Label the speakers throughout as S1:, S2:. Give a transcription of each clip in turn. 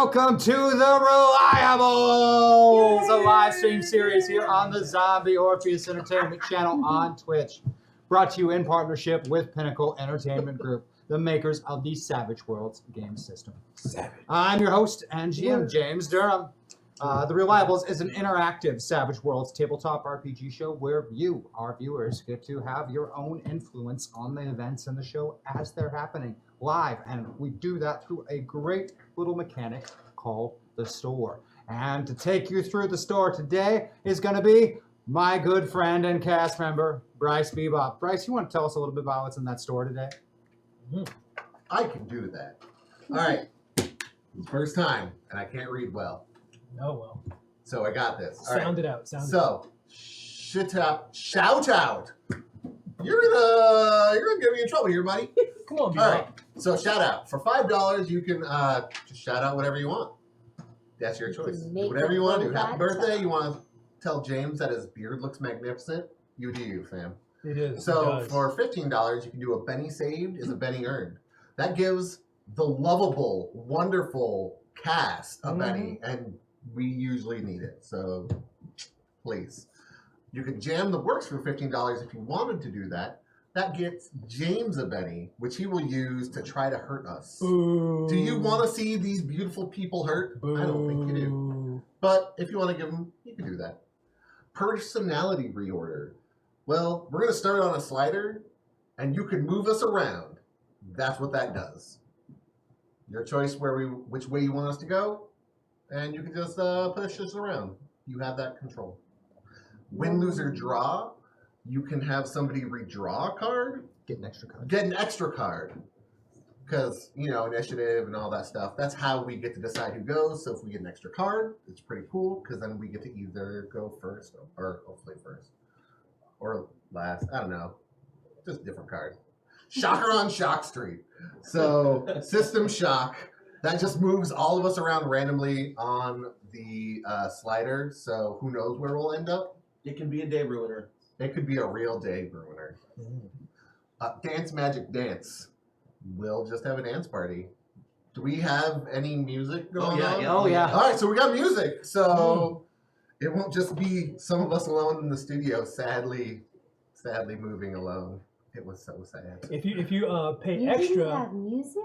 S1: Welcome to the Reliables, a live stream series here on the Zombie Orpheus Entertainment channel on Twitch. Brought to you in partnership with Pinnacle Entertainment Group, the makers of the Savage Worlds game system. I'm your host and GM, James Durham. The Reliables is an interactive Savage Worlds tabletop RPG show where you, our viewers, get to have your own influence on the events in the show as they're happening live. And we do that through a great little mechanic called the store. And to take you through the store today is going to be my good friend and cast member, Bryce Bebop. Bryce, you want to tell us a little bit about what's in that store today?
S2: I can do that. All right. First time, and I can't read well.
S3: Oh, well.
S2: So I got this. All
S3: Sound
S2: right.
S3: it out. Sound
S2: Shout out. You're gonna get me in trouble here, buddy.
S3: Come on,
S2: All right. So shout out. For $5, you can just shout out whatever you want. That's your choice. Do whatever you want to do. Happy birthday. You want to tell James that his beard looks magnificent? You do you, fam.
S3: It is.
S2: So for $15, you can do a Benny saved is a Benny earned. That gives the lovable, wonderful cast a Benny, and we usually need it. So please. You can jam the works for $15 if you wanted to do that. That gets James a Benny, which he will use to try to hurt us.
S3: Boo.
S2: Do you want to see these beautiful people hurt?
S3: Boo.
S2: I don't think you do. But if you want to give them, you can do that. Personality reorder. Well, we're going to start on a slider, and you can move us around. That's what that does. Your choice which way you want us to go, and you can just push us around. You have that control. Win, lose, or draw. You can have somebody redraw a card.
S1: Get an extra card.
S2: Get an extra card. Because, initiative and all that stuff. That's how we get to decide who goes. So if we get an extra card, it's pretty cool. Because then we get to either go first or hopefully first. Or last. I don't know. Just a different card. Shocker on Shock Street. So, System Shock. That just moves all of us around randomly on the slider. So who knows where we'll end up.
S4: It can be a day ruiner.
S2: It could be a real day ruiner. Dance Magic Dance. We'll just have a dance party. Do we have any music going on?
S1: Oh, yeah.
S2: All right, so we got music. So it won't just be some of us alone in the studio, sadly moving alone. It was so sad.
S3: If you pay
S5: You
S3: extra,
S5: didn't have music?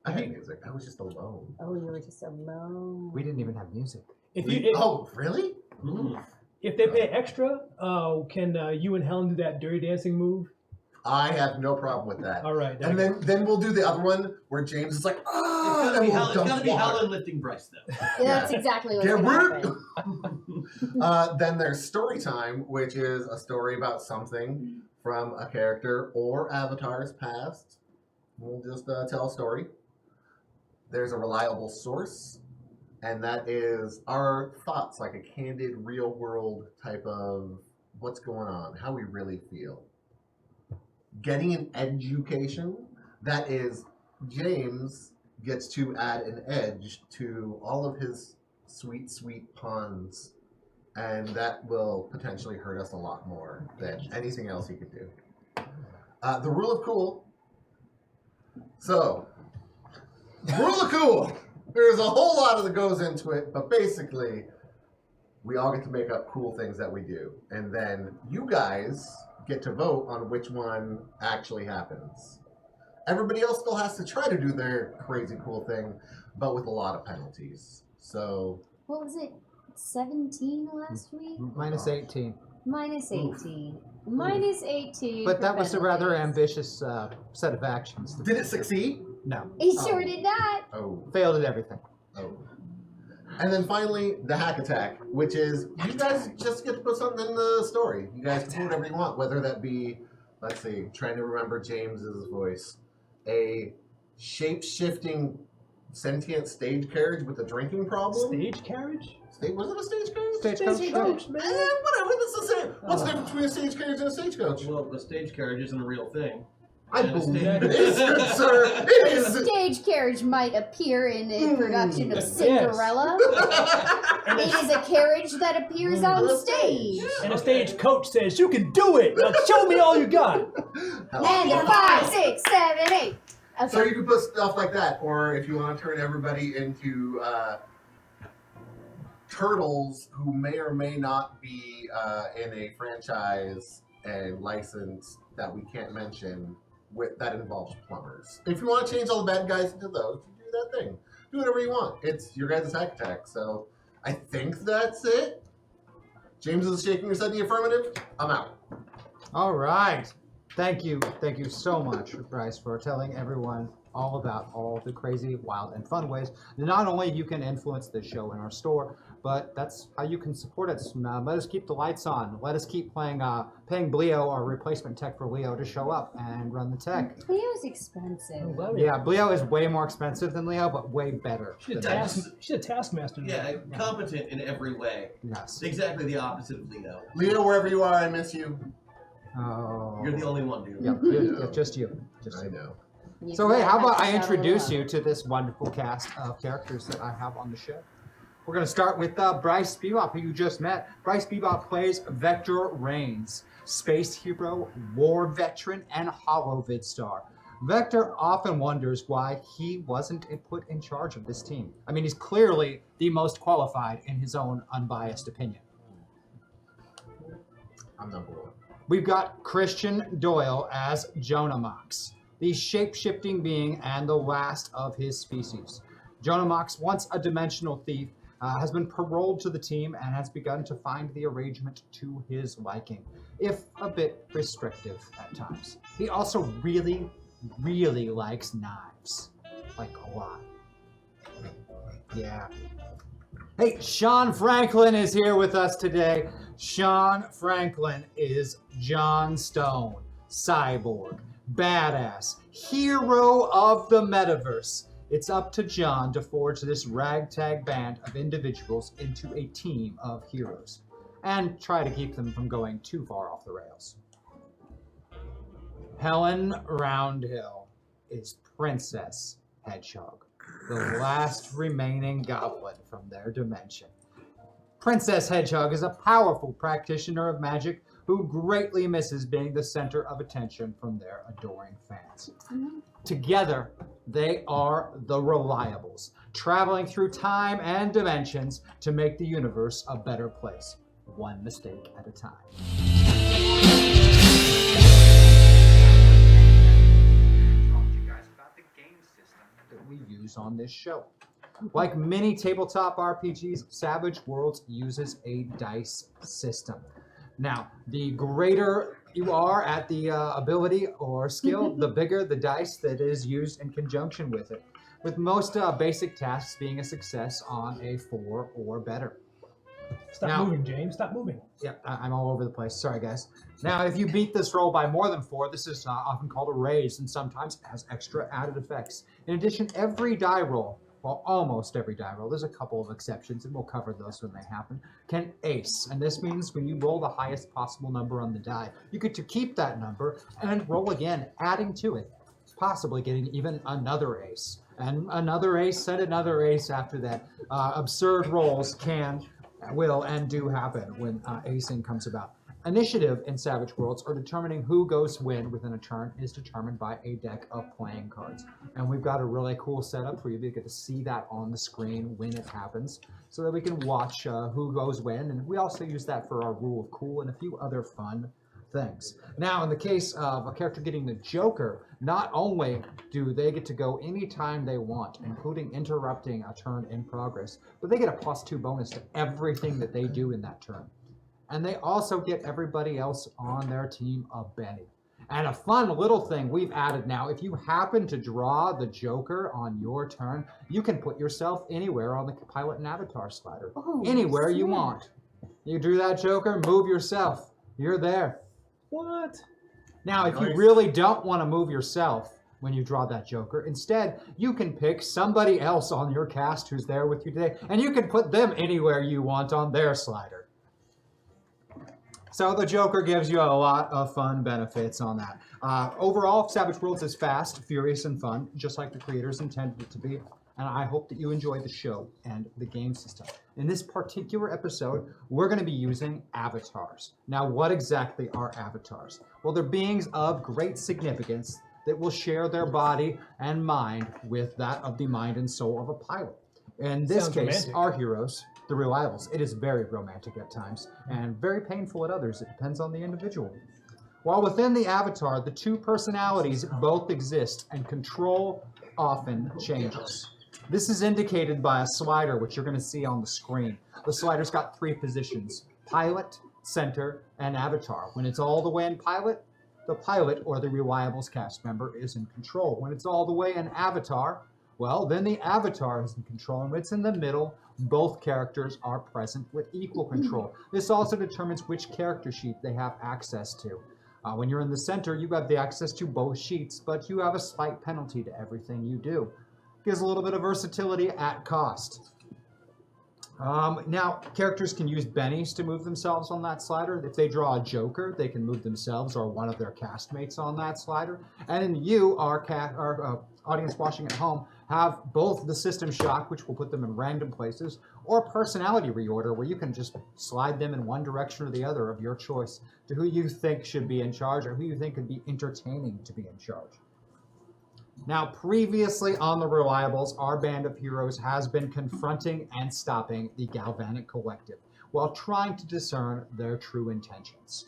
S2: I had music. I was just alone.
S5: Oh, you were just alone.
S1: We didn't even have music.
S2: Oh, really?
S3: if they pay extra, can you and Helen do that dirty dancing move?
S2: I have no problem with that.
S3: All right.
S2: And then we'll do the other one where James is like,
S4: It's gotta be Helen lifting Bryce, though.
S5: Yeah, that's exactly what's
S2: Get
S5: going to
S2: work.
S5: happen.
S2: Then there's story time, which is a story about something from a character or avatar's past. We'll just tell a story. There's a reliable source, and that is our thoughts, like a candid, real-world type of what's going on, how we really feel. Getting an education, that is James gets to add an edge to all of his sweet, sweet puns, and that will potentially hurt us a lot more than anything else he could do. The rule of cool. So, rule of cool. There's a whole lot that goes into it, but basically, we all get to make up cool things that we do. And then you guys get to vote on which one actually happens. Everybody else still has to try to do their crazy cool thing, but with a lot of penalties. So,
S5: What was it? 17 last week?
S1: Minus 18.
S5: Minus 18. Minus 18.
S1: But
S5: for
S1: that was a rather
S5: penalties.
S1: ambitious set of actions.
S2: did it succeed?
S1: No.
S5: He sure did not.
S2: Oh.
S1: Failed at everything.
S2: Oh. And then finally, the hack attack, which is you guys just get to put something in the story. You guys can do whatever you want, whether that be, let's see, trying to remember James's voice, a shape-shifting sentient stage carriage with a drinking problem.
S3: Stage carriage?
S2: Was it a stage carriage?
S1: Stagecoach.
S3: man.
S2: Whatever, that's the same. What's the difference between a stage carriage and a stagecoach?
S4: Well, the stage carriage isn't a real thing.
S2: I believe it is, good sir. It is.
S5: Stage carriage might appear in a production of
S3: Yes.
S5: Cinderella. It is a carriage that appears on stage.
S3: And a stage coach says, "You can do it. Now show me all you got."
S5: And a 5, 6, 7, 8. Okay.
S2: So you can put stuff like that, or if you want to turn everybody into turtles who may or may not be in a franchise and license that we can't mention that involves plumbers. If you want to change all the bad guys into those, you do that thing. Do whatever you want. It's your guys' hack attack. So I think that's it. James is shaking his head in the affirmative. I'm out.
S1: All right. Thank you so much, Bryce, for telling everyone all about all the crazy, wild, and fun ways that not only you can influence the show in our store, but that's how you can support us. Let us keep the lights on. Let us keep paying Bleo, our replacement tech for Leo, to show up and run the tech.
S5: Leo's expensive.
S1: Yeah, Bleo is way more expensive than Leo, but way better.
S3: She's a taskmaster.
S4: Yeah, competent in every way.
S1: Yes.
S4: Exactly the opposite of Leo.
S2: Leo, wherever you are, I miss you.
S1: Oh.
S4: You're the only one, dude.
S1: Yep, just you. Just
S2: I
S1: you.
S2: know.
S5: You
S1: So hey, how
S5: have
S1: about
S5: to
S1: I
S5: settle
S1: introduce
S5: up.
S1: you to this wonderful cast of characters that I have on the show. We're going to start with Bryce Bebop, who you just met. Bryce Bebop plays Vector Reigns, space hero, war veteran, and holovid star. Vector often wonders why he wasn't put in charge of this team. I mean, he's clearly the most qualified in his own unbiased opinion.
S2: I'm number one.
S1: We've got Christian Doyle as Jonah Mox, the shape-shifting being and the last of his species. Jonah Mox, once a dimensional thief, has been paroled to the team and has begun to find the arrangement to his liking, if a bit restrictive at times. He also really, really likes knives. Like a lot. Yeah. Hey, Sean Franklin is here with us today. Sean Franklin is John Stone, cyborg, badass, hero of the metaverse. It's up to John to forge this ragtag band of individuals into a team of heroes and try to keep them from going too far off the rails. Helen Roundhill is Princess Hedgehog, the last remaining goblin from their dimension. Princess Hedgehog is a powerful practitioner of magic who greatly misses being the center of attention from their adoring fans. Together, they are the Reliables, traveling through time and dimensions to make the universe a better place, one mistake at a time. Talk to you guys about the game system that we use on this show. Like many tabletop RPGs, Savage Worlds uses a dice system. Now, the greater you are at the ability or skill, the bigger the dice that is used in conjunction with it, with most basic tasks being a success on a 4 or better.
S3: Stop moving, James. Stop moving.
S1: Yeah, I'm all over the place. Sorry, guys. Now, if you beat this roll by more than 4, this is often called a raise and sometimes has extra added effects. In addition, every die roll, well, almost every die roll, there's a couple of exceptions, and we'll cover those when they happen, can ace. And this means when you roll the highest possible number on the die, you get to keep that number and roll again, adding to it, possibly getting even another ace. And another ace, and another ace after that. Absurd rolls will, and do happen when acing comes about. Initiative in Savage Worlds, or determining who goes when within a turn, is determined by a deck of playing cards. And we've got a really cool setup for you to get to see that on the screen when it happens, so that we can watch who goes when. And we also use that for our Rule of Cool and a few other fun things. Now, in the case of a character getting the Joker, not only do they get to go anytime they want, including interrupting a turn in progress, but they get a +2 bonus to everything that they do in that turn. And they also get everybody else on their team a Benny. And a fun little thing we've added now, if you happen to draw the Joker on your turn, you can put yourself anywhere on the Pilot and Avatar slider.
S5: Oh,
S1: anywhere you
S5: snap.
S1: want. You drew that Joker, move yourself. You're there.
S3: What?
S1: Now, if you
S2: Nice.
S1: really don't want to move yourself when you draw that Joker, instead, you can pick somebody else on your cast who's there with you today, and you can put them anywhere you want on their slider. So the Joker gives you a lot of fun benefits on that. Overall, Savage Worlds is fast, furious, and fun, just like the creators intended it to be. And I hope that you enjoy the show and the game system. In this particular episode, we're going to be using avatars. Now, what exactly are avatars? Well, they're beings of great significance that will share their body and mind with that of the mind and soul of a pilot. In this
S3: Sounds
S1: case,
S3: romantic.
S1: our heroes, the Reliables. It is very romantic at times and very painful at others. It depends on the individual. While within the avatar, the two personalities both exist and control often changes. This is indicated by a slider, which you're going to see on the screen. The slider's got 3 positions: pilot, center, and avatar. When it's all the way in pilot, the pilot or the Reliables cast member is in control. When it's all the way in avatar, well, then the avatar is in control. And when it's in the middle, both characters are present with equal control. This also determines which character sheet they have access to. When you're in the center, you have the access to both sheets, but you have a slight penalty to everything you do. Gives a little bit of versatility at cost. Now, characters can use bennies to move themselves on that slider. If they draw a joker, they can move themselves or one of their castmates on that slider. And you, our audience watching at home, have both the system shock, which will put them in random places, or personality reorder, where you can just slide them in one direction or the other of your choice to who you think should be in charge or who you think could be entertaining to be in charge. Now, previously on the Reliables, our band of heroes has been confronting and stopping the Galvanic Collective while trying to discern their true intentions.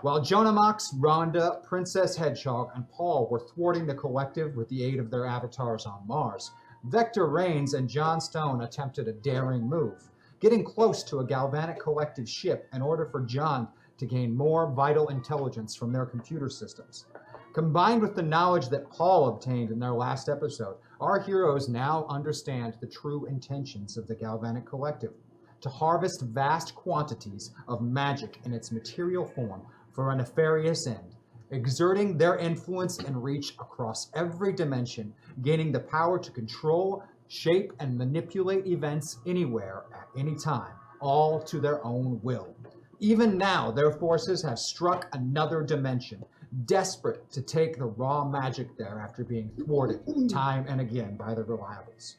S1: While Jonamox, Rhonda, Princess Hedgehog, and Paul were thwarting the collective with the aid of their avatars on Mars, Vector Rains and John Stone attempted a daring move, getting close to a Galvanic Collective ship in order for John to gain more vital intelligence from their computer systems. Combined with the knowledge that Paul obtained in their last episode, our heroes now understand the true intentions of the Galvanic Collective: to harvest vast quantities of magic in its material form for a nefarious end, exerting their influence and reach across every dimension, gaining the power to control, shape, and manipulate events anywhere at any time, all to their own will. Even now, their forces have struck another dimension, desperate to take the raw magic there after being thwarted time and again by the Reliables.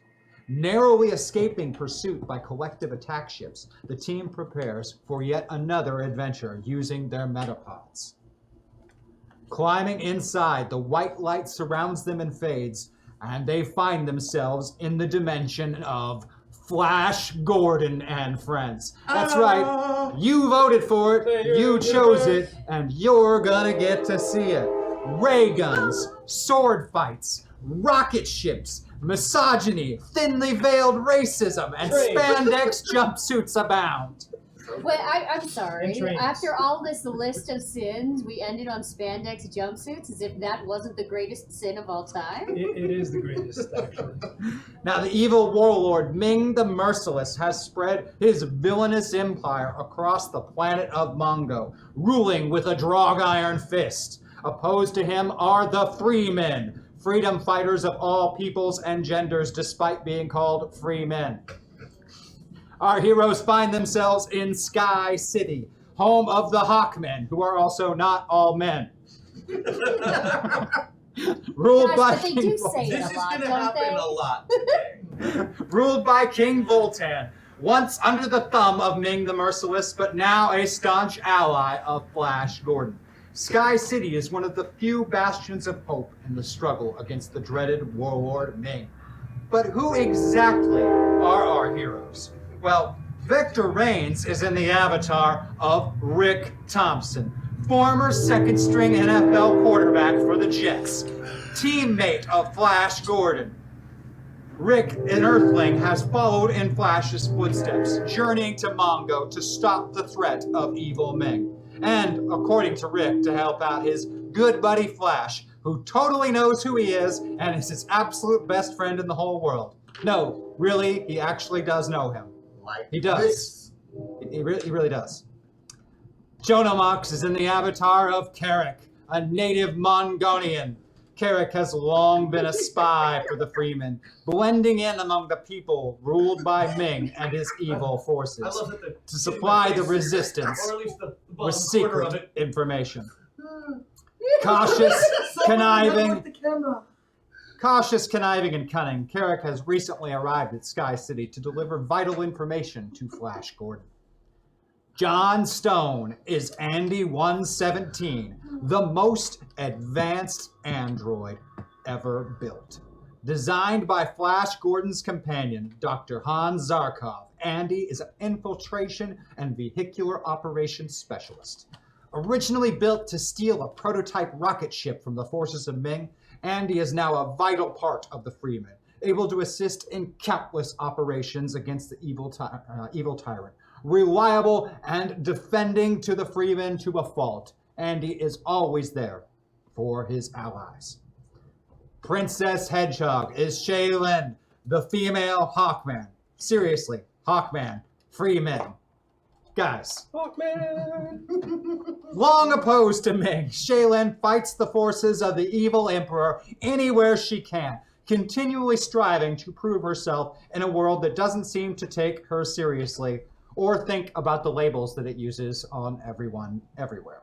S1: Narrowly escaping pursuit by collective attack ships, the team prepares for yet another adventure using their metapods. Climbing inside, the white light surrounds them and fades, and they find themselves in the dimension of Flash Gordon and Friends. That's right, you voted for it, you chose it, and you're gonna get to see it. Ray guns, sword fights, rocket ships, misogyny, thinly veiled racism, and spandex jumpsuits abound.
S5: Wait, I'm sorry.
S3: And trains.
S5: After all this list of sins, we ended on spandex jumpsuits as if that wasn't the greatest sin of all time?
S3: It is the greatest, actually.
S1: Now, the evil warlord Ming the Merciless has spread his villainous empire across the planet of Mongo, ruling with a drog iron fist. Opposed to him are the Free Men, freedom fighters of all peoples and genders despite being called free men. Our heroes find themselves in Sky City, home of the Hawkmen, who are also not all men. Ruled by
S5: Gosh, but they
S1: King
S5: do say
S4: This
S5: it
S4: is
S5: a lot,
S4: going to
S5: don't
S4: happen
S5: they?
S4: a lot today.
S1: Ruled by King Voltan, once under the thumb of Ming the Merciless, but now a staunch ally of Flash Gordon. Sky City is one of the few bastions of hope in the struggle against the dreaded warlord Ming. But who exactly are our heroes? Well, Vector Rains is in the avatar of Rick Thompson, former second-string NFL quarterback for the Jets, teammate of Flash Gordon. Rick, an Earthling, has followed in Flash's footsteps, journeying to Mongo to stop the threat of evil Ming. And, according to Rick, to help out his good buddy Flash, who totally knows who he is and is his absolute best friend in the whole world. No, really, he actually does know him.
S2: Like
S1: He does.
S2: this.
S1: He really does. Jonamox is in the avatar of Carrick, a native Mongolian. Carrick has long been a spy for the Freemen, blending in among the people ruled by Ming and his evil
S4: I
S1: forces
S4: love that the
S1: to supply the
S4: face,
S1: resistance
S4: or at least the
S1: with
S4: bottom corner of
S1: secret
S4: it.
S1: information. Cautious, conniving, and cunning, Carrick has recently arrived at Sky City to deliver vital information to Flash Gordon. John Stone is Andy 117, the most advanced android ever built. Designed by Flash Gordon's companion, Dr. Hans Zarkov, Andy is an infiltration and vehicular operations specialist. Originally built to steal a prototype rocket ship from the forces of Ming, Andy is now a vital part of the Freemen, able to assist in countless operations against the evil tyrant. Reliable and defending to the Freemen to a fault, Andy is always there for his allies. Princess Hedgehog is Shaylin, the female Hawkman. Seriously, Hawkman, free men. Guys.
S3: Hawkman!
S1: Long opposed to Ming, Shaylin fights the forces of the evil emperor anywhere she can, continually striving to prove herself in a world that doesn't seem to take her seriously or think about the labels that it uses on everyone, everywhere.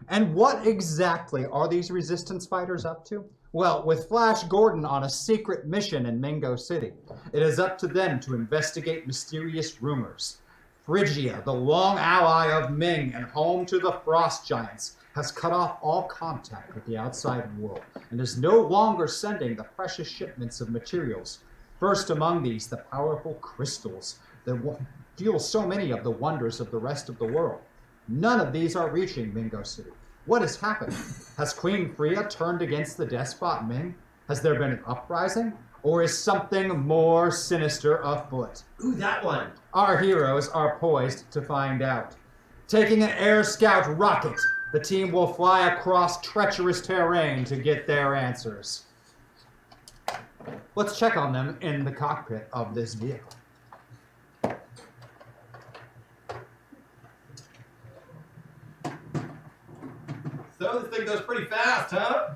S1: And what exactly are these resistance fighters up to? Well, with Flash Gordon on a secret mission in Mingo City, it is up to them to investigate mysterious rumors. Phrygia, the long ally of Ming and home to the Frost Giants, has cut off all contact with the outside world and is no longer sending the precious shipments of materials. First among these, the powerful crystals that fuel so many of the wonders of the rest of the world. None of these are reaching Mingo City. What has happened? Has Queen Freya turned against the despot Ming? Has there been an uprising? Or is something more sinister afoot?
S4: Ooh, that one.
S1: Our heroes are poised to find out. Taking an Air Scout rocket, the team will fly across treacherous terrain to get their answers. Let's check on them in the cockpit of this vehicle.
S4: So this thing goes pretty fast, huh?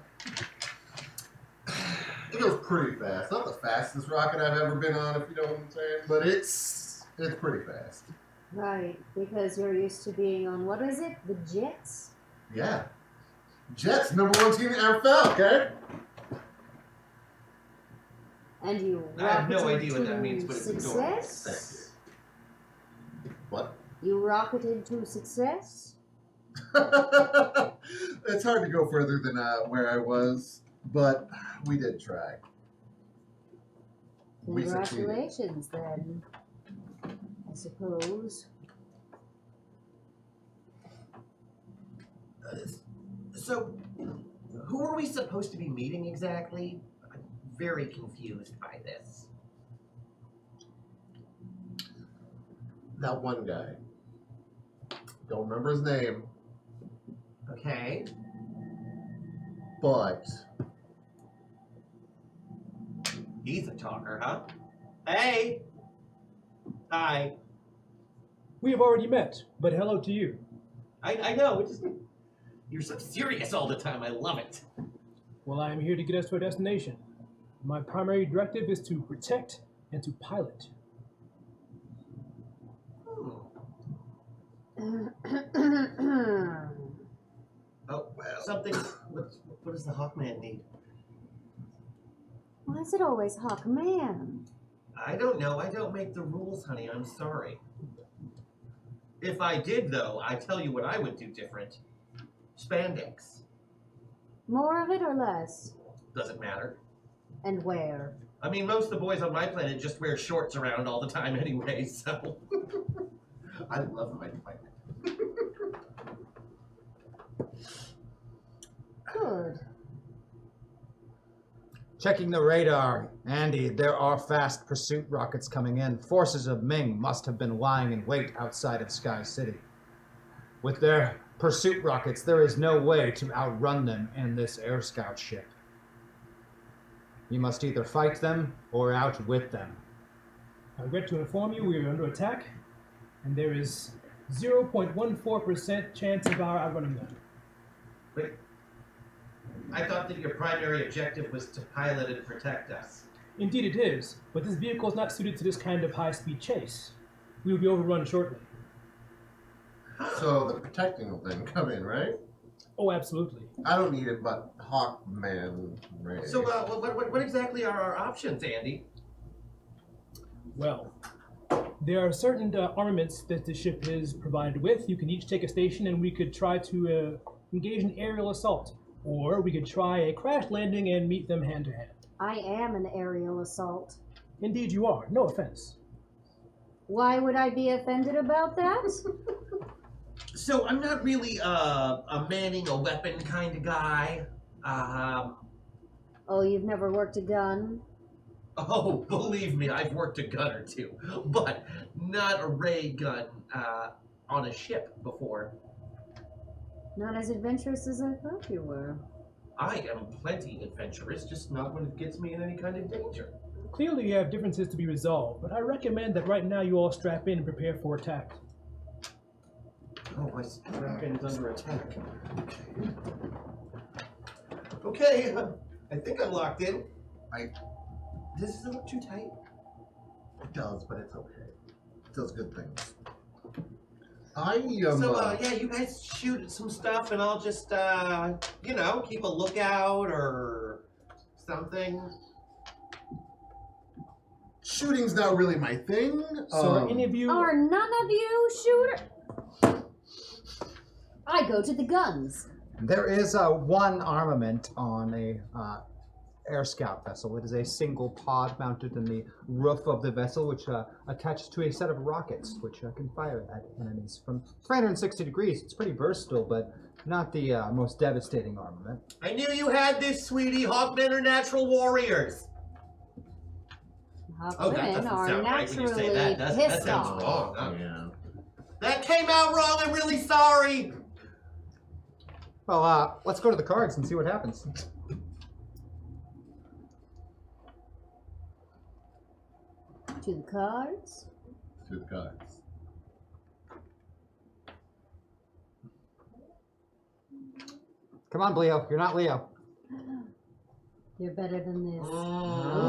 S2: It goes pretty fast. Not the fastest rocket I've ever been on, if you know what I'm saying, but it's pretty fast.
S5: Right, because you're used to being on, what is it? The jets?
S2: Yeah. Jets, #1 team in the NFL, okay?
S5: And you
S4: I have no
S5: rocketed
S4: idea what that
S5: to
S4: means, but it's adorable.
S5: success?
S2: What?
S5: You rocketed to success?
S2: It's hard to go further than where I was, but we did try. We succeeded.
S5: Congratulations, then. I suppose.
S4: So, who are we supposed to be meeting exactly? I'm very confused by this.
S2: That one guy. Don't remember his name,
S4: Okay.
S2: but
S4: He's a talker, huh? Hey! Hi.
S3: We have already met, but hello to you.
S4: I know, it's just, you're so serious all the time. I love it.
S3: Well, I am here to get us to our destination. My primary directive is to protect and to pilot.
S4: Oh, something. What does the Hawkman need?
S5: Why is it always Hawkman?
S4: I don't know. I don't make the rules, honey. I'm sorry. If I did, though, I tell you what I would do different. Spandex.
S5: More of it or less?
S4: Doesn't matter.
S5: And where?
S4: I mean, most of the boys on my planet just wear shorts around all the time anyway, so. I love my planet.
S5: Good.
S1: Checking the radar. Andy, there are fast pursuit rockets coming in. Forces of Ming must have been lying in wait outside of Sky City. With their pursuit rockets, there is no way to outrun them in this Air Scout ship. You must either fight them or outwit them.
S3: I regret to inform you we are under attack, and there is 0.14% chance of our outrunning them.
S4: Wait. I thought that your primary objective was to pilot and protect us.
S3: Indeed it is, but this vehicle is not suited to this kind of high-speed chase. We will be overrun shortly.
S2: so the protecting will then come in, right?
S3: Oh, absolutely.
S2: I don't need it, but Hawkman, right?
S4: So, what exactly are our options, Andy?
S3: Well, there are certain armaments that the ship is provided with. You can each take a station, and we could try to engage in aerial assault. Or we could try a crash landing and meet them hand to hand.
S5: I am an aerial assault.
S3: Indeed you are, no offense.
S5: Why would I be offended about that?
S4: So I'm not really a manning a weapon kind of guy.
S5: Oh, you've never worked a gun?
S4: Oh, believe me, I've worked a gun or two, but not a ray gun on a ship before.
S5: Not as adventurous as I thought you were.
S4: I am plenty adventurous, just not when it gets me in any kind of danger.
S3: Clearly you have differences to be resolved, but I recommend that right now you all strap in and prepare for attack.
S4: Oh, my strap is under attack. Okay, I think I'm locked in. Does this look too tight?
S2: It does, but it's okay. It does good things.
S4: So, yeah, you guys shoot some stuff and I'll just, keep a lookout or something.
S2: Shooting's not really my thing.
S3: So are any of you...
S5: Are none of you shooter? I go to the guns.
S1: There is one armament on a air scout vessel. It is a single pod mounted in the roof of the vessel, which attaches to a set of rockets, which can fire at enemies from 360 degrees. It's pretty versatile, but not the most devastating armament.
S4: I knew you had this, sweetie. Hawkmen are natural warriors. Oh, that
S5: Women
S4: doesn't
S5: are
S4: sound right when you
S5: naturally
S4: say that. That
S5: pissed
S4: sounds
S5: off.
S4: wrong. Huh?
S2: Yeah.
S4: That came out wrong. I'm really sorry.
S1: Well, let's go to the cards and see what happens.
S5: To the cards.
S2: To the cards.
S1: Come on, Leo. You're not Leo.
S5: You're better than this.
S1: Oh,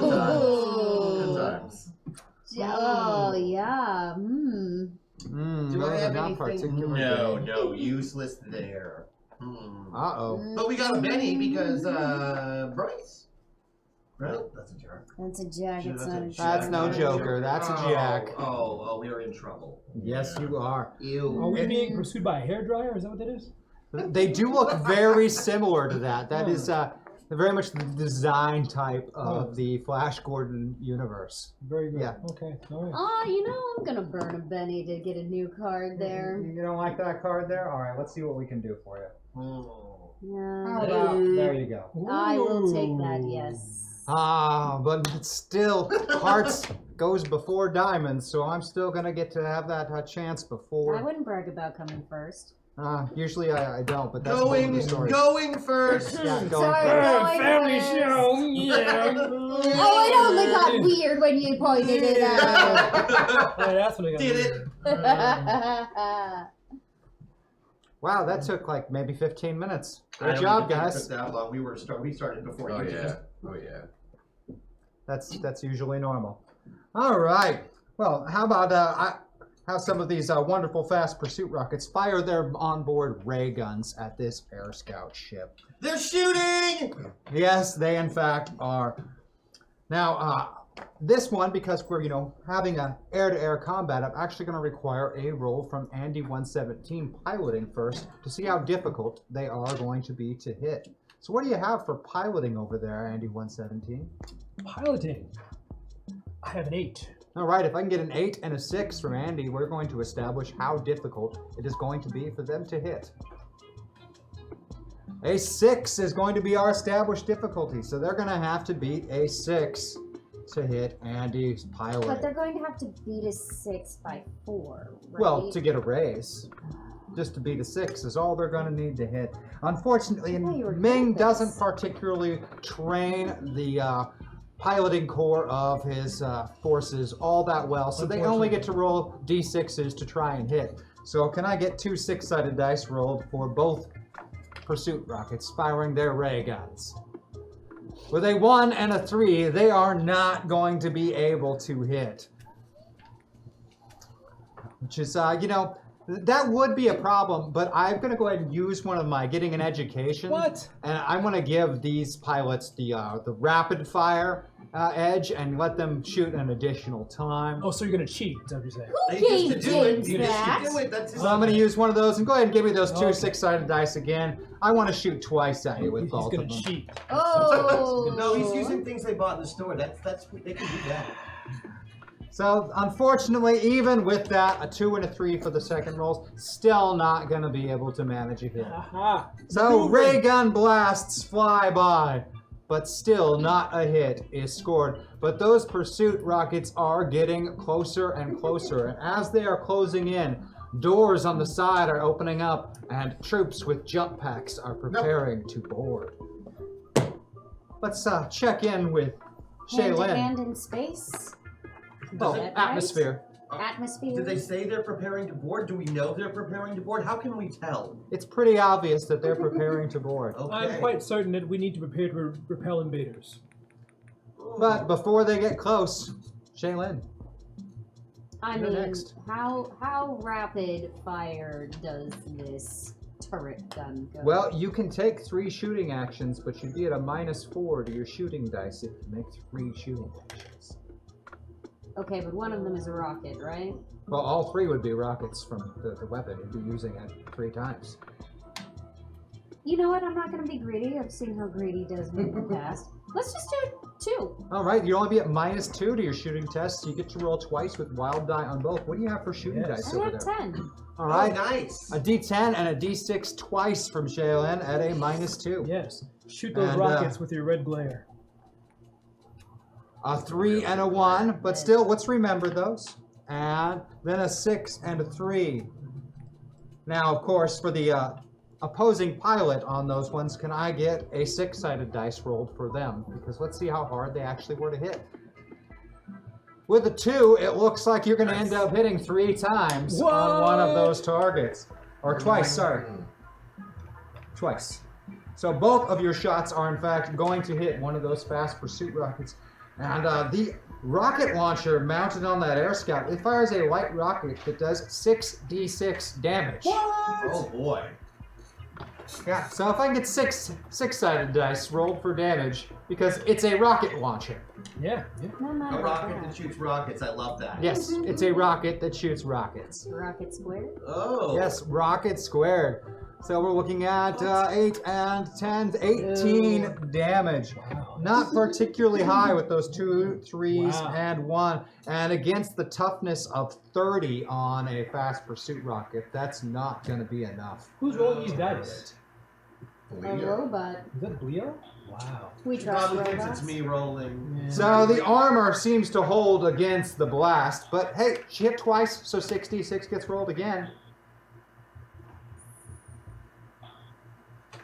S2: Good times.
S5: Oh, yeah.
S4: Do
S1: those
S4: I
S1: are
S4: have
S1: not
S4: anything?
S1: particularly
S4: No,
S1: good.
S4: no, useless there.
S1: Uh-oh.
S4: But we got a many because Bryce. Right?
S2: That's a jerk.
S5: That's a jack. It's not a jack.
S1: That's no joker. That's a jack.
S4: Oh, we are in trouble.
S1: Yes, you are.
S3: Are
S4: Ew.
S3: we being pursued by a hairdryer? Is that what that is?
S1: They do look very similar to that. That is very much the design type of the Flash Gordon universe.
S3: Very good.
S1: Yeah.
S3: Okay. All right.
S5: Oh, I'm gonna burn a Benny to get a new card there.
S1: You don't like that card there? All right, let's see what we can do for you.
S5: Yeah.
S1: How about, there you go.
S5: I will take that, yes.
S1: But it's still, hearts goes before diamonds, so I'm still going to get to have that chance
S5: I
S1: before.
S5: wouldn't brag about coming first.
S1: Usually I don't, but that's one of the stories.
S4: Going first.
S1: Yeah, going
S5: Sorry,
S1: first.
S3: Family
S5: first.
S3: show. Yeah.
S5: Oh, it only got weird when you pointed it out.
S3: Yeah, that's what I got.
S4: Did it.
S1: Wow, that took like maybe 15 minutes.
S4: I
S1: Good
S4: don't
S1: job,
S4: even think it
S1: guys.
S4: took that long. We started before
S2: Oh
S4: you
S2: yeah.
S4: did.
S2: Oh yeah.
S1: That's usually normal. All right. Well, how about how some of these wonderful fast pursuit rockets fire their onboard ray guns at this air scout ship?
S4: They're shooting.
S1: Yes, they in fact are. Now, this one, because we're having a air-to-air combat, I'm actually going to require a roll from Andy 117 piloting first to see how difficult they are going to be to hit. So what do you have for piloting over there, Andy 117?
S3: Piloting. I have an 8.
S1: All right, if I can get an 8 and a 6 from Andy, we're going to establish how difficult it is going to be for them to hit. A 6 is going to be our established difficulty, so they're going to have to beat a 6 to hit Andy's piloting.
S5: But they're going to have to beat a 6 by 4, right?
S1: Well, to get a raise. Just to beat a 6 is all they're going to need to hit. Unfortunately,
S5: thought you were
S1: Ming
S5: good at
S1: doesn't
S5: this.
S1: particularly train the piloting corps of his forces all that well, so they only get to roll d6s to try and hit. So can I get 2 6-sided dice rolled for both pursuit rockets firing their ray guns? With a 1 and a 3, they are not going to be able to hit. Which is, That would be a problem, but I'm going to go ahead and use one of my getting an education.
S3: What?
S1: And I'm going to give these pilots the rapid fire edge and let them shoot an additional time.
S3: Oh, so you're gonna cheat? Is that what you're saying?
S5: Who
S4: They used to
S5: gave
S4: do it.
S5: James
S4: You used
S5: that?
S4: to do it. That's
S1: So I'm going to use one of those and go ahead and give me those two
S3: Okay.
S1: six-sided dice again. I want to shoot twice at you with
S3: He's
S1: both
S3: gonna
S1: of them.
S3: cheat.
S5: Oh.
S4: No, he's using things they bought in the store. That's they can do that.
S1: So unfortunately, even with that, a 2 and a 3 for the second rolls, still not going to be able to manage a hit.
S3: Aha.
S1: So ray gun blasts fly by, but still not a hit is scored. But those pursuit rockets are getting closer and closer, and as they are closing in, doors on the side are opening up, and troops with jump packs are preparing to board. Let's check in with
S5: Hand to
S1: Shaylin.
S5: hand in space.
S1: Oh,
S5: Is that right?
S1: atmosphere.
S5: Atmosphere.
S4: Did they say they're preparing to board? Do we know they're preparing to board? How can we tell?
S1: It's pretty obvious that they're preparing to board.
S4: Okay.
S3: I'm quite certain that we need to prepare to repel invaders.
S1: But before they get close, Shaylin.
S5: I
S1: You're
S5: mean,
S1: next.
S5: how rapid fire does this turret gun go?
S1: Well, you can take 3 shooting actions, but you'd be at a -4 to your shooting dice if you make 3 shooting actions.
S5: Okay, but one of them is a rocket, right?
S1: Well, all 3 would be rockets from the weapon. You'd be using it 3 times.
S5: You know what? I'm not gonna be greedy. I've seen how greedy does me in the past. Let's just do 2.
S1: All right, you'll only be at -2 to your shooting test, so you get to roll twice with wild die on both. What do you have for shooting
S3: Yes.
S1: dice
S5: I
S1: over
S5: have
S1: there?
S5: 10.
S1: All right,
S4: Oh, nice.
S1: a D10 and a D6 twice from Shaylin at a -2.
S3: Yes. Shoot those
S1: And,
S3: rockets with your red glare.
S1: A 3 and a 1, but still, let's remember those. And then a 6 and a 3. Now, of course, for the opposing pilot on those ones, can I get a 6-sided dice rolled for them? Because let's see how hard they actually were to hit. With a 2, it looks like you're going to end up hitting 3 times on one of those targets. Or twice, sorry. Twice. So both of your shots are, in fact, going to hit one of those fast pursuit rockets. And the rocket launcher mounted on that air scout, it fires a light rocket that does 6d6 damage.
S4: Oh boy.
S1: Yeah, so if I get six-sided dice rolled for damage, because it's a rocket launcher.
S3: Yeah.
S5: No matter
S4: A rocket
S5: what.
S4: that shoots rockets. I love that.
S1: Yes, it's a rocket that shoots rockets.
S5: Rocket squared.
S4: Oh.
S1: Yes, rocket squared. So we're looking at 8 and 10, 18 damage.
S3: Wow.
S1: Not particularly high with those 2, 3s,
S3: Wow.
S1: and 1. And against the toughness of 30 on a fast pursuit rocket, that's not going to be enough.
S3: Who's rolling these dice?
S5: A robot.
S3: Is that Leo? Wow.
S5: We
S4: He
S5: trust
S4: probably thinks
S5: robots.
S4: it's me rolling.
S3: Yeah.
S1: So the armor seems to hold against the blast, but hey, she hit twice, so 66 gets rolled again.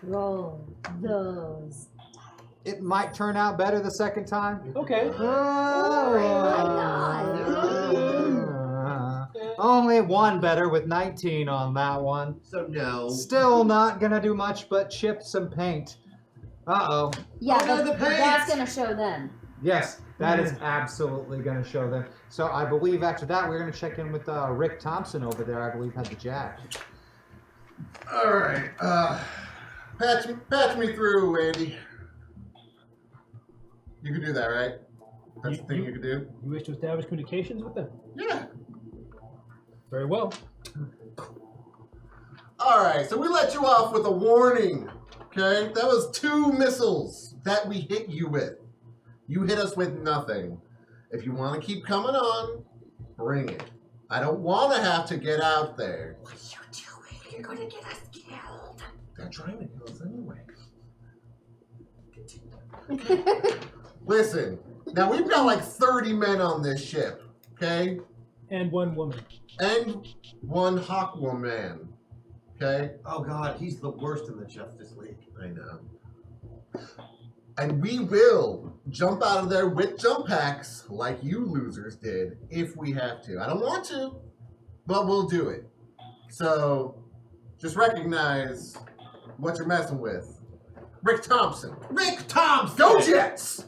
S5: Roll those.
S1: It might turn out better the second time.
S3: Okay.
S1: Only one better with 19 on that one.
S4: So no.
S1: Still not gonna do much but chip some paint. Uh-oh.
S5: Yeah,
S4: Oh, no,
S5: but
S4: the paint!
S5: that's gonna show them.
S1: Yes, that is absolutely gonna show them. So I believe after that we're gonna check in with Rick Thompson over there. I believe had the jack.
S2: All right. Patch me through, Andy. You can do that, right? That's the thing you can do?
S3: You wish to establish communications with them?
S2: Yeah.
S3: Very well.
S2: All right, so we let you off with a warning, okay? That was 2 missiles that we hit you with. You hit us with nothing. If you want to keep coming on, bring it. I don't want to have to get out there.
S5: What are you doing? You're gonna get us killed.
S2: They're trying to kill us anyway. Listen, now we've got like 30 men on this ship, okay?
S3: And one woman.
S2: And 1 Hawkwoman, okay?
S4: Oh God, he's the worst in the Justice League.
S2: I know. And we will jump out of there with jump packs like you losers did if we have to. I don't want to, but we'll do it. So just recognize what you're messing with. Rick Thompson.
S4: Rick Thompson!
S2: Go Jets!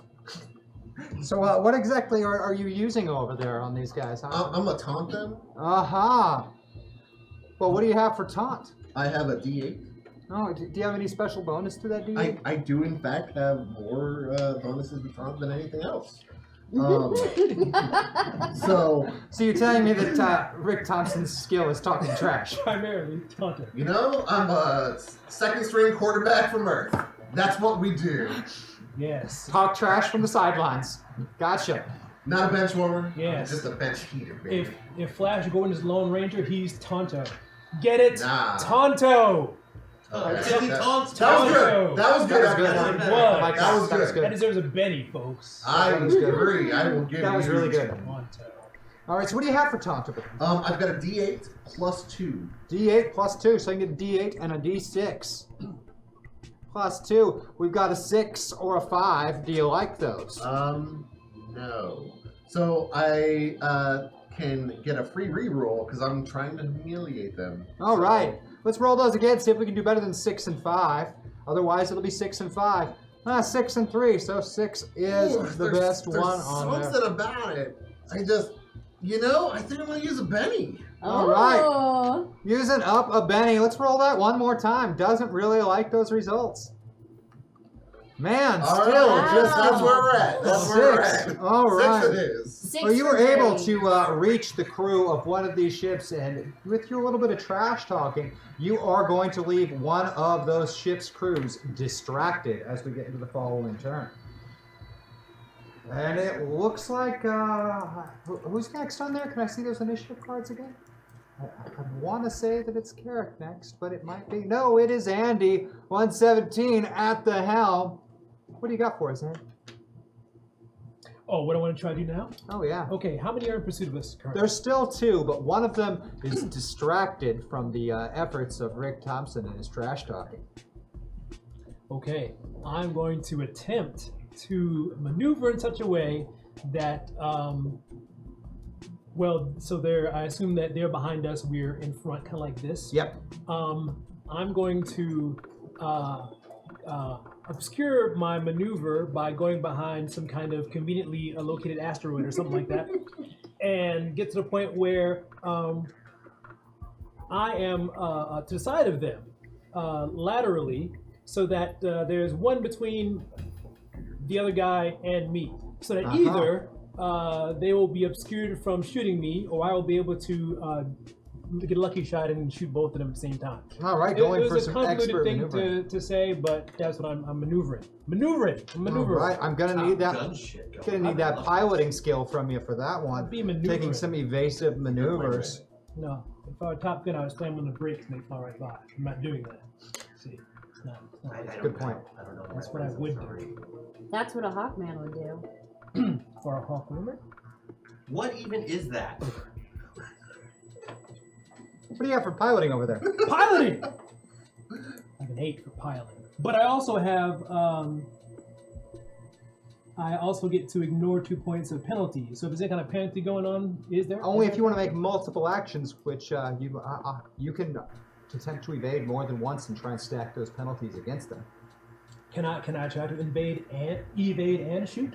S1: So what exactly are you using over there on these guys, huh?
S2: I'm gonna taunt them.
S1: Aha! Well, what do you have for taunt?
S2: I have a D8.
S1: Oh, do you have any special bonus to that D8?
S2: I do, in fact, have more bonuses to taunt than anything else. So,
S1: you're telling me that Rick Thompson's skill is talking trash?
S3: Primarily taunting.
S2: you know, I'm a second string quarterback from Earth. That's what we do.
S3: Yes.
S1: Talk trash from the sidelines. Gotcha.
S2: Not a bench warmer.
S3: Yes.
S2: Just a bench heater, baby.
S3: If Flash Gordon is Lone Ranger, he's Tonto. Get it?
S2: Nah.
S3: Tonto.
S4: Tilly taunts.
S2: That was good. That was good.
S1: That was good.
S2: Actually.
S3: What?
S1: Like
S2: That was
S1: That was
S2: good.
S3: That deserves a Benny, folks.
S2: I
S1: That was good.
S2: agree. I will give
S1: That was
S2: you
S1: really good.
S3: Tonto.
S1: All right, so what do you have for taunt?
S2: I've got a D8 plus 2.
S1: D8 plus 2, so I can get a D8 and a D6. Plus 2, we've got a 6 or a 5. Do you like those?
S2: No. So I can get a free reroll because I'm trying to humiliate them.
S1: All right, let's roll those again, see if we can do better than 6 and 5. Otherwise, it'll be 6 and 5. 6 and 3, so 6 is the best one on there.
S2: Something about it. I think I'm going to use a Benny.
S1: All right.
S5: Oh.
S1: Using up a Benny. Let's roll that one more time. Doesn't really like those results. Man,
S2: All
S1: still
S2: right,
S1: just
S2: that's where we're at. That's where we're
S1: 6.
S2: at.
S1: All right.
S2: 6 it is.
S5: 6
S1: Well, you
S5: for
S1: were able
S5: Jay.
S1: to reach the crew of one of these ships, and with your little bit of trash talking, you are going to leave one of those ship's crews distracted as we get into the following turn. And it looks like, who's next on there? Can I see those initiative cards again? I want to say that it's Carrick next, but it might be. No, it is Andy, 117 at the helm. What do you got for us, Andy?
S3: Oh, what I want to try to do now?
S1: Oh, yeah.
S3: Okay, how many are in pursuit of us currently?
S1: There's still 2, but one of them is distracted from the efforts of Rick Thompson and his trash talking.
S3: Okay, I'm going to attempt to maneuver in such a way that, I assume that they're behind us, we're in front, kind of like this.
S1: Yep.
S3: I'm going to obscure my maneuver by going behind some kind of conveniently located asteroid or something like that, and get to the point where I am to the side of them, laterally, so that there's one between the other guy and me, so that either they will be obscured from shooting me, or I will be able to get a lucky shot and shoot both of them at the same time.
S1: All right,
S3: It
S1: going for
S3: was a
S1: some
S3: convoluted
S1: expert
S3: thing
S1: maneuvering.
S3: to say, but that's what I'm maneuvering. I'm
S1: All right, I'm gonna need that.
S4: Gun shit going
S1: Gonna
S4: on.
S1: need that piloting skill from you for that one.
S3: Be maneuvering.
S1: Taking some evasive maneuvers.
S3: No, if I were Top Gun, I would slam on the brakes and they fly right by. I'm not doing that. See, it's not.
S4: I don't
S1: Good
S4: know.
S1: point.
S4: I don't know.
S3: That's what I would do.
S5: That's what a Hawkman would do.
S3: For a Hawk rumor.
S4: What even is that?
S1: What do you have for piloting over there?
S3: Piloting! I have an 8 for piloting. But I also have, I also get to ignore 2 points of penalty. So if there's any kind of penalty going on, is there?
S1: Only if you want to make multiple actions, which you can attempt to evade more than once and try and stack those penalties against them.
S3: Can I try to evade and shoot?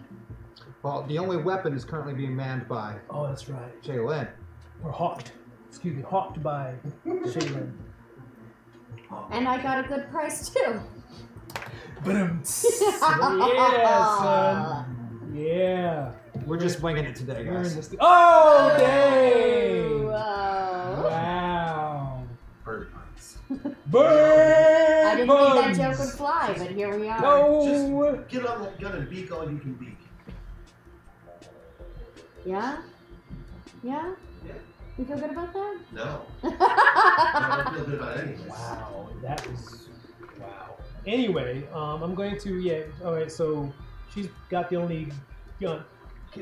S1: Well, the only weapon is currently being manned by
S3: Oh, that's right.
S1: Jalen.
S3: Or hawked. Excuse me, hawked by Shaylin.
S5: And I got a good price too.
S3: Yeah, son. Yeah.
S1: We're just winging it today,
S3: We're in
S1: guys.
S3: this. Oh, dang!
S5: Wow.
S3: Wow.
S2: Bird puns.
S3: Bird
S5: I didn't think that
S3: puns.
S5: joke would fly, but here we are.
S3: No.
S4: Just get on that gun and beak all you can beak.
S5: Yeah? Yeah?
S4: Yeah.
S5: You feel good about that?
S4: No. I don't feel good about anything.
S3: Wow, that was wow. Anyway, I'm going to All right, so she's got the only gun,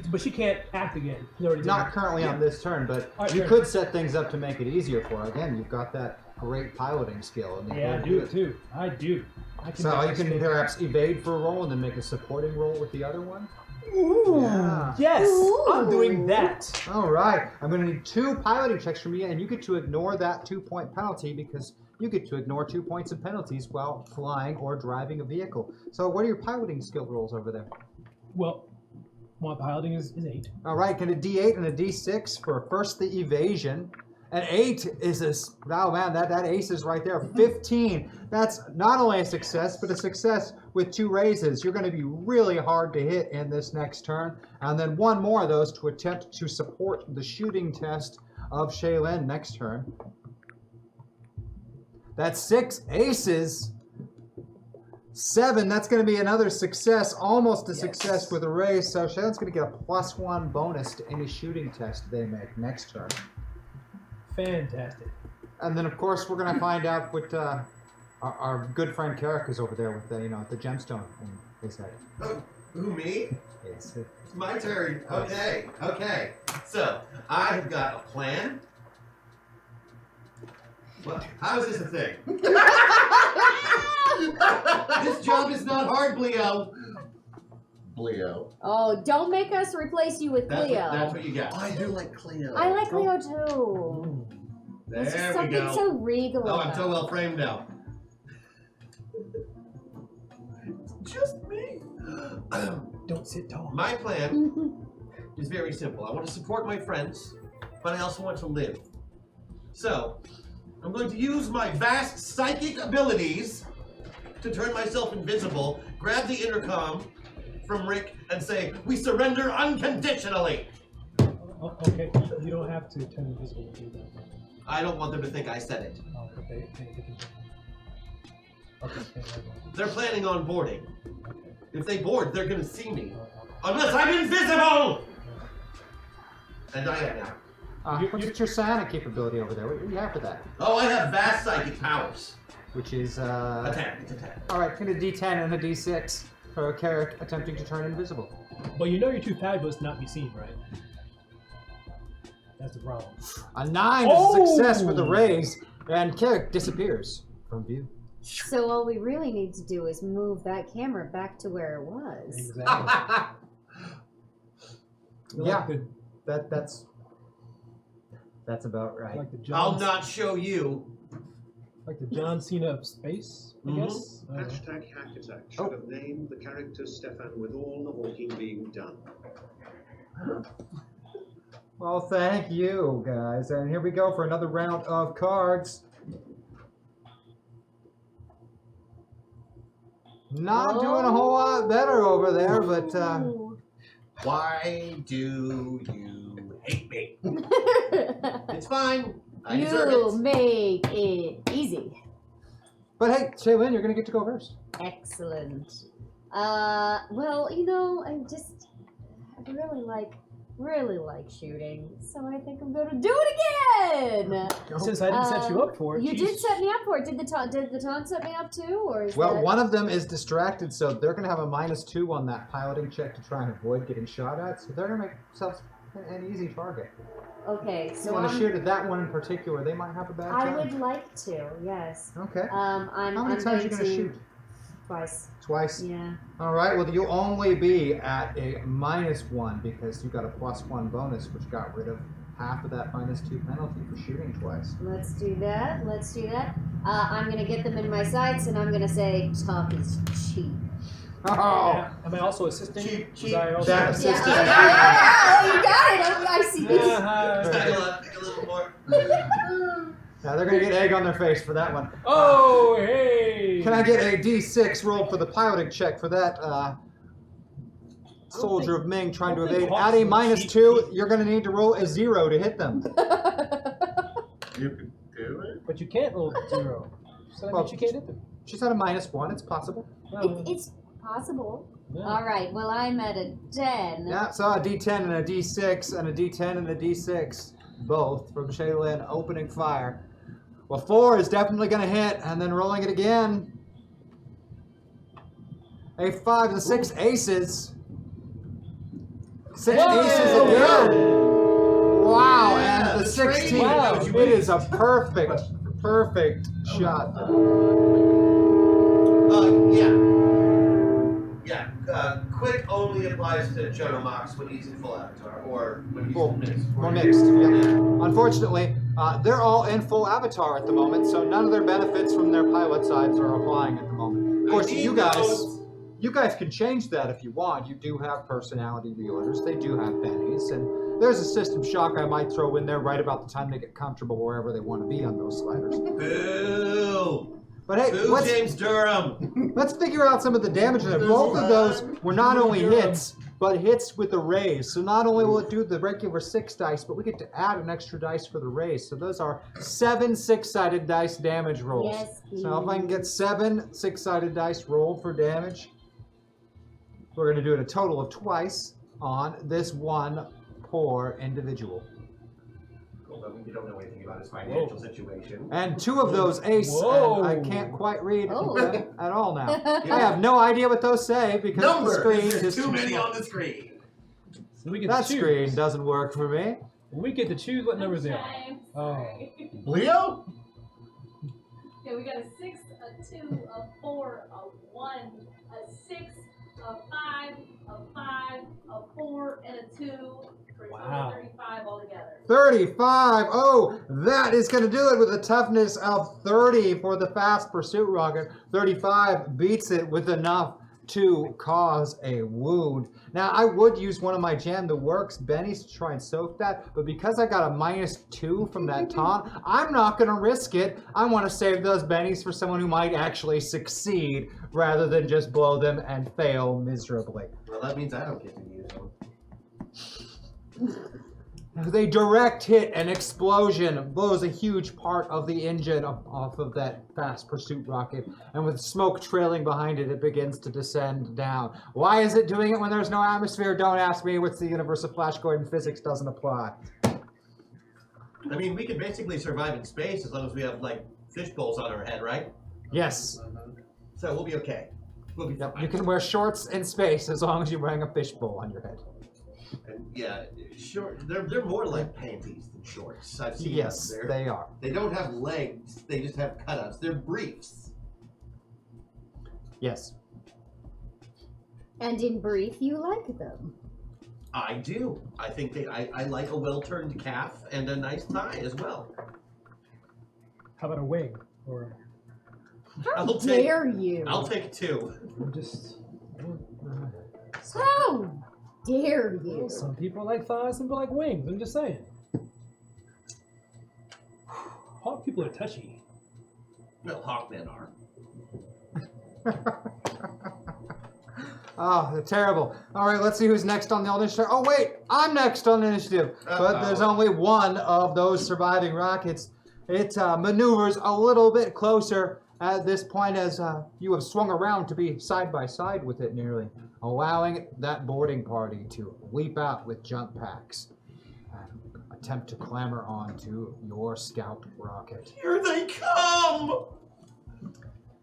S3: but she can't act again. She's already
S1: Not
S3: done
S1: currently on this turn, but
S3: All right,
S1: you
S3: sure.
S1: could set things up to make it easier for her. Again, you've got that great piloting skill. And
S3: it. Yeah, I do it too. I do. I can
S1: So
S3: make
S1: you
S3: this
S1: can
S3: thing-
S1: perhaps evade for a roll and then make a supporting roll with the other one.
S3: Ooh,
S1: Yeah.
S3: yes, I'm
S5: Ooh.
S3: doing that.
S1: All right, I'm going to need 2 piloting checks from you, and you get to ignore that 2-point penalty because you get to ignore 2 points of penalties while flying or driving a vehicle. So what are your piloting skill rolls over there?
S3: Well, my piloting is 8.
S1: All right, get a D8 and a D6 for first the evasion, An 8 is a, oh man, that ace is right there. 15, that's not only a success, but a success with 2 raises. You're going to be really hard to hit in this next turn. And then 1 more of those to attempt to support the shooting test of Shaylin next turn. That's 6 aces. 7, that's going to be another success, almost a success with a raise. So Shaylin's going to get a +1 bonus to any shooting test they make next turn.
S3: Fantastic.
S1: And then, of course, we're going to find out what our good friend Carrick is over there with the, the gemstone in his head.
S4: Oh, who, me?
S1: It's,
S4: It's my turn. Okay, okay. So, I've got a plan. Well, how is this a thing? This job is not hard, Bleo.
S2: Bleo.
S5: Oh, don't make us replace you with
S4: That's
S5: Cleo.
S4: that's what you got.
S2: I do like Cleo.
S5: I like Cleo too. There's just
S4: There we
S5: something
S4: go.
S5: so regal
S4: Oh,
S5: about
S4: I'm so well framed now. Just me.
S3: Don't sit tall.
S4: My plan
S5: it.
S4: is very simple. I want to support my friends, but I also want to live. So, I'm going to use my vast psychic abilities to turn myself invisible, grab the intercom from Rick, and say, "We surrender unconditionally."
S3: Oh, okay, you don't have to turn invisible to do that.
S4: I don't want them to think I said it.
S3: Oh, but they can. Okay,
S4: They're planning on boarding.
S3: okay.
S4: If they board, they're going to see me.
S3: Okay.
S4: Unless I'm invisible! And I am now.
S1: what's your psionic capability over there? What do you have for that?
S4: Oh, I have vast psychic powers.
S1: Which is,
S4: Attack, it's attack.
S1: Alright, get a D10 and a D6 for Carrick attempting to turn invisible.
S3: But you know you're too fabulous to not be seen, right? That's the problem.
S1: A 9 is a success with a raise, and Carrick disappears from view.
S5: So all we really need to do is move that camera back to where it was.
S3: Exactly.
S1: Yeah. That's about right.
S3: Like the
S4: I'll
S3: John,
S4: not show you.
S3: like the John Cena of space, I
S4: Mhm.
S3: guess.
S6: Hashtag hack attack should have named the character Stefan with all the hawking being done.
S1: Well, thank you, guys. And here we go for another round of cards. Not doing a whole lot better over there, but
S5: Ooh.
S4: Why do you hate me? It's fine. I deserve
S5: You
S4: it.
S5: make it easy.
S1: hey, Shaylin, you're gonna get to go first.
S5: Excellent. Well, I really like shooting, so I think I'm gonna do it again.
S3: Since I didn't set you up for it,
S5: You
S3: she's-
S5: did set me up for it. Did the taunt set me up too, or is
S1: Well,
S5: that...
S1: one of them is distracted, so they're gonna have a -2 on that piloting check to try and avoid getting shot at. So they're gonna make themselves an easy target.
S5: Okay,
S1: If
S5: so
S1: you want to shoot at that one in particular, they might have a bad
S5: I
S1: time.
S5: would like to. Yes.
S1: Okay.
S5: I'm.
S1: How many
S5: I'm
S1: times are you
S5: going
S1: gonna
S5: to
S1: shoot?
S5: Twice.
S1: Twice.
S5: Yeah.
S1: All right. Well, you'll only be at a -1 because you got a +1 bonus, which got rid of half of that -2 penalty for shooting twice.
S5: Let's do that. I'm gonna get them in my sights, and I'm gonna say, "Talk is cheap."
S1: Oh,
S3: Am I also assisting?
S4: Cheap,
S3: Was
S4: cheap.
S3: I also
S1: That
S3: assisting?
S1: assistant.
S5: You got it. I see this.
S4: Take a little more.
S1: now they're gonna get egg on their face for that one.
S3: Oh, hey!
S1: Can I get a D6 roll for the piloting check for that soldier of Ming trying to
S3: I don't think
S1: evade?
S3: Hawks
S1: At a
S3: would cheat.
S1: -2, you're gonna need to roll a 0 to hit them.
S2: You can do it.
S3: But you can't roll 0. So that
S1: Well,
S3: means you can't hit them.
S1: She's at a -1. It's possible.
S5: It's possible.
S3: Yeah.
S5: All right. Well, I'm at a 10.
S1: Yeah, so a D10 and a D6 and a D10 and a D6, both from Shaylin opening fire. Well, 4 is definitely going to hit, and then rolling it again. A 5 and 6 aces. 6
S3: Whoa!
S1: aces again. Wow,
S4: Yeah,
S1: and the
S4: the
S1: 16.
S4: trade
S3: Wow.
S4: was
S1: It is a perfect shot.
S4: Yeah. Quick only applies to Jono Mox when he's in full avatar, or when he's
S1: Full.
S4: mixed.
S1: Or mixed, yeah. Unfortunately, they're all in full avatar at the moment, so none of their benefits from their pilot sides are applying at the moment. Of course, you guys can change that if you want. You do have personality reorders. They do have pennies, and there's a system shock I might throw in there right about the time they get comfortable wherever they want to be on those sliders.
S4: Boo!
S1: But hey,
S4: Boo, James Durham!
S1: let's figure out some of the damage in there. Both of those were not only hits, but hits with the raise. So not only will it do the regular 6 dice, but we get to add an extra dice for the raise. So those are 7 6-sided dice damage rolls.
S5: Yes,
S1: So if I can get 7 6-sided dice rolled for damage, we're going to do it a total of twice on this one poor individual.
S4: We don't know anything about his financial situation.
S1: And 2 of those ace,
S3: Whoa.
S1: and I can't quite read
S5: Oh.
S1: them at all now. I have no idea what those say because the screen
S4: There's
S1: is
S4: too many
S1: small.
S4: on the screen.
S3: So we get
S1: That
S3: to choose.
S1: screen doesn't work for me.
S3: We get to choose what numbers they are.
S7: I'm
S3: Oh.
S7: sorry.
S2: Leo?
S7: Okay, we got a 6, a 2, a 4, a 1, a 6, a 5, a 5, a 4, and a 2 for a total
S3: Wow.
S7: of 35 altogether.
S1: 35. Oh, that is going to do it with a toughness of 30 for the fast pursuit rocket. 35 beats it with enough to cause a wound. Now, I would use one of my Jam the Works bennies to try and soak that, but because I got a -2 from that taunt, I'm not going to risk it. I want to save those bennies for someone who might actually succeed rather than just blow them and fail miserably.
S4: Well, that means I don't get to use them.
S1: They direct hit, an explosion blows a huge part of the engine off of that fast pursuit rocket, and with smoke trailing behind it, it begins to descend down. Why is it doing it when there's no atmosphere? Don't ask me. What's the universe of Flash Gordon? Physics doesn't apply.
S4: I mean, we can basically survive in space as long as we have, like, fish bowls on our head, right?
S1: Yes.
S4: So we'll be okay. We'll be
S1: Yep.
S4: fine.
S1: You can wear shorts in space as long as you're wearing a fishbowl on your head.
S4: And, yeah, short. They're more like panties than shorts. I've seen
S1: Yes,
S4: them.
S1: they are.
S4: They don't have legs. They just have cutouts. They're briefs.
S1: Yes.
S5: And in brief, you like them.
S4: I do. I think I like a well-turned calf and a nice thigh as well.
S3: How about a wing? Or
S5: How
S4: I'll take-
S5: dare you?
S4: I'll take 2.
S3: just
S5: How dare you?
S3: some people like thighs, some people like wings. I'm just saying. Hawk people are touchy.
S4: Well, Hawkmen are.
S1: Oh, they're terrible. All right, let's see who's next on the initiative. Oh, wait, I'm next on the initiative. But there's only one of those surviving rockets. It maneuvers a little bit closer at this point as you have swung around to be side by side with it nearly, allowing that boarding party to leap out with jump packs and attempt to clamber onto your scout rocket.
S4: Here they come!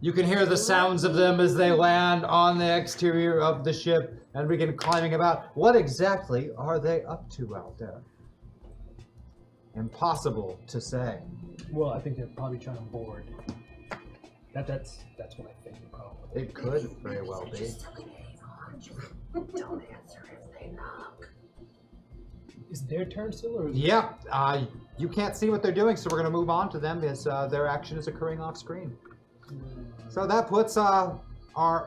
S1: You can hear the sounds of them as they land on the exterior of the ship and begin climbing about. What exactly are they up to out there? Impossible to say.
S3: Well, I think they're probably trying to board. That's what I think. Probably.
S1: It could very well be.
S5: Don't answer if they knock.
S3: Is it their turn still, or is
S1: Yeah, you can't see what they're doing, so we're going to move on to them as their action is occurring off screen. So that puts our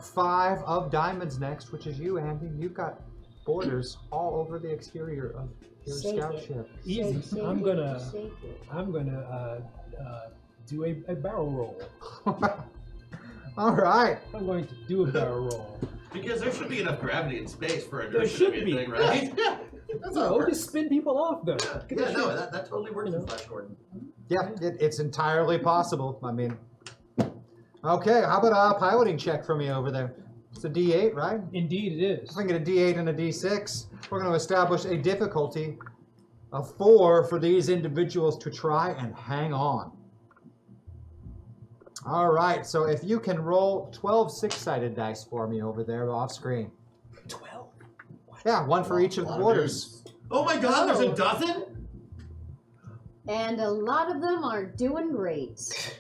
S1: 5 of diamonds next, which is you, Andy. You've got borders all over the exterior of your
S5: Shake
S1: scout
S5: it.
S1: ship.
S3: easy?
S5: Shake
S3: I'm
S5: it,
S3: gonna
S5: shake it.
S3: do a barrel roll.
S1: All right.
S3: I'm going to do a barrel roll.
S4: Because there should be enough gravity in space for a
S3: There
S4: nurse to
S3: should
S4: be a
S3: be.
S4: thing, right?
S2: Yeah, that's how it
S3: No,
S2: works.
S3: just spin people off though.
S4: Yeah, no, that totally works
S3: You
S4: in
S3: know.
S4: Flash Gordon.
S1: Yeah, it's entirely possible. I mean, okay, how about a piloting check for me over there? It's a D8, right?
S3: Indeed, it is.
S1: If I can get a D8 and a D6, we're going to establish a difficulty of 4 for these individuals to try and hang on. All right, so if you can roll 12 6-sided dice for me over there off screen.
S3: 12.
S1: Yeah, one for each of the
S2: Lot
S1: borders.
S4: Oh my god, there's
S5: Oh.
S4: a dozen?
S5: And a lot of them are doing great.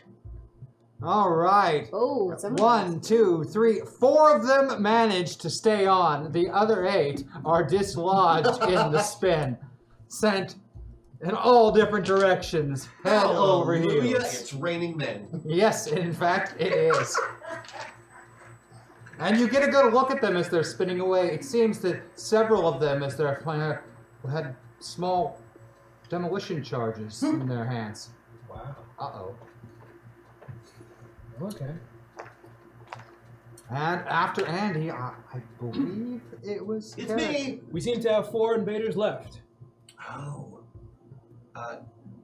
S1: All right.
S5: Oh, some of
S1: 1, 2, 3, 4 of them manage to stay on. The other 8 are dislodged in the spin, sent in all different directions, head over
S4: Hallelujah,
S1: heels.
S4: it's raining men.
S1: Yes, in fact, it is. And you get a good look at them as they're spinning away. It seems that several of them, as they're had small demolition charges in their hands.
S2: Wow.
S1: Uh-oh.
S3: Okay.
S1: And after Andy, I believe it was
S4: It's
S1: Carrot.
S4: me!
S3: We seem to have 4 invaders left.
S4: Oh.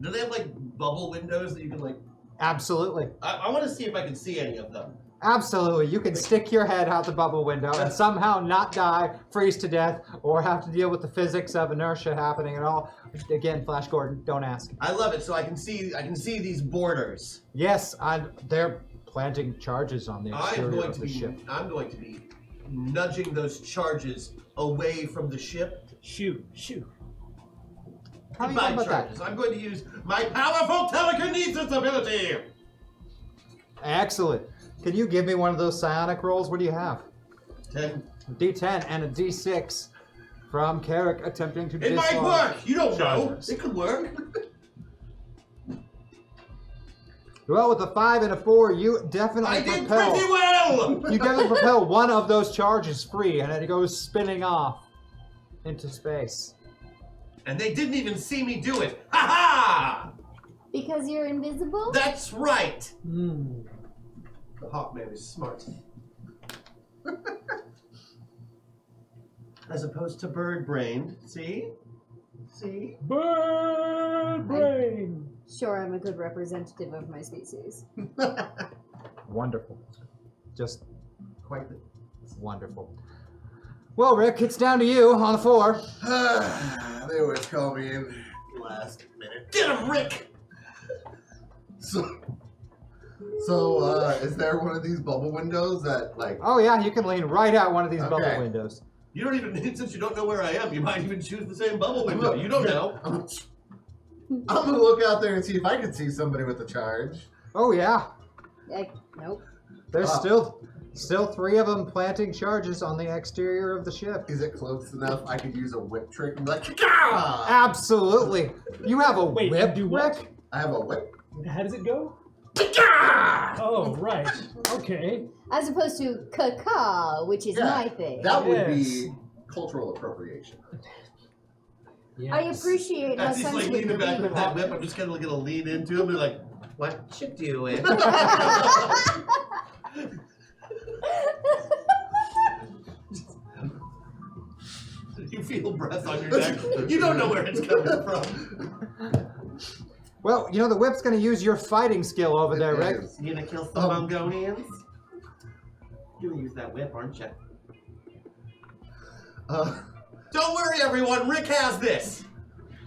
S4: Do they have like bubble windows that you can like?
S1: Absolutely.
S4: I want to see if I can see any of them.
S1: Absolutely. You can stick your head out the bubble window and somehow not die, freeze to death, or have to deal with the physics of inertia happening at all. Again, Flash Gordon, don't ask.
S4: I love it. So I can see these borders.
S1: Yes, they're planting charges on the
S4: I'm
S1: exterior
S4: going
S1: of
S4: to
S1: the
S4: be.
S1: ship.
S4: I'm going to be nudging those charges away from the ship.
S3: Shoot.
S1: How do you
S4: Goodbye,
S1: know about that?
S4: charges. I'm going to use my powerful telekinesis ability.
S1: Excellent. Can you give me one of those psionic rolls? What do you have?
S4: 10.
S1: A D10 and a D6 from Carrick attempting to
S4: It might
S1: dislodge
S4: work. You don't know.
S1: charges.
S4: It could work.
S1: Well, with a 5 and a 4, you definitely
S4: I did
S1: propel.
S4: pretty well.
S1: You definitely propel one of those charges free, and it goes spinning off into space.
S4: And they didn't even see me do it. Ha ha!
S5: Because you're invisible?
S4: That's right.
S3: Hmm.
S4: The Hawkman is smart. As opposed to bird-brained. See? See?
S3: Bird brain.
S5: Sure, I'm a good representative of my species.
S1: Wonderful. Just
S4: Quite the...
S1: wonderful. Well, Rick, it's down to you on the 4.
S2: They always call me in last minute.
S4: Get him, Rick!
S2: So, is there one of these bubble windows that, like...
S1: Oh, yeah, you can lean right out one of these bubble
S2: Okay.
S1: windows.
S4: You don't even, since you don't know where I am, you might even choose the same bubble window. You don't know.
S2: I'm gonna look out there and see if I can see somebody with a charge.
S1: Oh, yeah.
S5: Nope.
S1: There's
S2: Ah.
S1: still 3 of them planting charges on the exterior of the ship.
S2: Is it close enough I could use a whip trick and be like, "Ka-ka!"
S1: Absolutely. You have a
S3: Wait,
S1: whip,
S3: you do what?
S1: Rick?
S2: I have a whip.
S3: How does it go?
S2: Ka-ka!
S3: Oh, right. Okay.
S5: As opposed to caca, which is
S2: Yeah,
S5: my thing.
S2: That would
S3: Yes.
S2: be cultural appropriation.
S3: Yes.
S5: I appreciate how
S4: As he's like
S5: sensitive
S4: leaning
S5: you're
S4: back
S5: being
S4: with that
S5: about
S4: whip, I'm just kind of gonna lean into him and be like, what you doing? You feel breath on your neck. You don't know where it's coming from.
S1: Well, you know, the whip's going to use your fighting skill over there,
S2: It
S1: Rick.
S2: is.
S4: You gonna kill some Mongolians? You're gonna use that whip, aren't you? Don't worry, everyone. Rick has this.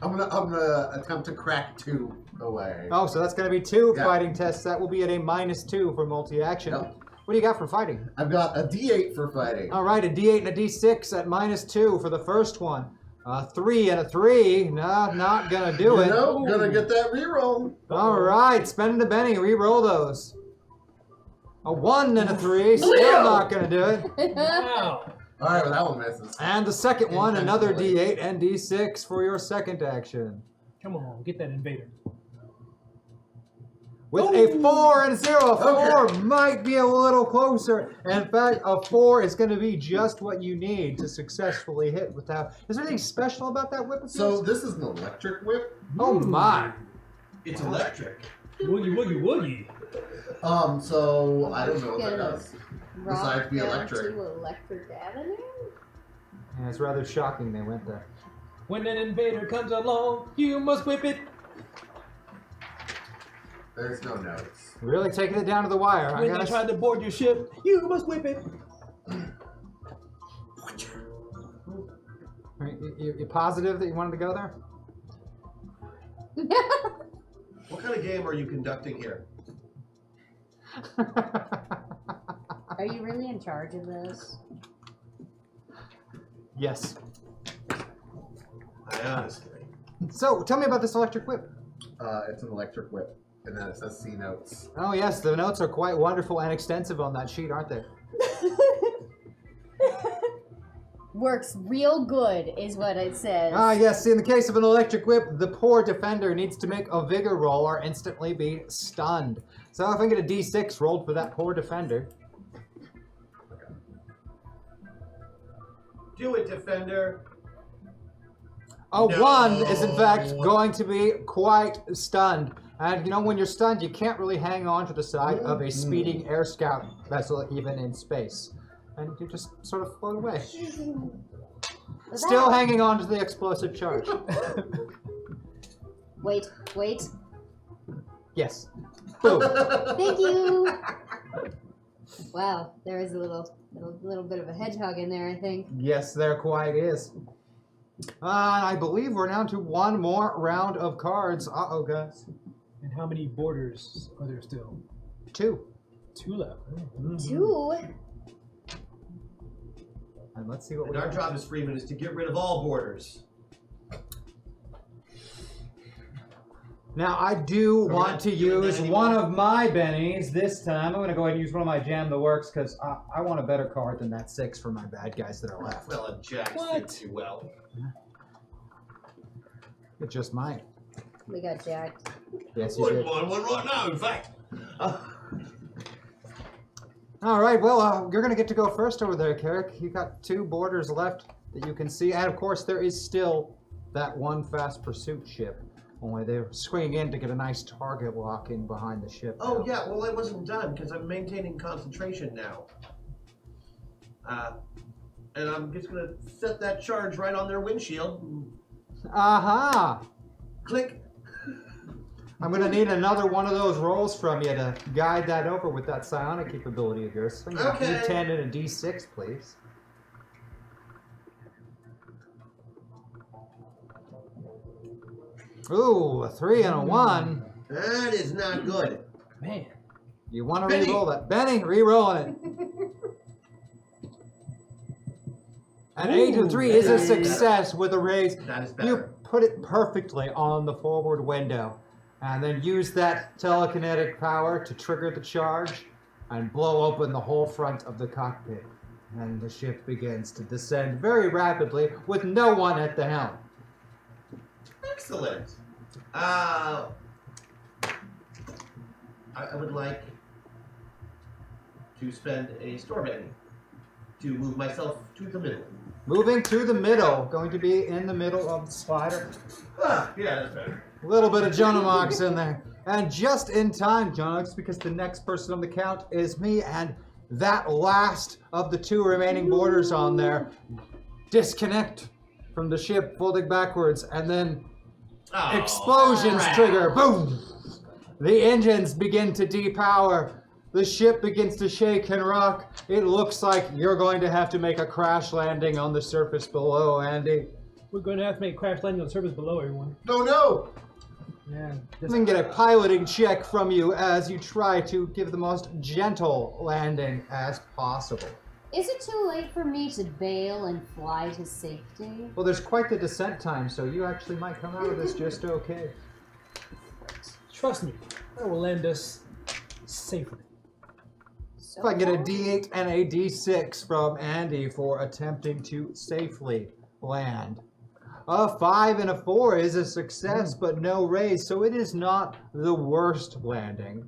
S2: I'm gonna attempt to crack 2 away.
S1: Oh, so that's going to be 2
S2: Yeah.
S1: fighting tests. That will be at a -2 for multi-action.
S2: Yep.
S1: What do you got for fighting?
S2: I've got a D8 for fighting.
S1: All right, a D8 and a D6 at -2 for the first one. 3 and a 3. No, not going to do it.
S2: No, gonna get that reroll.
S1: All right, spending a Benny. Re-roll those. A 1 and a 3. Still not going to do it.
S3: Wow.
S2: All right, well, that one misses.
S1: And the second one, another
S2: Intentionally.
S1: D8 and D6 for your second action.
S3: Come on, get that invader.
S1: With a 4 and a 0, a 4
S2: Okay.
S1: might be a little closer. In fact, a 4 is going to be just what you need to successfully hit with that. Is there anything special about that whip of
S2: So
S1: yours?
S2: this is an electric whip.
S1: Oh my!
S4: It's electric.
S3: Woogie, woogie, woogie.
S2: So I don't know what that
S5: Get
S2: does.
S5: rock
S2: Besides be
S5: down
S2: electric.
S5: to Electric Avenue?
S1: Yeah, it's rather shocking they went there.
S3: When an invader comes along, you must whip it.
S2: There's no notes.
S1: Really taking it down to the wire.
S3: When they try to board your ship, you must whip it.
S1: You positive that you wanted to go there?
S4: What kind of game are you conducting here?
S5: Are you really in charge of this?
S1: Yes.
S4: I honestly.
S1: So, tell me about this electric whip.
S2: It's an electric whip, and then it says C notes.
S1: Oh yes, the notes are quite wonderful and extensive on that sheet, aren't they?
S5: Works real good, is what it says.
S1: Ah yes, in the case of an electric whip, the poor defender needs to make a vigor roll or instantly be stunned. So if I get a D6 rolled for that poor defender.
S4: Do it, defender.
S1: A
S4: No.
S1: 1 is in fact going to be quite stunned. And you know, when you're stunned, you can't really hang on to the side of a speeding air scout vessel, even in space. And you just sort of float away. Still hanging on to the explosive charge.
S5: Wait.
S1: Yes. Boom.
S5: Thank you. Wow, there is a little bit of a hedgehog in there, I think.
S1: Yes, there quite is. I believe we're down to one more round of cards. Uh-oh, guys.
S3: And how many borders are there still?
S1: 2.
S3: 2 left. Oh.
S5: 2.
S1: And let's see what
S4: And
S1: we
S4: our
S1: got.
S4: job as Freeman is to get rid of all borders.
S1: Now, I do
S4: we're
S1: want
S4: not
S1: to
S4: doing that
S1: use
S4: anymore?
S1: one of my bennies this time. I'm going to go ahead and use one of my Jam the Works because I want a better card than that 6 for my bad guys that are left.
S4: Well, a jack
S3: What?
S4: suits you well.
S1: It just might.
S5: We got jacked.
S1: Yes, you
S4: Wouldn't
S1: did.
S4: want one right now, in fact.
S1: All right, well, you're going to get to go first over there, Carrick. You got 2 borders left that you can see. And, of course, there is still that one fast pursuit ship. Only they're swinging in to get a nice target lock in behind the ship.
S4: Oh,
S1: now.
S4: yeah, well, I wasn't done because I'm maintaining concentration now. And I'm just going to set that charge right on their windshield.
S1: Aha!
S4: Click.
S1: I'm going to need another one of those rolls from you to guide that over with that psionic capability of yours. Swing a
S4: Okay.
S1: D10 and a D6, please. Ooh, a 3 and a 1.
S4: That is not good.
S3: Man.
S1: You want to
S4: Benny.
S1: re-roll that. Benny, re-rolling it. An 8 and 3 is a success with a raise.
S4: That is
S1: You
S4: better.
S1: put it perfectly on the forward window and then use that telekinetic power to trigger the charge and blow open the whole front of the cockpit. And the ship begins to descend very rapidly with no one at the helm.
S4: Excellent. I would like to spend a store penny to move myself to the middle.
S1: Moving to the middle, going to be in the middle of the spider.
S4: Yeah, that's better.
S1: A little bit of Jonamox in there. And just in time, Jonamox, because the next person on the count is me, and that last of the 2 remaining borders on there disconnect from the ship, folding backwards, and then
S4: Oh,
S1: explosions
S4: crap.
S1: trigger. Boom! The engines begin to depower. The ship begins to shake and rock. It looks like you're going to have to make a crash landing on the surface below, Andy.
S3: We're going to have to make a crash landing on the surface below, everyone.
S2: No!
S3: Yeah.
S1: We can get a piloting check from you as you try to give the most gentle landing as possible.
S5: Is it too late for me to bail and fly to safety?
S1: Well, there's quite the descent time, so you actually might come out of this just okay.
S3: Trust me, that will land us safely.
S5: So
S1: If I can get a
S5: far?
S1: D8 and a D6 from Andy for attempting to safely land. A 5 and a 4 is a success, but no raise, so it is not the worst landing.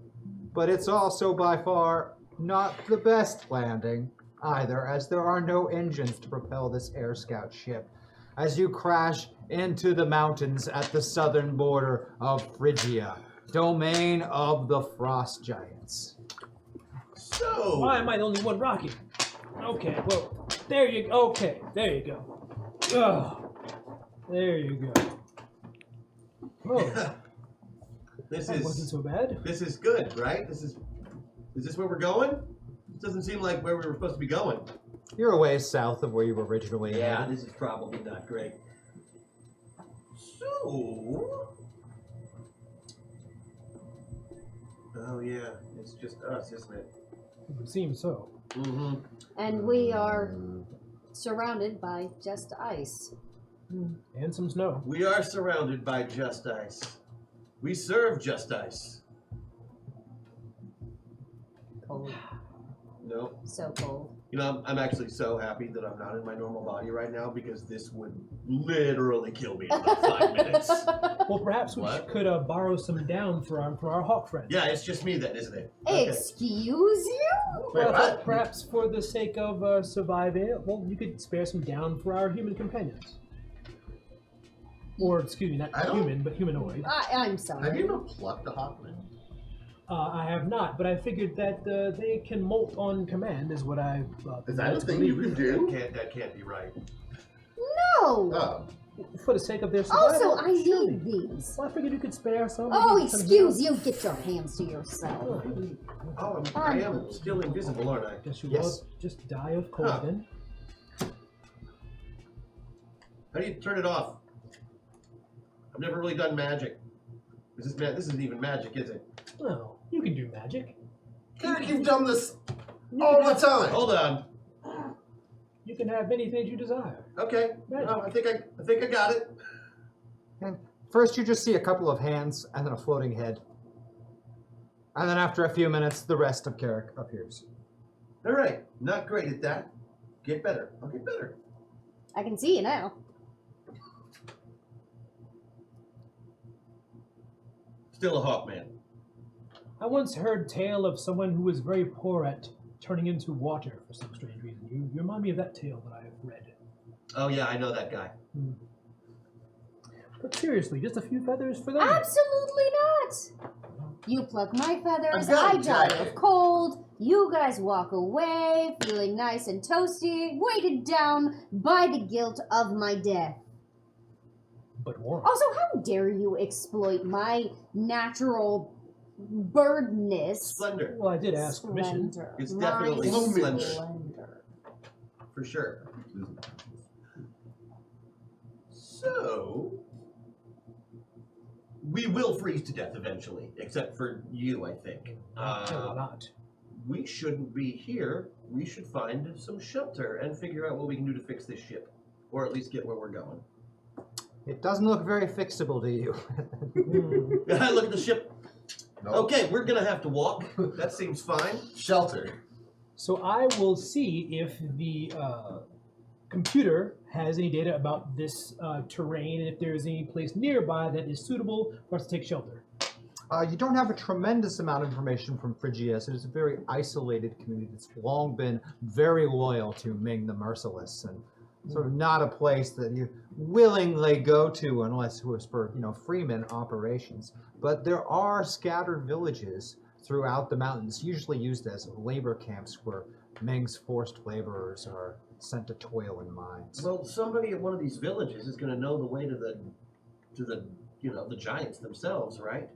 S1: But it's also by far not the best landing either, as there are no engines to propel this Air Scout ship. As you crash into the mountains at the southern border of Phrygia, domain of the Frost Giants.
S4: So,
S3: Why am I the only one rocking? Okay, well, there you go. Okay, there you go. Oh, there you go. Oh,
S4: this
S3: that wasn't
S4: is
S3: so bad.
S4: this is good, right? Is this where we're going? This doesn't seem like where we were supposed to be going.
S1: You're a ways south of where you were originally headed.
S4: This is probably not great. So, oh yeah, it's just us, isn't it?
S3: It would seem so.
S4: Mm-hmm.
S5: And we are surrounded by just ice.
S3: And some snow.
S4: We are surrounded by just ice. We serve just ice.
S5: Cold.
S4: No,
S5: So cold.
S4: you know, I'm actually so happy that I'm not in my normal body right now because this would literally kill me in about 5 minutes.
S3: Well, perhaps we
S4: What?
S3: could borrow some down for our hawk friend.
S4: Yeah, it's just me then, isn't it? Okay.
S5: Excuse you?
S4: Wait,
S3: Well,
S4: what?
S3: perhaps for the sake of surviving, well, you could spare some down for our human companions. Or, excuse me, not
S2: I don't-
S3: human, but humanoid.
S5: I'm
S2: Have
S5: sorry.
S2: you ever plucked a Hawkman?
S3: I have not, but I figured that they can molt on command, is what I've.
S2: Is that a thing you can do?
S4: That can't be right.
S5: No!
S2: Oh.
S3: For the sake of their survival.
S5: Also, I
S3: surely.
S5: need these.
S3: Well, I figured you could spare some.
S5: Oh,
S3: maybe some
S5: excuse you. Get your hands to yourself.
S3: Oh,
S4: I am still invisible, aren't I?
S3: guess you
S1: Yes.
S3: will just die of cold
S4: Huh.
S3: then.
S4: How do you turn it off? I've never really done magic. This isn't even magic, is it?
S3: Well, you can do magic.
S2: Eric, you've done this all the time.
S4: Hold on.
S3: You can have anything you desire.
S4: Okay.
S3: Magic.
S4: No, I think I got it.
S1: And first, you just see a couple of hands and then a floating head. And then after a few minutes, the rest of Carrick appears.
S4: All right. Not great at that. Get better. I'll get better.
S5: I can see you now.
S4: Still a Hawkman.
S3: I once heard tale of someone who was very poor at turning into water for some strange reason. You remind me of that tale that I've read.
S4: Oh yeah, I know that guy.
S3: But seriously, just a few feathers for them?
S5: Absolutely not. You pluck my feathers,
S2: I've got
S5: I
S2: a
S5: die
S2: jacket.
S5: of cold. You guys walk away, feeling nice and toasty, weighted down by the guilt of my death.
S3: But warm.
S5: Also, how dare you exploit my natural birdness?
S4: Splendor,
S3: Well, I did ask permission.
S5: Splendor.
S4: It's
S5: My
S4: definitely
S2: splendor.
S5: splendor.
S4: for sure. So we will freeze to death eventually, except for you, I think.
S3: I will not.
S4: We shouldn't be here. We should find some shelter and figure out what we can do to fix this ship, or at least get where we're going.
S1: It doesn't look very fixable to you.
S4: Look at the ship.
S2: Nope.
S4: Okay, we're gonna have to walk. That seems fine.
S2: Shelter.
S3: So I will see if the computer has any data about this terrain and if there's any place nearby that is suitable for us to take shelter.
S1: You don't have a tremendous amount of information from Phrygia. It is a very isolated community that's long been very loyal to Ming the Merciless, and sort of not a place that you willingly go to unless it was for, freeman operations. But there are scattered villages throughout the mountains, usually used as labor camps where Ming's forced laborers are sent to toil in mines.
S4: Well, somebody at one of these villages is gonna know the way to the giants themselves, right?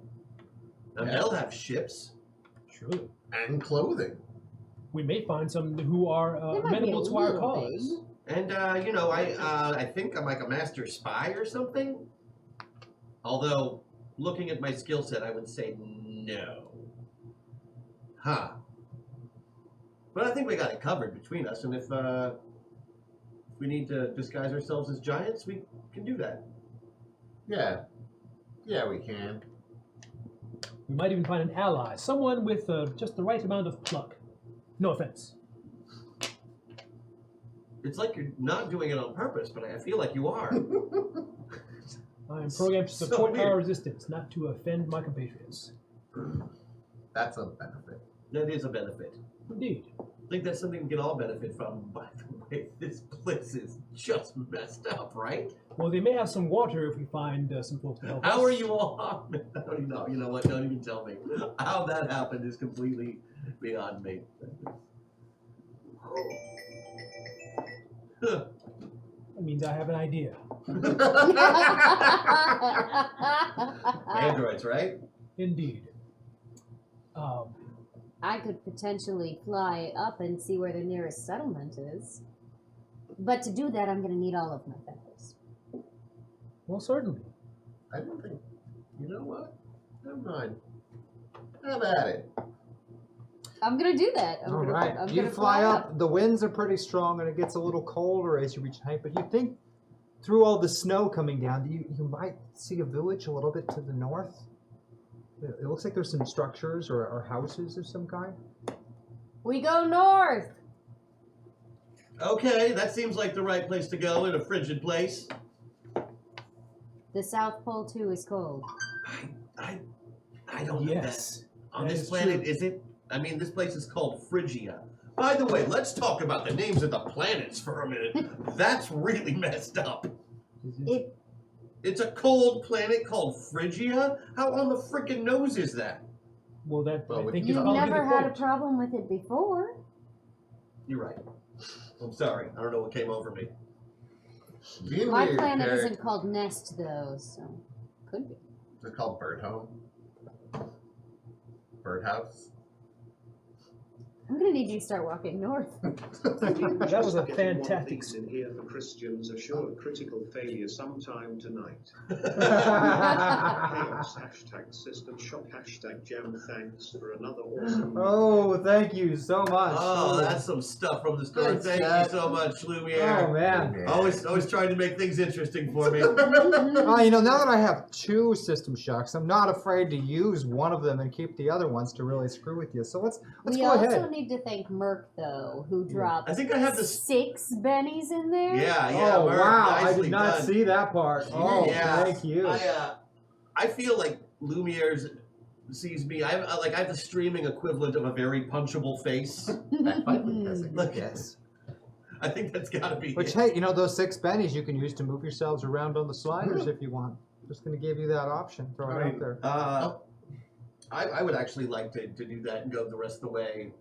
S4: And
S2: Yeah.
S4: they'll have ships.
S3: Surely.
S2: And clothing.
S3: We may find some who are
S5: They might be
S3: amenable
S5: a
S3: to our
S5: little
S3: cause.
S4: And I think I'm like a master spy or something. Although, looking at my skill set, I would say no. Huh. But I think we got it covered between us, and if we need to disguise ourselves as giants, we can do that.
S2: Yeah. Yeah, we can.
S3: We might even find an ally, someone with just the right amount of pluck. No offense.
S4: It's like you're not doing it on purpose, but I feel like you are.
S3: I am programmed to
S4: So
S3: support
S4: weird.
S3: our resistance, not to offend my compatriots.
S2: That's a benefit.
S4: That is a benefit.
S3: Indeed.
S4: I think that's something we can all benefit from. By the way, this place is just messed up, right?
S3: Well, they may have some water if we find some folks to help us.
S4: How are you all? I don't even know. You know what? Don't even tell me. How that happened is completely beyond me.
S3: That means I have an idea.
S4: Androids, right?
S3: Indeed.
S5: I could potentially fly up and see where the nearest settlement is. But to do that, I'm going to need all of my feathers.
S3: Well, certainly.
S2: I don't think. You know what? Never mind. Have at it.
S5: I'm going to do that.
S1: All right,
S5: I'm
S1: you
S5: gonna
S1: fly up. The winds are pretty strong, and it gets a little colder as you reach height. But you think, through all the snow coming down, you might see a village a little bit to the north. It looks like there's some structures or houses of some kind.
S5: We go north.
S4: Okay, that seems like the right place to go in a frigid place.
S5: The South Pole too is cold.
S4: I don't know
S3: Yes.
S4: that. On
S3: that
S4: this
S3: is
S4: planet,
S3: true.
S4: is it? I mean, this place is called Phrygia. By the way, let's talk about the names of the planets for a minute. That's really messed up.
S5: It
S4: It's a cold planet called Phrygia? How on the frickin' nose is that?
S3: Well, that
S2: Well,
S3: I think is
S5: You've
S3: probably
S5: never
S3: the
S5: had a
S3: point.
S5: problem with it before.
S4: You're right. I'm sorry. I don't know what came over me.
S2: Being
S5: My
S2: weird
S5: planet
S2: character-
S5: isn't called Nest, though, so could be.
S2: It's called Bird Home. Birdhouse.
S5: I'm gonna need you to start walking north.
S3: That was a
S6: Getting
S3: fantastic.
S6: one piece in here for Christians assured critical failure sometime tonight. Chaos, hashtag System Shock, hashtag Jam. Thanks for another awesome.
S1: Oh, thank you so much.
S4: Oh, that's some stuff from the store.
S2: Thanks,
S4: Thank
S2: Jack.
S4: you so much, Lumiere.
S1: Oh, man.
S2: Yeah.
S4: Always trying to make things interesting for me.
S1: Well, you know, now that I have 2 System Shocks, I'm not afraid to use one of them and keep the other ones to really screw with you. So let's
S5: We
S1: go
S5: also
S1: ahead.
S5: need to thank Merc, though, who dropped
S4: I think I have this.
S5: 6 bennies in there.
S4: Yeah,
S1: Oh,
S4: Merc,
S1: wow. I
S4: nicely
S1: did not
S4: done.
S1: see that part. Oh,
S4: Yeah.
S1: thank you.
S4: I feel like Lumiere's sees me. I have the streaming equivalent of a very punchable face.
S2: Back fight with pressing.
S4: Look,
S1: Yes.
S4: I think that's got to be
S1: Which,
S4: it.
S1: hey, you know, those 6 bennies you can use to move yourselves around on the sliders if you want. Just going to give you that option. Throw it out there.
S4: I would actually like to do that and go the rest of the way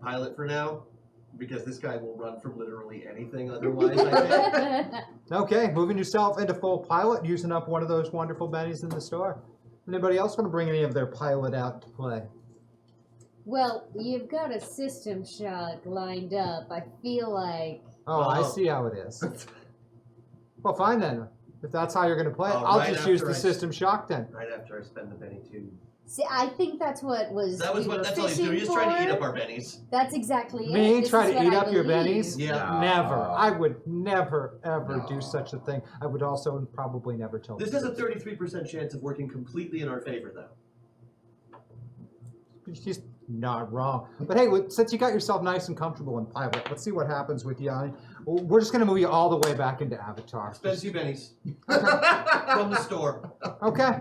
S4: pilot for now, because this guy will run from literally anything otherwise, I think.
S1: Okay, moving yourself into full pilot, using up one of those wonderful bennies in the store. Anybody else want to bring any of their pilot out to play?
S5: Well, you've got a System Shock lined up. I feel like...
S1: Oh, I
S4: Oh.
S1: see how it is. Well, fine then. If that's how you're going to play it,
S4: Oh,
S1: I'll
S4: right
S1: just use
S4: after
S1: the
S4: I-
S1: System Shock then.
S4: Right after I spend the penny too.
S5: See, I think that's what was...
S4: That was
S5: we
S4: what.
S5: were
S4: That's all he's
S5: fishing
S4: doing. He's trying to eat
S5: for.
S4: up our bennies.
S5: That's exactly it.
S1: Me
S5: This
S1: try
S5: is
S1: to
S5: what
S1: eat
S5: I
S1: up your
S5: believe.
S1: bennies?
S4: Yeah.
S1: Never. I would never, ever do
S2: No.
S1: such a thing. I would also probably never tell
S4: This
S1: the
S4: has a
S1: truth.
S4: 33% chance of working completely in our favor, though.
S1: She's not wrong. But hey, since you got yourself nice and comfortable in pilot, let's see what happens with you. We're just going to move you all the way back into Avatar.
S4: Spend 2 bennies from the store.
S1: Okay.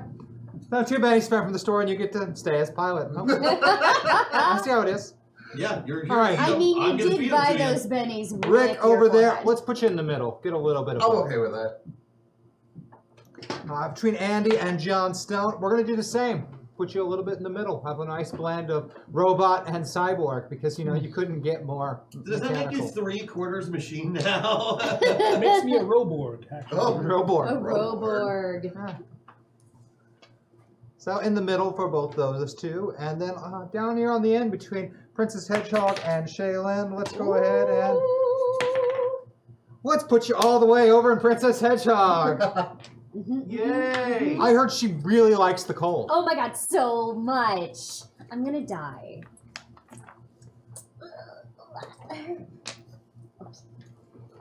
S1: So 2 bennies spent from the store and you get to stay as pilot. Okay. I see how it is.
S4: Yeah, you're.
S1: All right.
S5: I mean,
S4: I'm
S5: you
S4: gonna
S5: did
S4: feed 'em
S5: buy
S4: to you.
S5: those bennies with
S1: Rick,
S5: your
S1: over there,
S5: forehead.
S1: let's put you in the middle. Get a little bit of
S2: I'm
S1: both.
S2: okay with that.
S1: Between Andy and John Stone, we're going to do the same. Put you a little bit in the middle. Have a nice blend of robot and cyborg because, you know, you couldn't get more
S4: Does that make you
S1: mechanical.
S4: 3/4 machine now?
S3: It makes me a Roborg, actually.
S2: Oh,
S1: Roborg.
S5: A Roborg.
S1: So in the middle for both those 2. And then down here on the end between Princess Hedgehog and Shaylin, let's go ahead and let's put you all the way over in Princess Hedgehog.
S4: Yay!
S1: I heard she really likes the cold.
S5: Oh my god, so much. I'm gonna die.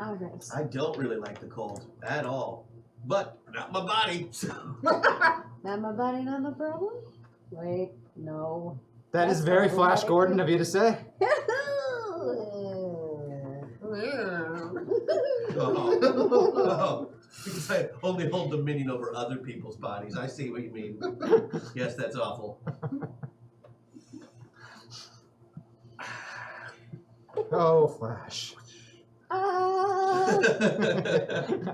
S5: Alright.
S4: I don't really like the cold at all, but not my body.
S5: Not my body, not my problem? Wait, no.
S1: That is
S5: That's
S1: very
S5: not
S1: Flash
S5: right.
S1: Gordon of you to say.
S4: Oh, because I only hold dominion over other people's bodies. I see what you mean. Yes, that's awful.
S1: Oh, Flash.
S5: Ah.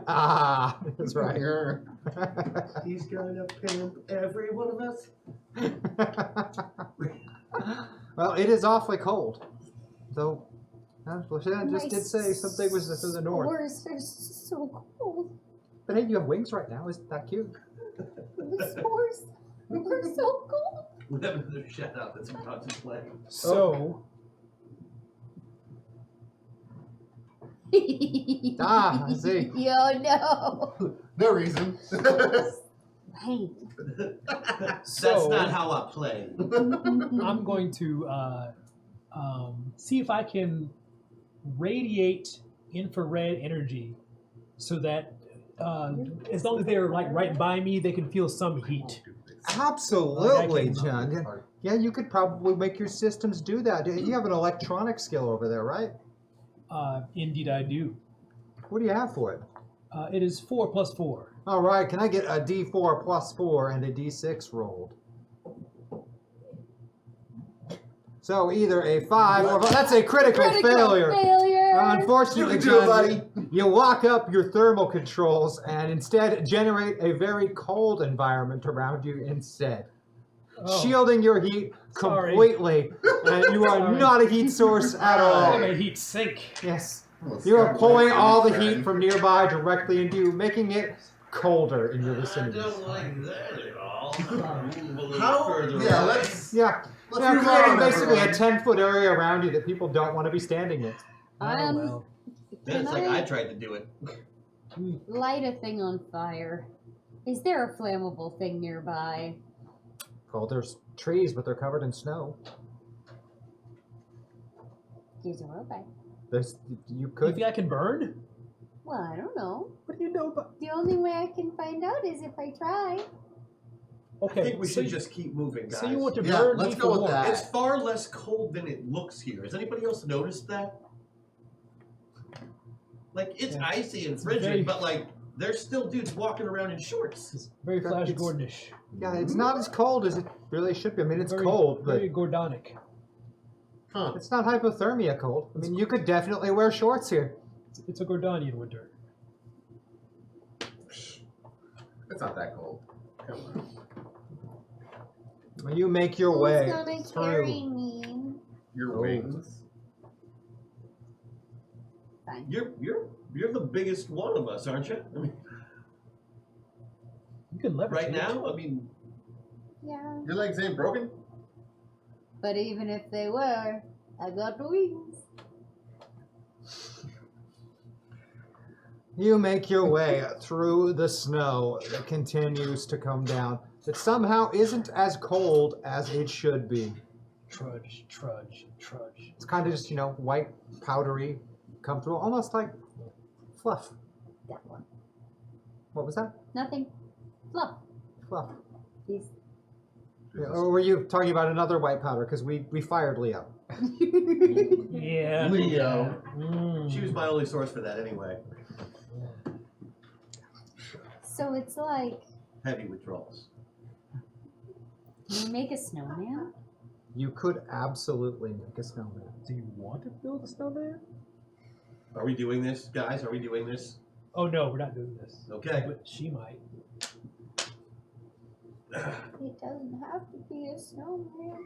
S1: Ah, that's right.
S4: He's gonna pimp every one of us.
S1: Well, it is awfully cold. So, Flashan just
S5: My
S1: did say something was to the north.
S5: Spores are so cold.
S1: But hey, you have wings right now. Isn't that cute?
S5: The spores are so cold.
S4: We have another shout out that's about to play.
S3: So,
S1: Ah, I see.
S5: Yo, no.
S2: No reason.
S5: Pain.
S4: That's
S3: So-
S4: not how I play.
S3: I'm going to see if I can radiate infrared energy so that as long as they're like right by me, they can feel some heat.
S1: Absolutely,
S3: Okay.
S1: John. Yeah, you could probably make your systems do that. You have an electronic skill over there, right?
S3: Indeed, I do.
S1: What do you have for it?
S3: It is 4 plus 4.
S1: All right, can I get a D4 plus 4 and a D6 rolled? So either a 5 or that's a critical failure. Unfortunately,
S2: You can do it,
S1: John, you lock up your thermal controls and instead generate a very cold environment around you instead.
S3: Oh,
S1: Shielding your heat
S3: Sorry.
S1: completely, and you are
S3: Sorry.
S1: not a heat source at all.
S3: I'm a heat sink.
S1: Yes.
S2: Well,
S1: You are
S2: Scott,
S1: pulling
S2: my
S1: all the
S2: friend.
S1: heat from nearby directly into you, making it colder in your
S4: I
S1: vicinity.
S4: don't like that at all. Move a little
S2: How?
S4: further
S2: Yeah,
S4: away.
S2: let's
S1: Yeah,
S2: let's
S1: they're
S2: move
S1: creating
S2: on,
S1: basically a
S2: everyone.
S1: 10-foot area around you that people don't want to be standing in.
S3: Oh, well.
S4: Then it's like I tried to do it.
S5: light a thing on fire? Is there a flammable thing nearby?
S1: Well, there's trees, but they're covered in snow.
S5: Use a robot.
S1: There's, you
S3: You
S1: could.
S3: think I can burn?
S5: Well, I don't know.
S3: What do you know about?
S5: The only way I can find out is if I try.
S3: Okay,
S4: I think we
S3: so
S4: should
S3: you-
S4: just keep moving, guys.
S3: So you want to
S2: Yeah,
S3: burn
S2: let's
S3: me
S2: go
S3: for
S2: with
S3: warmth.
S2: that.
S4: It's far less cold than it looks here. Has anybody else noticed that? Like, it's
S3: Yeah.
S4: icy and
S3: It's
S4: frigid,
S3: very-
S4: but like, there's still dudes walking around in shorts.
S3: It's very Flash
S1: It's-
S3: Gordonish.
S1: Yeah, it's not as cold as it really should be. I mean, it's
S3: Very-
S1: cold, but
S3: very Gordonic.
S2: Huh.
S1: it's not hypothermia cold. I mean, you could definitely wear shorts here.
S3: It's a Gordonian winter.
S2: It's not that cold. Come on.
S1: When you make your
S5: Who's
S1: way
S5: gonna
S1: through.
S5: carry me?
S2: Your
S1: Oh.
S2: wings.
S5: Fine.
S4: You're the biggest one of us, aren't you? I mean,
S3: You can levitate.
S4: right now, I mean,
S5: Yeah.
S2: Your legs ain't broken?
S5: But even if they were, I got the wings.
S1: You make your way through the snow that continues to come down. That somehow isn't as cold as it should be.
S3: Trudge, trudge, trudge.
S1: It's kind of just, white, powdery, come through, almost like fluff.
S5: That one.
S1: What was that?
S5: Nothing. Fluff.
S1: Fluff.
S5: He's
S1: Yeah, or were you talking about another white powder? Because we fired Leo.
S3: Yeah.
S2: Leo.
S3: Mm.
S4: she was my only source for that anyway.
S5: So it's like,
S4: Heavy withdrawals.
S5: can we make a snowman?
S1: You could absolutely make a snowman.
S3: Do you want to build a snowman?
S4: Are we doing this, guys? Are we doing this?
S3: Oh no, we're not doing this.
S4: Okay.
S3: But she might.
S5: It doesn't have to be a snowman.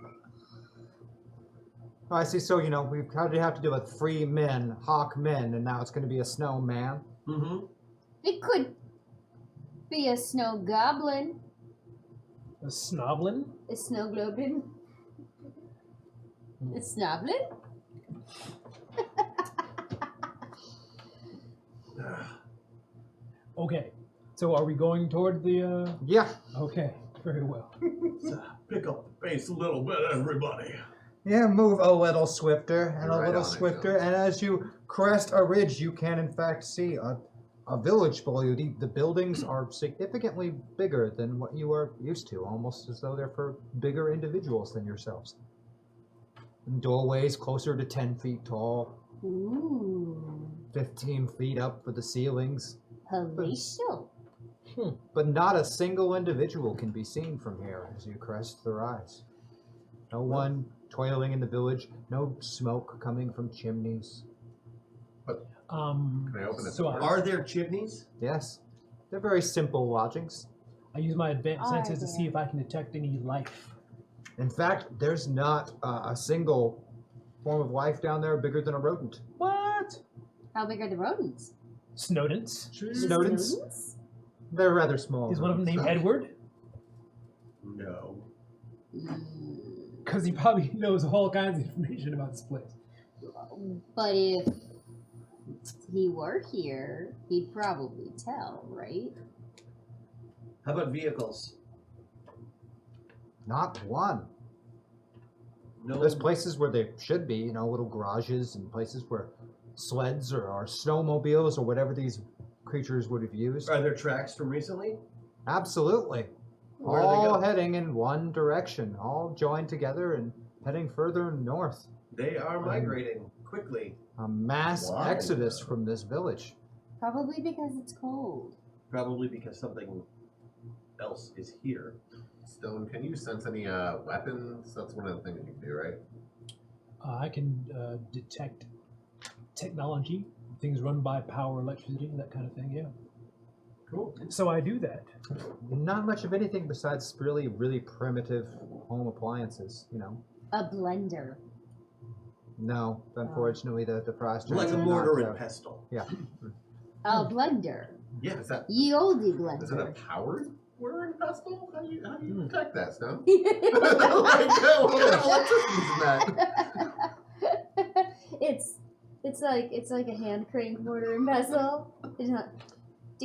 S1: Oh, I see. So, we've had to have to do with free men, hawk men, and now it's going to be a snowman.
S4: Mm-hmm.
S5: It could be a snow goblin,
S3: A snoblin?
S5: a snow globin, a snoblin.
S3: Okay. So are we going toward the
S1: Yeah.
S3: Okay, very well.
S4: Pick up the pace a little bit, everybody.
S1: Yeah, move a little swifter and
S2: You're
S1: a
S2: right
S1: little
S2: on it,
S1: swifter,
S2: Jones.
S1: and as you crest a ridge, you can in fact see a village below you. The buildings are significantly bigger than what you are used to, almost as though they're for bigger individuals than yourselves. And doorways closer to 10 feet tall,
S5: Ooh,
S1: 15 feet up for the ceilings,
S5: palatial.
S1: but not a single individual can be seen from here as you crest the rise. No one toiling in the village, no smoke coming from chimneys.
S3: Um,
S2: Can I open the
S3: so
S2: door?
S4: Are there chimneys?
S1: Yes, they're very simple lodgings.
S3: I use my advanced
S5: Are
S3: senses to see
S5: there?
S3: if I can detect any life.
S1: In fact, there's not a single form of life down there bigger than a rodent.
S3: What?
S5: How big are the rodents?
S3: Snowdens?
S1: Snowdens? They're rather small.
S3: Is one of them named Edward?
S4: No.
S5: Mm,
S3: Because he probably knows all kinds of information about this place.
S5: But if he were here, he'd probably tell, right?
S4: How about vehicles?
S1: Not one.
S4: No.
S1: There's places where they should be, little garages and places where sleds or snowmobiles or whatever these creatures would have used.
S4: Are there tracks from recently?
S1: Absolutely.
S4: Where do they
S1: All
S4: go?
S1: heading in one direction, all joined together and heading further north.
S4: They are migrating quickly.
S1: A mass
S2: Wow.
S1: exodus from this village.
S5: Probably because it's cold.
S4: Probably because something else is here.
S2: Stone, can you sense any weapons? That's one of the things you can do, right?
S3: I can detect technology, things run by power, electricity, that kind of thing. Yeah.
S2: Cool.
S3: So I do that.
S1: Not much of anything besides really, really primitive home appliances, you know.
S5: A blender.
S1: No, unfortunately, the frost
S4: Like
S1: giants
S4: a
S1: are
S4: mortar
S1: not,
S4: and pestle.
S1: Yeah.
S5: A blender.
S4: Yeah.
S2: Is that
S5: Ye olde
S2: is it a
S5: blender.
S2: powered mortar and pestle? How do you detect that, Stone?
S5: it's
S2: Like, what kind of electricity is that?
S5: it's like a hand crank mortar and pestle. It's not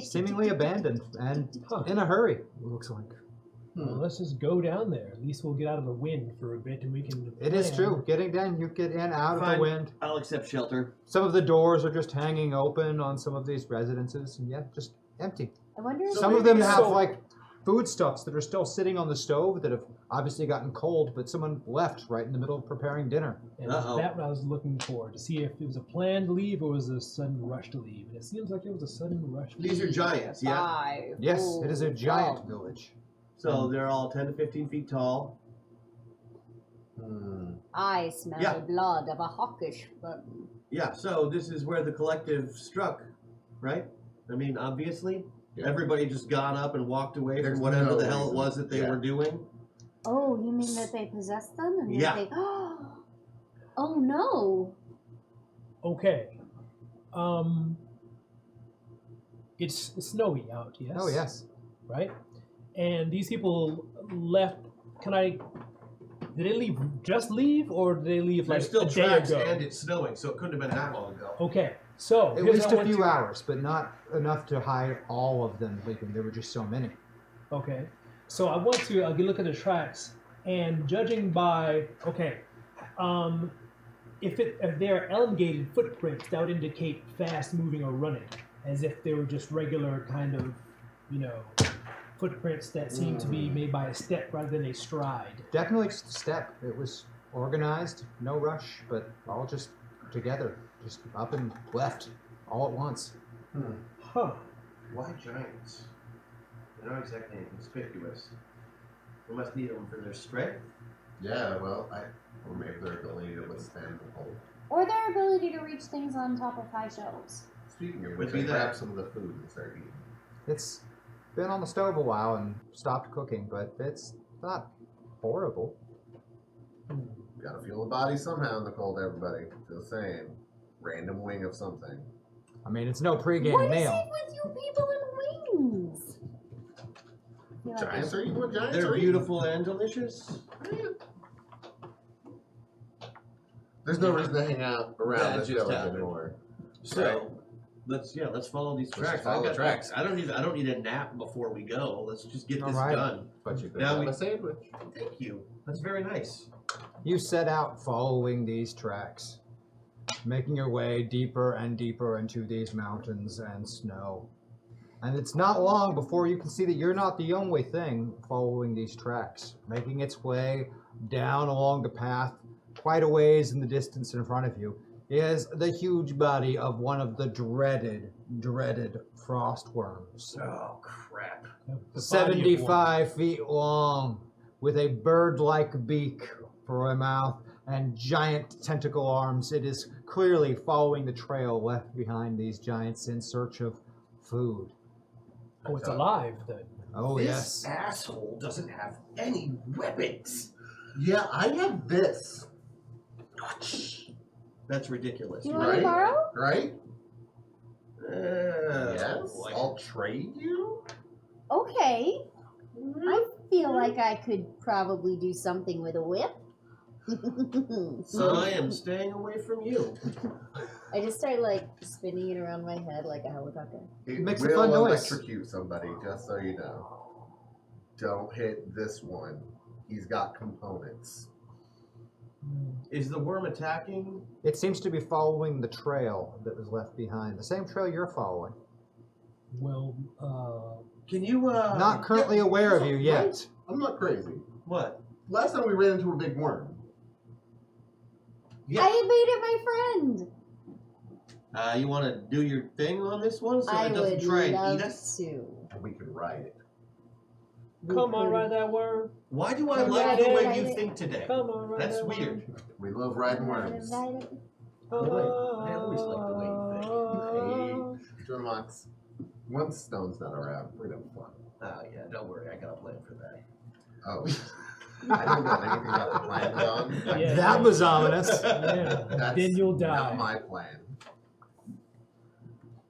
S1: seemingly abandoned and in a hurry, it looks like.
S3: Well, let's just go down there. At least we'll get out of the wind for a bit, and we can.
S1: It is
S3: plan.
S1: true. Getting down, you get in, out of
S4: Fine.
S1: the wind.
S4: I'll accept shelter.
S1: Some of the doors are just hanging open on some of these residences, and yeah, just empty.
S5: I wonder if
S1: Some of them have
S3: So-
S1: like foodstuffs that are still sitting on the stove that have obviously gotten cold, but someone left right in the middle of preparing dinner.
S3: And
S4: Uh-oh.
S3: that what I was looking for, to see if it was a planned leave or was it a sudden rush to leave. And it seems like it was a sudden rush.
S4: These are giants, yeah?
S5: 5,
S1: Yes, it is a
S5: 4,
S1: giant
S5: 12.
S1: village.
S4: So they're all 10 to 15 feet tall.
S5: I smell
S4: Yeah.
S5: the blood of a hawkish button.
S4: Yeah, so this is where the collective struck, right? I mean, obviously,
S2: Yeah.
S4: everybody just got up and walked away
S2: There's
S4: from whatever
S2: no
S4: the hell it
S2: reason.
S4: was that they
S2: Yeah.
S4: were doing.
S5: Oh, you mean that they possessed them? And then
S4: Yeah.
S5: They, oh no.
S3: Okay. It's snowy out, yes?
S1: Oh yes.
S3: Right? And these people left. Did they just leave, or did they leave like
S4: There's still
S3: a day
S4: tracks
S3: ago?
S4: and it's snowing, so it couldn't have been that long ago.
S3: Okay, so
S1: At
S3: here's
S1: least
S3: what I
S1: a
S3: want
S1: few
S3: to-
S1: hours, but not enough to hide all of them leaving. There were just so many.
S3: Okay, so I want to look at the tracks, and judging by if they are elongated footprints, that would indicate fast moving or running, as if they were just regular kind of, footprints that seem to be made by a step rather than a stride.
S1: Definitely just a step. It was organized, no rush, but all just together, just up and left, all at once.
S3: Huh.
S4: Why giants? They're not exactly conspicuous. We must need them for their strength.
S2: Yeah, well, or maybe their ability to withstand the cold.
S5: Or their ability to reach things on top of high shelves.
S2: Speaking of
S4: Would
S2: which,
S4: be
S2: I
S4: that.
S2: grabbed some of the food and started eating.
S1: It's been on the stove a while and stopped cooking, but it's not horrible.
S2: Gotta fuel the body somehow in the cold, everybody. Just saying. Random wing of something.
S1: I mean, it's no pregame
S5: What is
S1: meal.
S5: it with you people and wings? I feel like
S2: Giants are eating what giants
S4: They're
S2: are eating.
S4: beautiful and delicious.
S2: There's no reason to hang out around
S4: That
S2: this
S4: just
S2: village
S4: happened.
S2: anymore.
S4: So let's follow these
S2: Let's
S4: tracks.
S2: just follow
S4: I got
S2: the tracks.
S4: I don't need a nap before we go. Let's just get this
S1: Alright.
S4: done.
S2: But you could
S4: Now
S2: have
S4: we-
S2: a sandwich.
S4: Thank you. That's very nice.
S1: You set out following these tracks, making your way deeper and deeper into these mountains and snow. And it's not long before you can see that you're not the only thing following these tracks. Making its way down along the path, quite a ways in the distance in front of you, is the huge body of one of the dreaded frost worms.
S4: Oh crap.
S3: The body of one.
S1: 75 feet long, with a bird-like beak for a mouth and giant tentacle arms. It is clearly following the trail left behind these giants in search of food.
S3: Oh, it's alive then.
S1: Oh,
S4: This
S1: yes.
S4: asshole doesn't have any weapons.
S2: Yeah, I have this.
S4: That's ridiculous.
S5: Do you want to
S2: Right?
S5: borrow?
S2: Right?
S4: Uh,
S2: Yes.
S4: boy.
S2: I'll trade you.
S5: Okay. I feel like I could probably do something with a whip.
S4: So I am staying away from you.
S5: I just start like spinning it around my head like a helicopter.
S2: It
S1: Makes a
S2: will
S1: fun noise.
S2: electrocute somebody, just so you know. Don't hit this one. He's got components.
S4: Is the worm attacking?
S1: It seems to be following the trail that was left behind. The same trail you're following.
S3: Well,
S4: Can you
S1: Not currently aware of you yet.
S2: I'm not crazy.
S4: what?
S2: Last time we ran into a big worm.
S4: Yeah.
S5: I made it my friend.
S4: You want to do your thing on this one so
S5: I
S4: it doesn't
S5: would
S4: try and
S5: love
S4: eat us?
S5: to.
S2: And we could ride it.
S3: come on, ride that worm.
S4: Why do I
S5: Come
S4: like
S5: on,
S4: the way
S5: ride
S4: you
S5: it.
S4: think today?
S3: Come on, ride
S4: That's
S3: that worm.
S4: weird.
S2: We love riding worms.
S4: I always like the way you think.
S2: Hey, once Stone's not around, we're gonna have fun.
S4: Oh yeah, don't worry, I got a plan for that.
S2: Oh, I don't know anything about the plan, John.
S3: Yeah.
S1: That was ominous.
S3: Yeah.
S2: That's
S3: Then you'll die.
S2: not my plan.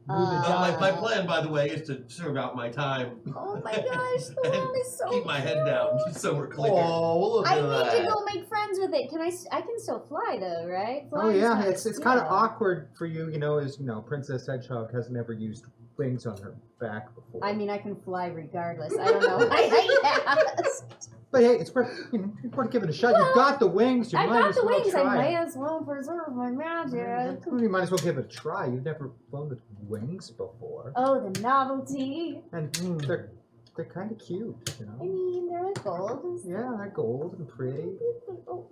S4: My plan, by the way, is to serve out my time
S5: Oh my gosh, the world is so
S4: keep my head down, just so we're clear.
S2: Oh, look
S5: I
S2: at
S5: need
S2: that.
S5: to go make friends with it. I can still fly though, right?
S1: Oh
S5: Flying's
S1: yeah,
S5: nice,
S1: it's kind of
S5: yeah.
S1: awkward for you, as Princess Hedgehog has never used wings on her back before.
S5: I mean, I can fly regardless. I don't know. I guess.
S1: But hey, it's worth giving it a shot. You've got the wings. You
S5: I
S1: might
S5: got
S1: as
S5: the
S1: well
S5: wings. I
S1: try
S5: might
S1: it.
S5: as well preserve my magic.
S1: You might as well give it a try. You've never flown with wings before,
S5: Oh, the novelty.
S1: and they're kind of cute,
S5: I mean, they're like gold.
S1: Yeah, they're gold and pretty.
S5: Oh,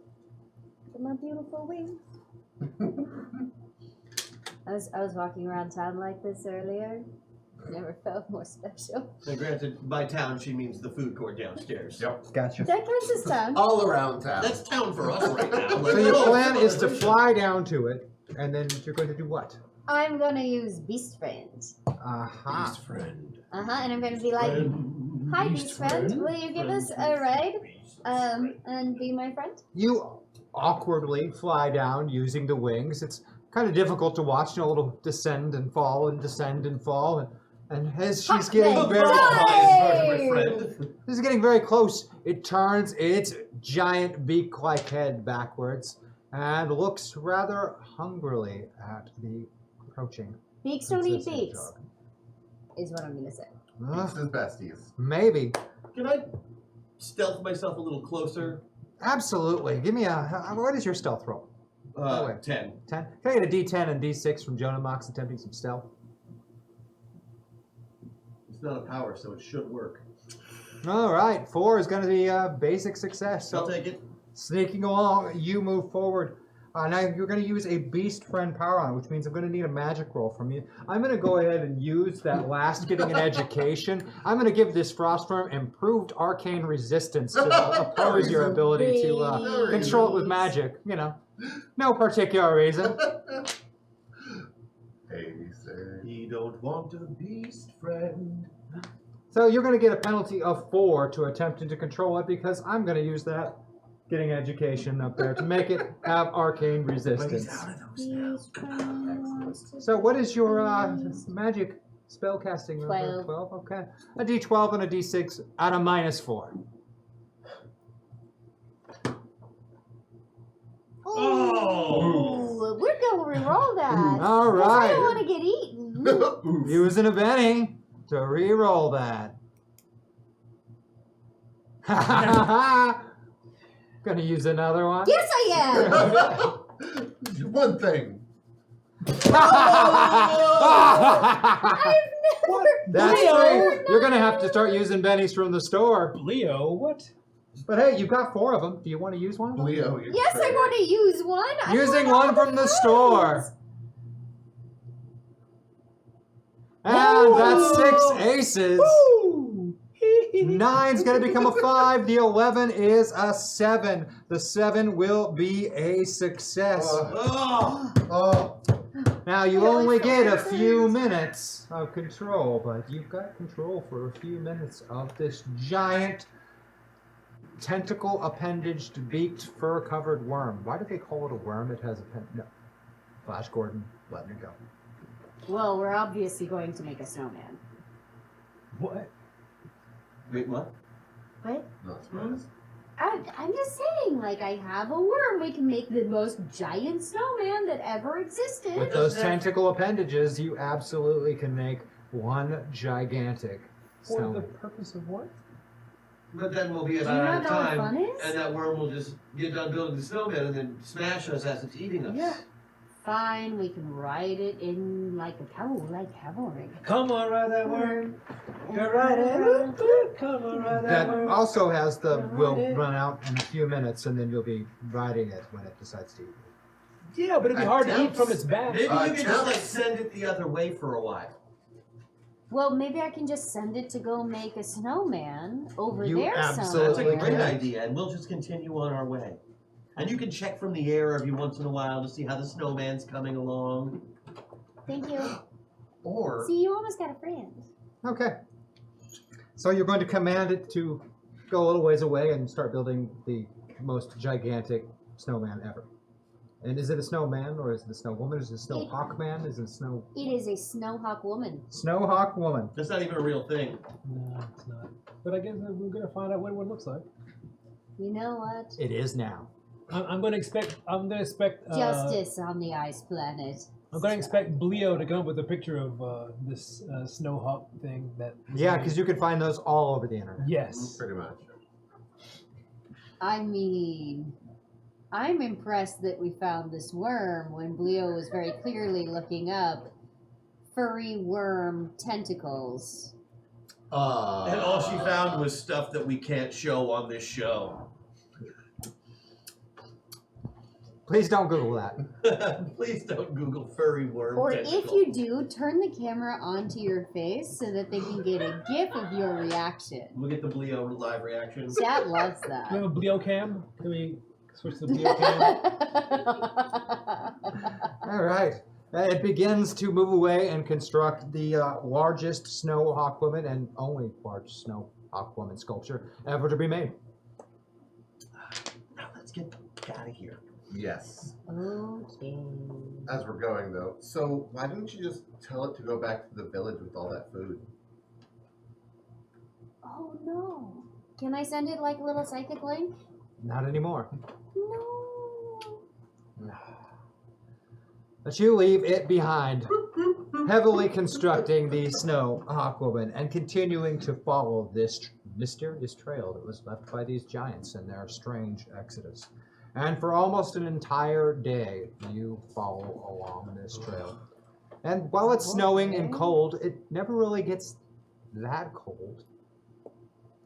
S5: they're my beautiful wings. I was walking around town like this earlier. Never felt more special.
S4: And granted, by town she means the food court downstairs.
S2: Yep.
S1: Gotcha.
S5: That counts as town.
S2: All around town.
S4: That's town for us right now.
S1: So your plan is to fly down to it, and then you're going to do what?
S5: I'm gonna use Beast Friend.
S1: Aha.
S4: Beast friend.
S5: And I'm gonna be like, hi, Beast Friend. Will you give us a ride? And be my friend?
S1: You awkwardly fly down using the wings. It's kind of difficult to watch, a little descend and fall and descend and fall. And as she's getting
S5: Hot
S1: very
S5: Hey!
S1: This is getting very close. It turns its giant beak-like head backwards and looks rather hungrily at the approaching.
S5: Beaks don't eat
S1: Princess
S5: beaks,
S1: Hedgehog.
S5: is what I'm gonna say.
S2: Beaks is besties.
S1: Maybe.
S4: Can I stealth myself a little closer?
S1: Absolutely. Give me what is your stealth roll?
S4: 10.
S1: 10. Can I get a D10 and D6 from Jonah Mox attempting some stealth?
S4: It's not a power, so it should work.
S1: All right. 4 is going to be a basic success.
S4: I'll
S1: So
S4: take it.
S1: sneaking along, you move forward. Now you're going to use a Beast Friend power on, which means I'm going to need a magic roll from you. I'm going to go ahead and use that last getting an education. I'm going to give this Frostworm improved arcane resistance to oppose your ability to control it with magic. No particular reason.
S2: Hey, sir.
S4: You don't want a beast friend.
S1: So you're going to get a penalty of 4 to attempting to control it because I'm going to use that getting education up there to make it have arcane resistance.
S5: Beast Friend wants to
S1: So what is your magic spell casting?
S5: 12.
S1: 12, okay. A D12 and a D6 out of -4.
S5: Oh, we're gonna re-roll that.
S1: All
S5: 'Cause I don't
S1: right.
S5: want to get eaten.
S1: Using a Benny to re-roll that. Gonna use another one.
S5: Yes, I am.
S2: One thing.
S1: That's
S3: Leo.
S1: right. You're gonna have to start using bennies from the store.
S3: Leo, what?
S1: But hey, you've got 4 of them. Do you want to use one of them?
S2: Leo, you're
S5: Yes, I
S2: crazy.
S5: want to use one. I
S1: Using
S5: want
S1: one
S5: all
S1: from
S5: the
S1: the store.
S5: friends.
S1: And that's 6 aces.
S3: Woo!
S1: 9's going to become a 5. The 11 is a 7. The 7 will be a success.
S4: Oh!
S2: Oh,
S1: Now, you
S5: Really
S1: only get a
S5: fast.
S1: few minutes of control, but you've got control for a few minutes of this giant tentacle appendaged beaked fur-covered worm. Why do they call it a worm? It has a pen. No. Flash Gordon, let me go.
S5: Well, we're obviously going to make a snowman.
S3: What?
S4: Wait, what?
S5: What?
S2: not surprised.
S5: I'm just saying, like, I have a worm. We can make the most giant snowman that ever existed.
S1: With those tentacle appendages, you absolutely can make one gigantic
S3: For the
S1: snowman.
S3: purpose of what?
S4: But then we'll be
S5: Do you
S4: about out
S5: not
S4: of
S5: know what
S4: time,
S5: fun is?
S4: and that worm will just get done building the snowman and then smash us as it's eating us.
S3: Yeah.
S5: Fine, we can ride it in like a cavalry.
S3: Come on, ride that worm. Go ride it. Come on, ride that
S1: That
S3: worm.
S1: also has the will run out in a few minutes, and then you'll be riding it when it decides to eat you.
S3: Yeah, but it'd be hard to eat from its back.
S4: Maybe you can just
S2: Challenge.
S4: like send it the other way for a while.
S5: Well, maybe I can just send it to go make a snowman over
S1: You
S5: there
S4: That's
S1: absolutely
S4: a
S5: somewhere.
S4: great
S1: can.
S4: idea, and we'll just continue on our way. And you can check from the air every once in a while to see how the snowman's coming along.
S5: Thank you.
S4: Or
S5: See, you almost got a friend.
S1: Okay. So you're going to command it to go a little ways away and start building the most gigantic snowman ever. And is it a snowman or is it a snow woman? Is it a snow hawk man? Is it a snow...
S5: It is a snowhawk woman.
S1: Snowhawk woman.
S4: that's not even a real thing.
S3: No, it's not. But I guess we're gonna find out what it looks like.
S5: You know what?
S1: It is now.
S3: I'm gonna expect.
S5: Justice on the ice planet.
S3: I'm gonna expect Bleo to come up with a picture of this snowhawk thing.
S1: Yeah, because you can find those all over the internet.
S3: Yes.
S2: Pretty much.
S5: I mean, I'm impressed that we found this worm when Bleo was very clearly looking up furry worm tentacles.
S4: And all she found was stuff that we can't show on this show.
S1: Please don't Google that.
S4: Please don't Google furry worm
S5: Or
S4: tentacle.
S5: if you do, turn the camera onto your face so that they can get a gif of your reaction.
S4: We'll get the Bleo live reaction.
S5: Chat loves
S3: Do we have
S5: that.
S3: a Bleo cam? Can we switch to the Bleo cam?
S1: All right. It begins to move away and construct the largest snow hawk woman and only large snow hawk woman sculpture ever to be made.
S4: Now let's get out of here.
S2: Yes.
S5: Okay.
S2: As we're going though, so why didn't you just tell it to go back to the village with all that food?
S5: Oh no. Can I send it like a little psychic link?
S1: Not anymore.
S5: No.
S1: But you leave it behind, heavily constructing the snow hawk woman and continuing to follow this mysterious trail that was left by these giants in their strange exodus. And for almost an entire day, you follow along this trail. And while it's snowing and cold, it never really gets that cold.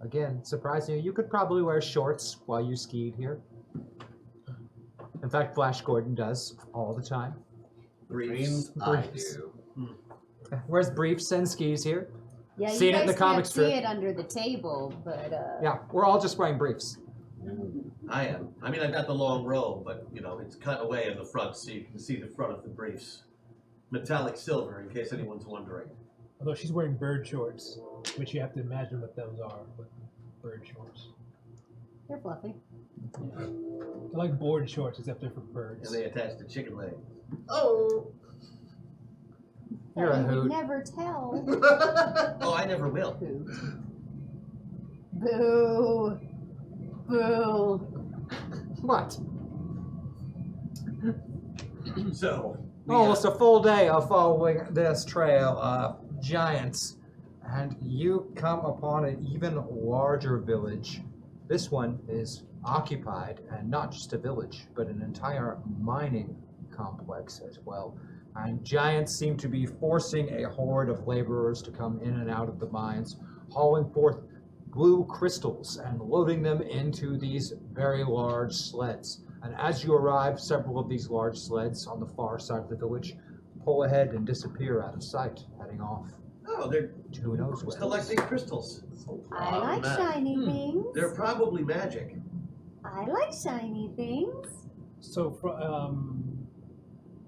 S1: Again, surprisingly, you could probably wear shorts while you skied here. In fact, Flash Gordon does all the time.
S2: Means I do.
S1: Wears briefs and skis here.
S5: Yeah,
S1: Seen
S5: you
S1: it in
S5: guys
S1: the comic
S5: can't
S1: strip.
S5: see it under the table, but
S1: Yeah, we're all just wearing briefs.
S4: I am. I mean, I've got the long robe, but, you know, it's cut away in the front so you can see the front of the briefs. Metallic silver, in case anyone's wondering.
S3: Although she's wearing bird shorts, which you have to imagine what those are. But bird shorts.
S5: they're fluffy.
S3: They're like board shorts, except they're for birds.
S4: And they attach to chicken legs.
S2: Oh.
S1: You're a
S5: You would
S1: hoot.
S5: never tell.
S4: Oh, I never will.
S5: Hoot. Boo. Boo.
S1: What?
S4: So, we
S1: Almost a full day of following this trail of giants. And you come upon an even larger village. This one is occupied, and not just a village, but an entire mining complex as well. And giants seem to be forcing a horde of laborers to come in and out of the mines, hauling forth blue crystals and loading them into these very large sleds. And as you arrive, several of these large sleds on the far side of the village pull ahead and disappear out of sight, heading off
S4: Oh, they're
S1: to who knows where.
S4: collecting crystals.
S5: I like shiny things.
S4: They're probably magic.
S5: I like shiny things.
S3: So,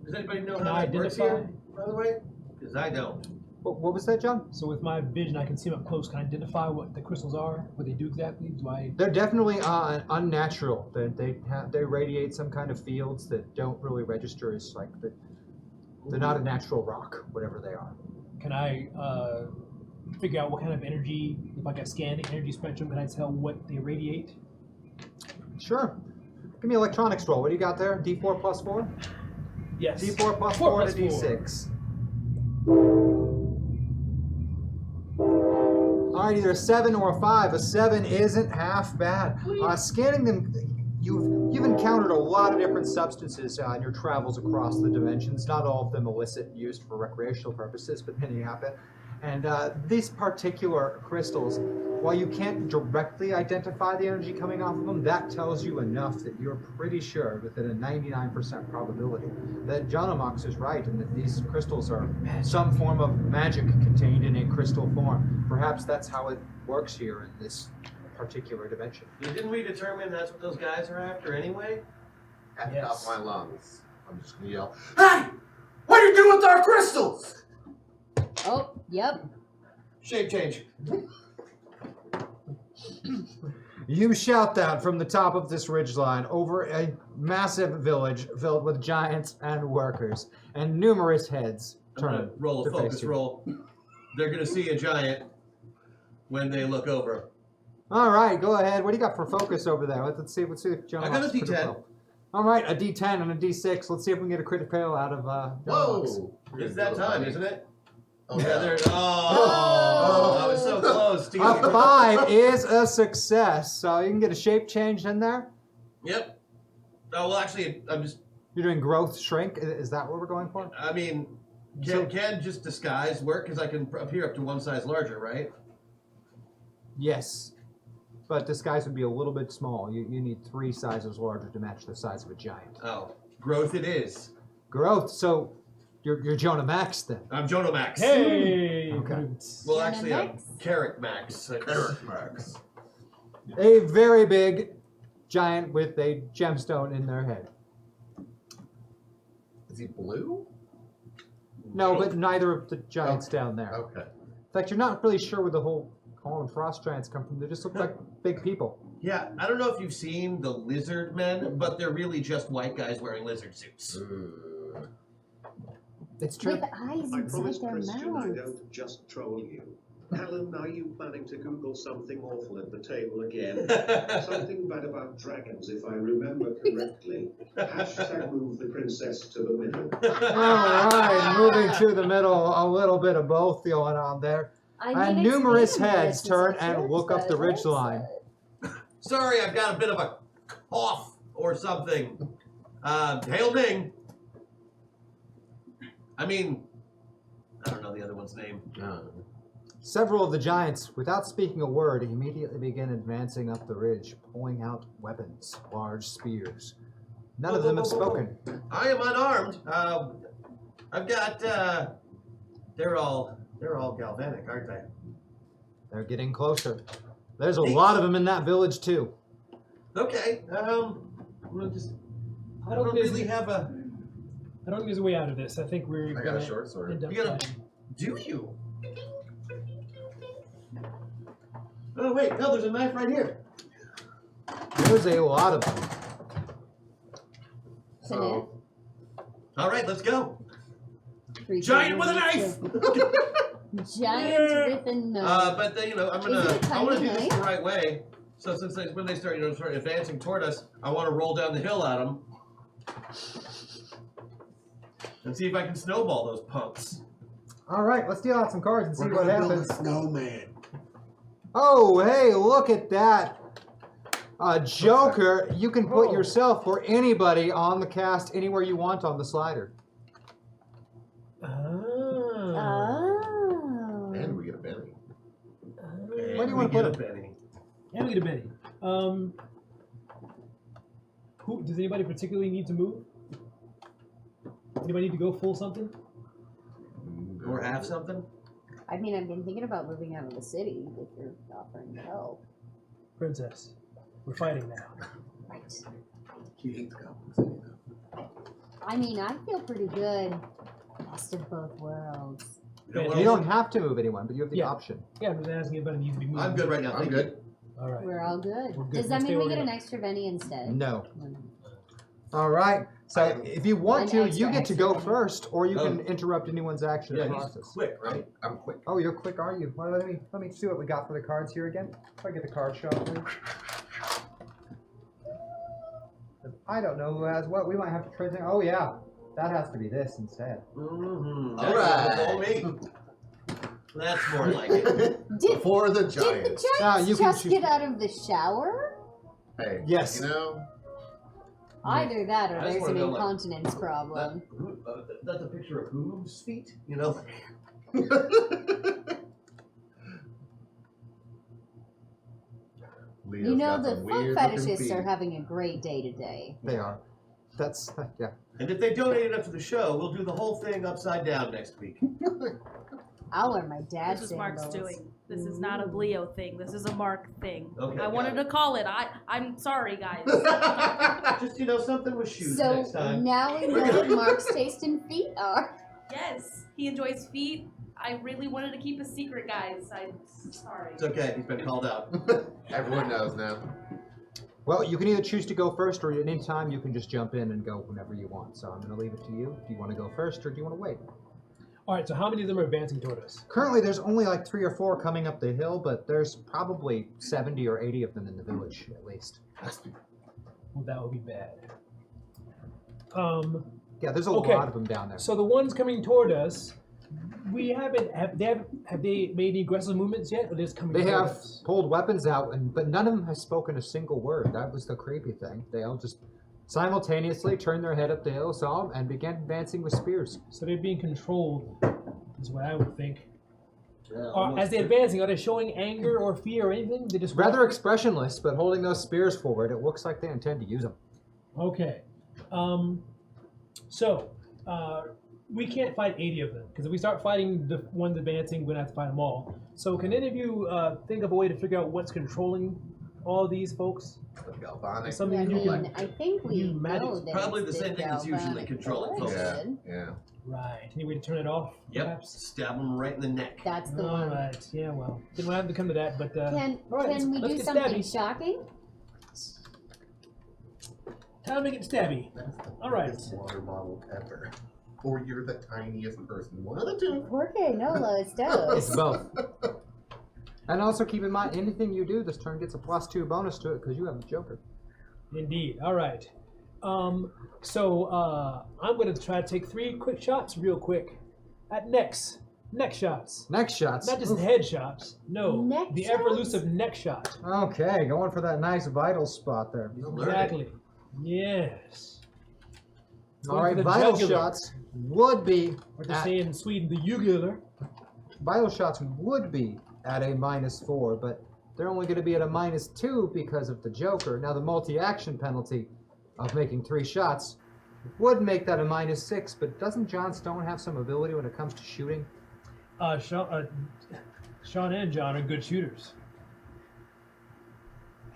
S4: Does anybody know
S3: Can
S4: how
S3: I
S4: that works
S3: identify?
S4: here, by the way? Because I don't.
S1: What was that, John?
S3: so with my vision, I can see them up close. Can I identify what the crystals are? What they do exactly? Do I?
S1: They're definitely unnatural. They radiate some kind of fields that don't really register as like they're not a natural rock, whatever they are.
S3: Can I figure out what kind of energy? If I got scan the energy spectrum, can I tell what they radiate?
S1: Sure. Give me an electronics roll. What do you got there? D4 plus 4?
S3: Yes.
S1: D4 plus
S3: 4
S1: 4
S3: plus
S1: to
S3: 4.
S1: D6. Alright, either a 7 or a 5. A 7 isn't half bad. Scanning them, you've encountered a lot of different substances in your travels across the dimensions. Not all of them illicit, used for recreational purposes, but many have been. And these particular crystals, while you can't directly identify the energy coming off of them, that tells you enough that you're pretty sure, within a 99% probability, that Jonomox is right and that these crystals are some form of magic contained in a crystal form. Perhaps that's how it works here in this particular dimension.
S4: Didn't we determine that's what those guys are after anyway?
S2: at the top of my lungs. I'm just gonna yell,
S4: Hey! What are you doing with our crystals?
S5: Oh, yep.
S4: Shape change.
S1: You shout that from the top of this ridgeline over a massive village filled with giants and workers, and numerous heads
S4: I'm gonna
S1: turn.
S4: roll a
S1: to face
S4: focus
S1: you.
S4: roll. They're gonna see a giant when they look over.
S1: All right, go ahead. What do you got for focus over there? Let's see. Let's see if John.
S4: I got a
S1: Locke's critical
S4: D10.
S1: fail. All right, a D10 and a D6. Let's see if we can get a crit fail out of John Locke's.
S2: whoa!
S4: It's that time, isn't it?
S2: Oh,
S4: Yeah,
S2: yeah.
S4: there. Oh, I was so close to
S1: A
S4: getting it.
S1: 5 is a success, so you can get a shape change in there.
S4: Yep. Oh well, actually, I'm just.
S1: You're doing growth shrink. Is that what we're going for?
S4: I mean,
S1: So-
S4: can just disguise work? Because I can appear up to one size larger, right?
S1: Yes, but disguise would be a little bit small. You need 3 sizes larger to match the size of a giant.
S4: Oh, growth it is.
S1: Growth. So you're Jonah Max then.
S4: I'm Jonah Max.
S3: Hey!
S1: Okay.
S3: Brutes.
S4: Well,
S5: Jonah
S4: actually, I'm
S5: Max?
S4: Carrot Max.
S2: Carrot Max.
S1: A very big giant with a gemstone in their head.
S2: Is he blue?
S1: No, but neither of the giants down there.
S2: Okay.
S1: In fact, you're not really sure where the whole Colin Frost giants come from. They just look like big people.
S4: Yeah, I don't know if you've seen the lizard men, but they're really just white guys wearing lizard suits.
S1: It's true.
S5: With eyes
S6: I
S5: inside
S6: promise,
S5: their
S6: Christian, I
S5: mouths.
S6: don't just troll you. Alan, are you planning to Google something awful at the table again? Something bad about dragons, if I remember correctly. Hashtag move the princess to the middle.
S1: All right, moving to the middle, a little bit of both going on there.
S5: I
S1: And
S5: mean, it's
S1: numerous
S5: been
S1: heads
S5: this
S1: turn
S5: since
S1: and
S5: church,
S1: look up
S5: but
S1: the
S5: it looks
S1: ridgeline.
S4: Sorry, I've got a bit of a cough or something. Hail Ming. I mean, I don't know the other one's name.
S1: Several of the giants, without speaking a word, immediately begin advancing up the ridge, pulling out weapons, large spears. None of them have spoken.
S4: I am unarmed. I've got. They're all galvanic, aren't they?
S1: They're getting closer. There's a lot of them in that village too.
S4: Okay. I'm gonna just. I don't
S3: there's-
S4: really have a.
S3: I don't think there's a way out of this. I think we're
S2: I got a
S3: gonna
S2: short sword.
S3: end up
S4: You gotta-
S3: fighting.
S4: Do you? Oh wait, no. There's a knife right here.
S1: There's a lot of them.
S2: So,
S4: All right, let's go.
S5: Creature
S4: Giant with a
S5: needs
S4: knife.
S5: to- Giant with a knife.
S4: But then, I'm
S5: Is
S4: gonna.
S5: it a
S4: I want to
S5: tiny
S4: do this
S5: knife?
S4: the right way. So when they start, start advancing toward us, I want to roll down the hill at them and see if I can snowball those punks.
S1: All right, let's deal out some cards and see what happens.
S2: snowman.
S1: Oh, hey, look at that. A Joker, you can put
S3: Oh.
S1: yourself or anybody on the cast anywhere you want on the slider.
S3: Oh.
S5: Oh.
S2: And we get a Benny.
S1: Where do you wanna put
S4: it,
S1: it?
S4: Benny?
S3: And we get a Benny. Who does anybody particularly need to move? Anybody need to go full something?
S4: Or have something?
S5: I mean, I've been thinking about moving out of the city if you're offering to help.
S3: Princess, we're fighting now.
S5: Right.
S2: He hates goblins.
S5: I mean, I feel pretty good. Best of both worlds.
S1: You don't have to move anyone, but you have the
S3: Yeah.
S1: option.
S3: Yeah, I'm just asking if anybody needs to be moved.
S4: I'm good right now.
S2: I'm
S4: Thank
S2: good.
S4: you.
S3: All right.
S5: We're all good.
S3: We're good.
S5: Does that
S3: Let's
S5: mean
S3: stay
S5: we get an
S3: organized.
S5: extra Benny instead?
S1: No. All right. So if you want
S5: An
S1: to, you
S5: extra,
S1: get to go
S5: extra.
S1: first, or you
S4: Oh.
S1: can interrupt anyone's action
S4: Yeah,
S1: or
S4: he's
S1: process.
S4: quick, right?
S2: I'm quick.
S1: Oh, you're quick, are you? Well, let me see what we got for the cards here again. If I get the card shot, please. I don't know who has what. We might have to trade things. Oh yeah, that has to be this instead.
S4: Mm-hmm.
S2: All right.
S4: All me. That's more like it.
S5: Did,
S2: For the
S5: did the
S2: Giants.
S1: Now,
S5: Giants
S1: you can
S5: just
S1: choose-
S5: get out of the shower?
S2: Hey,
S1: Yes.
S2: you know,
S5: Either that or
S4: I just
S5: there's
S4: wanna
S5: an
S4: know, like,
S5: incontinence problem.
S4: That's a picture of whose feet? You know?
S2: Leo's
S5: You know,
S2: got
S5: the
S2: some
S5: foot
S2: weird looking
S5: fetishists
S2: feet.
S5: are having a great day today.
S1: They are. That's yeah.
S4: And if they donate enough to the show, we'll do the whole thing upside down next week.
S5: I'll wear my dad's
S7: This is Mark's
S5: sandals.
S7: doing. This is not a Bleo thing. This is a Mark thing.
S4: Okay,
S7: I wanted to call it. I'm sorry, guys.
S4: Just something with shoes
S5: So
S4: next time.
S5: now we know what Mark's taste in feet are.
S7: Yes, he enjoys feet. I really wanted to keep a secret, guys. I'm sorry.
S4: It's okay. He's been called out.
S2: Everyone knows now.
S1: Well, you can either choose to go first, or at any time you can just jump in and go whenever you want. So I'm going to leave it to you. Do you want to go first, or do you want to wait?
S3: All right, so how many of them are advancing toward us?
S1: Currently, there's only like 3 or 4 coming up the hill, but there's probably 70 or 80 of them in the village, at least.
S3: Well, that would be bad.
S1: Yeah, there's a
S3: Okay.
S1: lot of them down there.
S3: So the ones coming toward us, we haven't. Have they made any aggressive movements yet, or they're just coming?
S1: They
S3: toward
S1: have
S3: us?
S1: pulled weapons out, but none of them has spoken a single word. That was the creepy thing. They all just simultaneously turned their head up the hill, saw them, and began advancing with spears.
S3: So they're being controlled, is what I would think.
S4: Yeah,
S3: As they're advancing, are they showing anger or fear or anything? They just
S1: Rather expressionless, but holding those spears forward, it looks like they intend to use them.
S3: Okay. We can't fight 80 of them, because if we start fighting the ones advancing, we're going to have to fight them all. So can any of you think of a way to figure out what's controlling all these folks?
S2: The Galvanic.
S3: Something
S5: I
S3: you can...
S5: mean, I think we
S3: you
S5: know
S3: magic-
S5: that
S4: probably
S5: it's
S4: the same thing as usually
S5: galvanic
S4: controlling folks.
S2: Yeah,
S5: origin.
S2: yeah.
S3: Right. Any way to turn it off,
S4: Yep.
S3: perhaps?
S4: Stab him right in the neck.
S5: That's the
S3: All
S5: one.
S3: right. Yeah, well, didn't have to come to that, but...
S5: Can
S3: all right,
S5: can we
S3: let's
S5: do
S3: get
S5: something
S3: stabby.
S5: shocking?
S3: Time to get stabby.
S2: That's the
S3: All right.
S2: biggest water bottle ever. Or you're the tiniest person. One of the two.
S5: Jorge Nola is dope.
S1: It's both. And also keep in mind, anything you do this turn gets a +2 bonus to it because you have the Joker.
S3: Indeed. All right. I'm going to try to take 3 quick shots real quick at necks. Neck shots.
S1: Next shots.
S3: Not just head shots. No.
S5: Neck
S3: the
S5: shots?
S3: ever-elusive neck shot.
S1: Okay, going for that nice vital spot there.
S3: Exactly. Yes.
S1: All
S3: Going
S1: right,
S3: for the
S1: vital
S3: jugular.
S1: shots would be
S3: What they
S1: at,
S3: say in Sweden, the jugular.
S1: vital shots would be at a -4, but they're only going to be at a -2 because of the Joker. Now the multi-action penalty of making 3 shots would make that a -6, but doesn't John Stone have some ability when it comes to shooting?
S3: Sean and John are good shooters.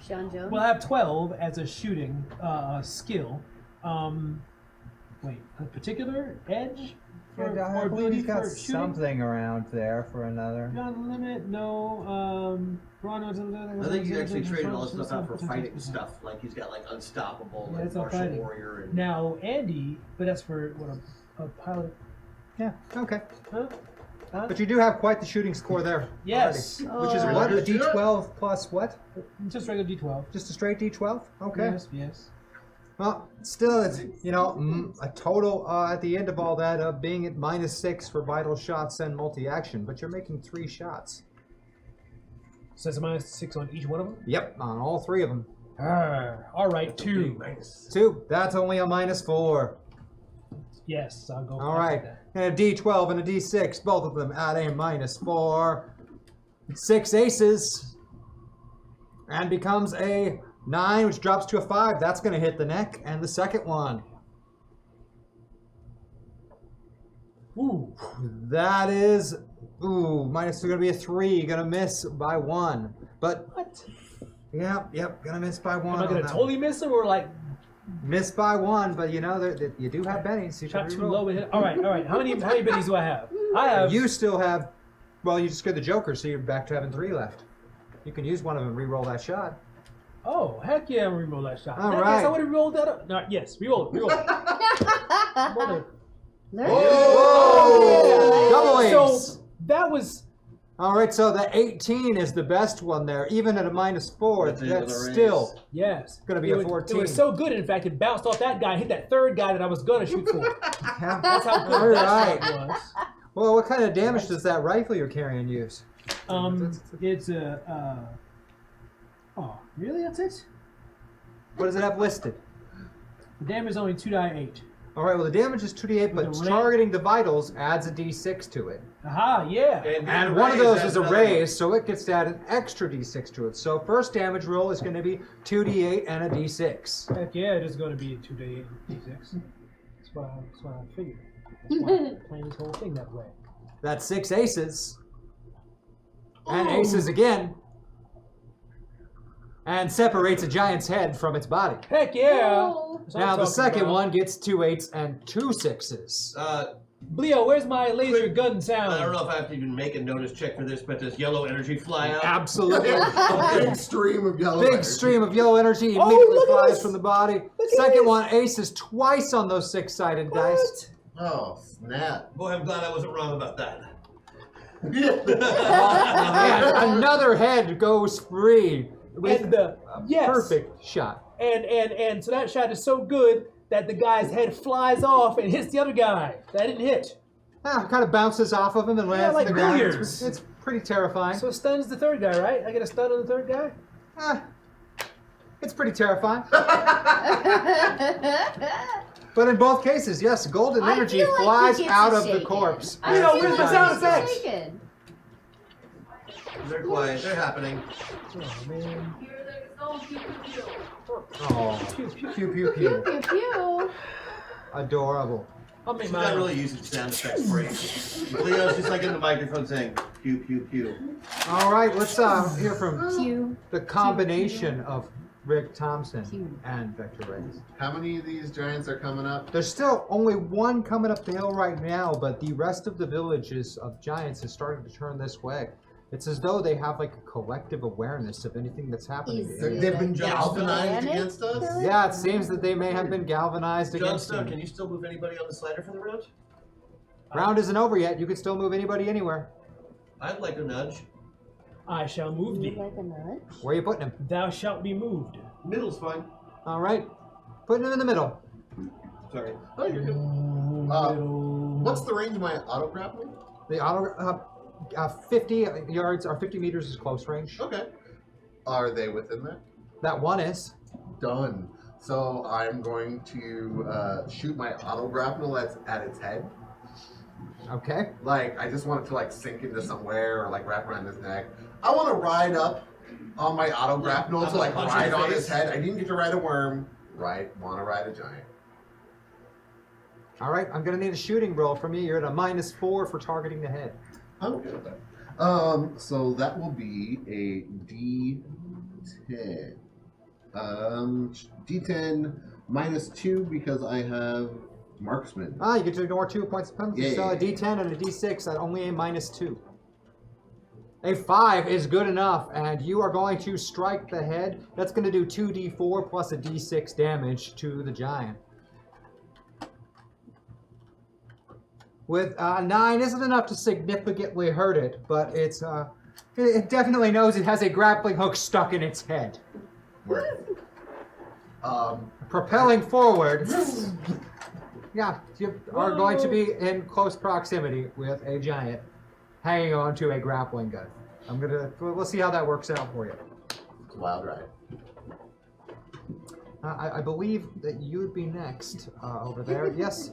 S5: Sean Jones.
S3: We'll have 12 as a shooting skill. Wait, a particular edge? For, or ability for shooting?
S8: something around there for another.
S3: Gun limit, no.
S4: I think he's actually traded all this stuff out for fighting stuff. Like he's got like unstoppable,
S3: Yeah,
S4: like
S3: it's all
S4: martial
S3: fighting.
S4: warrior, and
S3: Now, Andy, but that's for what a pilot.
S1: Yeah, okay.
S3: Huh?
S1: But you do have quite the shooting score there.
S3: Yes.
S1: already. Which is
S5: Oh.
S1: what? A
S2: Let's do it.
S1: D12 plus what?
S3: Just regular D12.
S1: Just a straight D12? Okay.
S3: Yes, yes.
S1: Well, still, it's, a total at the end of all that of being at -6 for vital shots and multi-action, but you're making 3 shots.
S3: So that's a -6 on each one of them?
S1: Yep, on all 3 of them.
S3: All right, 2.
S1: 2, that's only a -4.
S3: Yes, I'll go.
S1: All right, and a D12 and a D6, both of them at a -4. 6 aces, and becomes a 9, which drops to a 5. That's going to hit the neck, and the second one.
S3: Ooh.
S1: That is, minus going to be a 3. Going to miss by 1. But,
S3: What?
S1: yep, going to miss by 1.
S3: Am I
S1: on
S3: going to
S1: that
S3: totally miss him or like
S1: one. Miss by 1, but you do have bennies. So you
S3: shot
S1: can
S3: too
S1: reroll.
S3: low and hit? All right. How many bennies do I have? I have.
S1: You still have, well, you just scared the Joker, so you're back to having 3 left. You can use one of them and re-roll that shot.
S3: Oh, heck yeah, I'm gonna re-roll that shot.
S1: All
S3: Yes,
S1: right.
S3: I would have rolled that up. No, yes, re-roll it. Mother.
S5: Learn.
S1: Whoa! Double ace!
S3: So that was
S1: All right, so the 18 is the best one there. Even at a -4,
S4: That's the end of
S1: that's
S4: the race.
S1: still
S3: yes.
S1: Gonna be
S3: It
S1: a
S3: was-
S1: 14.
S3: It was so good, in fact, it bounced off that guy, and hit that third guy that I was gonna shoot for.
S1: yeah.
S3: That's how good
S1: All
S3: that
S1: right.
S3: shot was.
S1: Well, what kind of damage does that rifle you're carrying use?
S3: It's a. Oh, really? That's it?
S1: What does it have listed?
S3: The damage is only 2d8.
S1: All right, well, the damage is 2d8, but
S3: With a
S1: targeting the vitals adds a d6 to it.
S3: Aha, yeah.
S1: And one of those is a raise, so it gets to add an extra d6 to it. So first damage roll is going to be 2d8 and a d6.
S3: Heck yeah, it is going to be 2d8 and d6. That's what I figured. That's why I'm playing this whole thing that way.
S1: That's 6 aces. And aces again. And separates a giant's head from its body.
S3: Heck yeah!
S5: Oh.
S3: That's what I'm
S1: Now the
S3: talking
S1: second
S3: about.
S1: one gets 2 8s and 2 6s.
S3: Bleo, where's my laser gun sound?
S4: I don't know if I have to even make a notice check for this, but does yellow energy fly out?
S1: Absolutely.
S2: A big stream of yellow
S1: Big
S2: energy.
S1: stream of yellow energy
S3: Oh,
S1: immediately
S3: look at
S1: flies
S3: this.
S1: from the body.
S3: Look at
S1: Second
S3: this.
S1: one aces twice on those 6-sided dice.
S2: Oh, snap.
S4: Boy, I'm glad I wasn't wrong about that.
S1: And another head goes free with
S3: And
S1: a
S3: yes.
S1: perfect shot.
S3: And so that shot is so good that the guy's head flies off and hits the other guy. That didn't hit.
S1: Kind of bounces off of him and lands
S3: like
S1: on the ground.
S3: billiards.
S1: It's pretty terrifying.
S3: So it stuns the third guy, right? I get a stun on the third guy?
S1: It's pretty terrifying. But in both cases, yes, golden
S5: I
S1: energy
S5: feel like he
S1: flies
S5: gets
S1: out
S5: a
S1: of the
S5: shaken.
S1: corpse.
S5: I
S3: Leo,
S5: feel
S3: where's
S5: like
S3: my sound
S5: he gets
S3: effects?
S5: shaken.
S4: They're quiet. They're happening.
S3: Oh, man.
S7: Here they go, pew, pew, pew.
S1: Oh,
S3: Pew, pew.
S1: pew pew pew.
S5: Pew pew.
S1: Adorable.
S3: I'll make
S4: She's
S3: mine.
S4: not really using sound effects break. Leo's just like in the microphone saying pew pew pew.
S1: All right, let's hear from
S5: Pew.
S1: the combination of Rick Thompson
S5: Pew.
S1: and Vector Rays.
S2: How many of these giants are coming up?
S1: There's still only one coming up the hill right now, but the rest of the villages of giants is starting to turn this way. It's as though they have like a collective awareness of anything that's happening.
S5: Is
S1: to
S5: it
S2: They've been
S5: a
S2: galvanized
S5: gigantic
S2: against us?
S5: village?
S1: Yeah, it seems that they may have been galvanized
S4: Jon
S1: against
S4: Snow,
S1: them.
S4: can you still move anybody on the slider for the round?
S1: Round isn't over yet. You can still move anybody anywhere.
S4: I'd like a nudge.
S3: I shall move
S5: You
S3: thee.
S5: like a nudge?
S1: Where are you putting him?
S3: Thou shalt be moved.
S4: Middle's fine.
S1: All right, putting him in the middle.
S4: Sorry.
S2: Oh, you're good. What's the range of my auto grappling?
S1: The auto 50 yards or 50 meters is close range.
S2: Okay. Are they within that?
S1: That one is.
S2: Done. So I'm going to shoot my auto grapple at its head.
S1: Okay.
S2: Like, I just want it to like sink into somewhere or like wrap around his neck. I want to ride up on my auto grapple
S4: I'm
S2: to like
S4: gonna punch
S2: ride
S4: in the
S2: on his
S4: face.
S2: head. I didn't get to ride a worm. Right? Want to ride a giant.
S1: All right, I'm gonna need a shooting roll from you. You're at a -4 for targeting the head.
S2: I'm okay with that. So that will be a D10. D10 -2 because I have marksman.
S1: You get to ignore 2 points of penalty.
S2: Yeah,
S1: So
S2: yeah,
S1: a D10 and a D6 at only a -2. A 5 is good enough, and you are going to strike the head. That's going to do 2d4 plus a d6 damage to the giant. With 9 isn't enough to significantly hurt it, but it definitely knows it has a grappling hook stuck in its head.
S2: Where?
S1: Propelling forward. Yeah, you are going to be in close proximity with a giant hanging on to a grappling gun. We'll see how that works out for you.
S2: It's a wild ride.
S1: I believe that you would be next over there. Yes,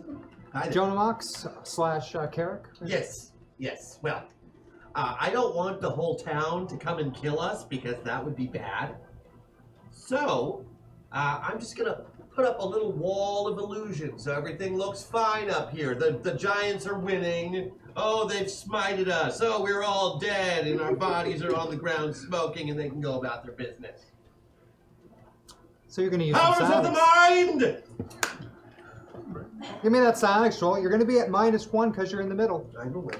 S4: Hi there.
S1: Jonah Mox / Carrick.
S4: Yes. Well, I don't want the whole town to come and kill us because that would be bad. So, I'm just gonna put up a little wall of illusion so everything looks fine up here. The giants are winning. Oh, they've smited us. Oh, we're all dead and our bodies are on the ground smoking and they can go about their business.
S1: So you're going to use some
S4: Powers of the
S1: psionics.
S4: mind!
S1: Give me that psionics roll. You're going to be at -1 because you're in the middle.
S4: I know it.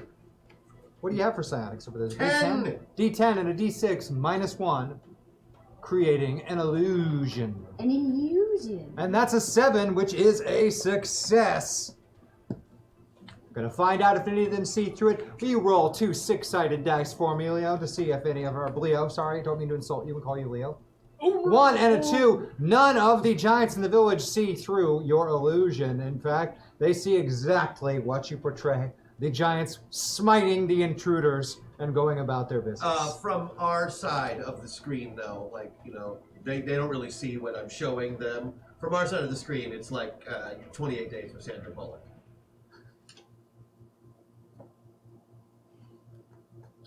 S1: What do you have for psionics over there?
S4: 10.
S1: D10 and a D6 -1, creating an illusion.
S5: An illusion.
S1: And that's a 7, which is a success. Gonna find out if any of them see through it. Will you roll 2 6-sided dice for me, Leo, to see if any of our Leo, sorry, don't mean to insult you, we'll call you Leo. 1 and a 2. None of the giants in the village see through your illusion. In fact, they see exactly what you portray. The giants smiting the intruders and going about their business.
S4: From our side of the screen, though, like, they don't really see what I'm showing them. From our side of the screen, it's like 28 Days with Sandra Bullock.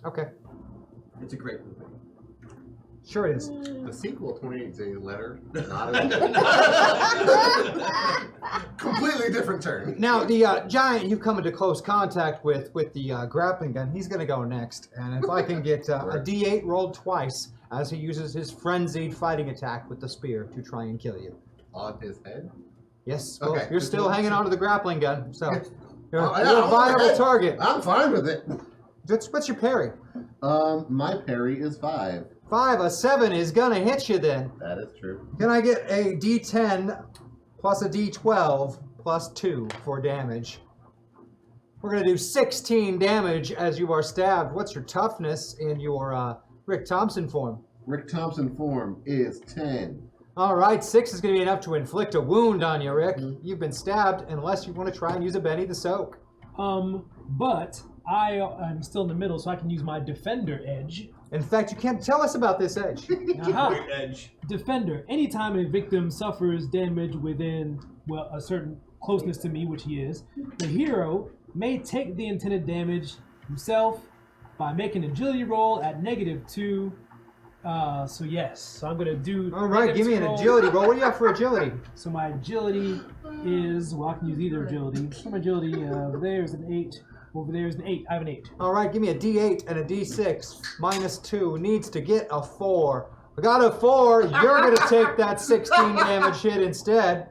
S1: Okay,
S4: It's a great movie.
S1: sure it is.
S2: The sequel, 28 Days Later, not Completely different turn.
S1: Now, the giant you come into close contact with the grappling gun, he's going to go next. And if I can get a D8 rolled twice as he uses his frenzied fighting attack with the spear to try and kill you.
S2: On his head?
S1: Yes, well,
S2: Okay.
S1: you're still hanging on to the grappling gun, so you're,
S2: Oh,
S1: you're a viable target.
S2: I'm fine with it.
S1: What's your parry?
S2: My parry is 5.
S1: 5, a 7 is going to hit you then.
S2: That is true.
S1: Can I get a D10 plus a D12 plus 2 for damage? We're going to do 16 damage as you are stabbed. What's your toughness in your Rick Thompson form?
S2: Rick Thompson form is 10.
S1: All right, 6 is going to be enough to inflict a wound on you, Rick. You've been stabbed unless you want to try and use a Benny the Soak.
S3: But I'm still in the middle, so I can use my Defender Edge.
S1: In fact, you can't tell us about this edge.
S3: Aha.
S4: Great edge.
S3: Defender. Anytime a victim suffers damage within, well, a certain closeness to me, which he is, the hero may take the intended damage himself by making an agility roll at -2. So yes, so I'm gonna do.
S1: All right, give me an
S3: roll.
S1: agility roll. What do you have for agility?
S3: So my agility is, well, I can use either agility. So my agility, over there is an 8. Over there is an 8. I have an 8.
S1: All right, give me a D8 and a D6. -2 needs to get a 4. I got a 4. You're going to take that 16 damage hit instead.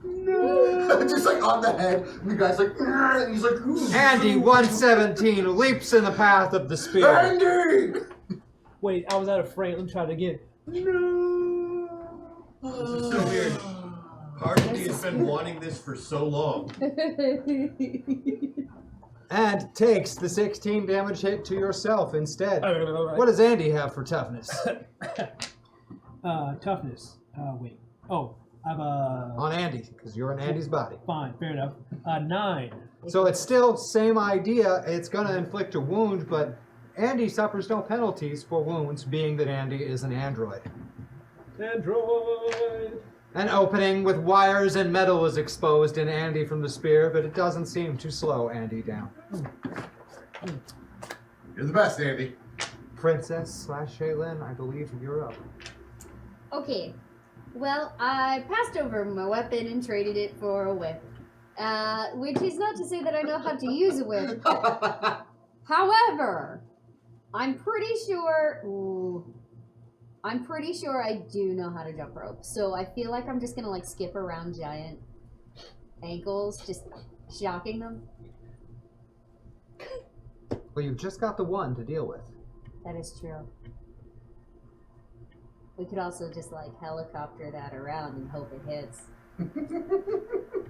S2: No! Just like on the head. And the guy's like, and he's like, ooh.
S1: Andy, 117, leaps in the path of the spear.
S2: Andy!
S3: Wait, I was out of frame. Let me try it again.
S4: This is so weird. Part of me has been wanting this for so long.
S1: And takes the 16 damage hit to yourself instead.
S3: All right.
S1: What does Andy have for toughness?
S3: Toughness. Wait. Oh, I have a.
S1: On Andy, because you're in Andy's body.
S3: Fine, fair enough. 9.
S1: So it's still same idea. It's going to inflict a wound, but Andy suffers no penalties for wounds, being that Andy is an android.
S3: Android.
S1: An opening with wires and metal is exposed in Andy from the spear, but it doesn't seem to slow Andy down.
S2: You're the best, Andy.
S1: Princess / Shaylin, I believe you're up.
S5: Okay. Well, I passed over my weapon and traded it for a whip. Which is not to say that I know how to use a whip. However, I'm pretty sure I do know how to jump rope. So I feel like I'm just gonna like skip around giant ankles, just shocking them.
S1: Well, you've just got the one to deal with.
S5: That is true. We could also just like helicopter that around and hope it hits.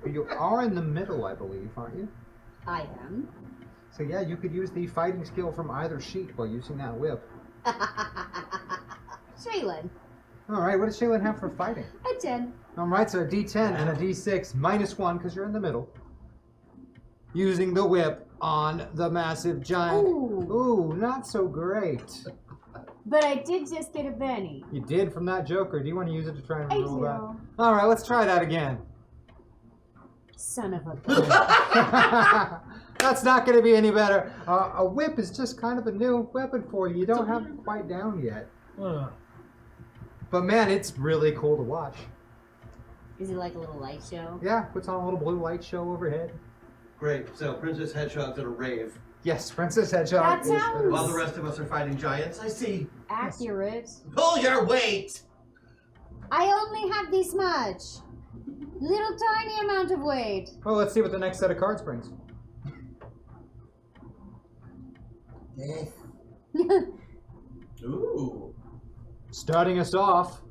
S1: You are in the middle, I believe, aren't you?
S5: I am.
S1: So yeah, you could use the fighting skill from either sheet while using that whip.
S5: Shaylin,
S1: All right, what does Shaylin have for fighting?
S5: a 10.
S1: All right, so a D10 and a D6 -1 because you're in the middle. Using the whip on the massive giant. Ooh, not so great.
S5: But I did just get a Benny.
S1: You did from that Joker. Do you want to use it to try and
S5: I
S1: roll
S5: do.
S1: that? All right, let's try that again.
S5: Son of a bitch.
S1: That's not going to be any better. A whip is just kind of a new weapon for you. You don't have it quite down yet. But man, it's really cool to watch.
S5: Is it like a little light show?
S1: Yeah, puts on a little blue light show overhead.
S4: Great. So Princess Hedgehog's at a rave.
S1: Yes, Princess Hedgehog.
S5: That
S1: is
S5: sounds-
S4: While the rest of us are fighting giants, I see.
S5: Accurate.
S4: Pull your weight!
S5: I only have this much. Little tiny amount of weight.
S1: Well, let's see what the next set of cards brings.
S4: Ooh.
S1: Starting us off,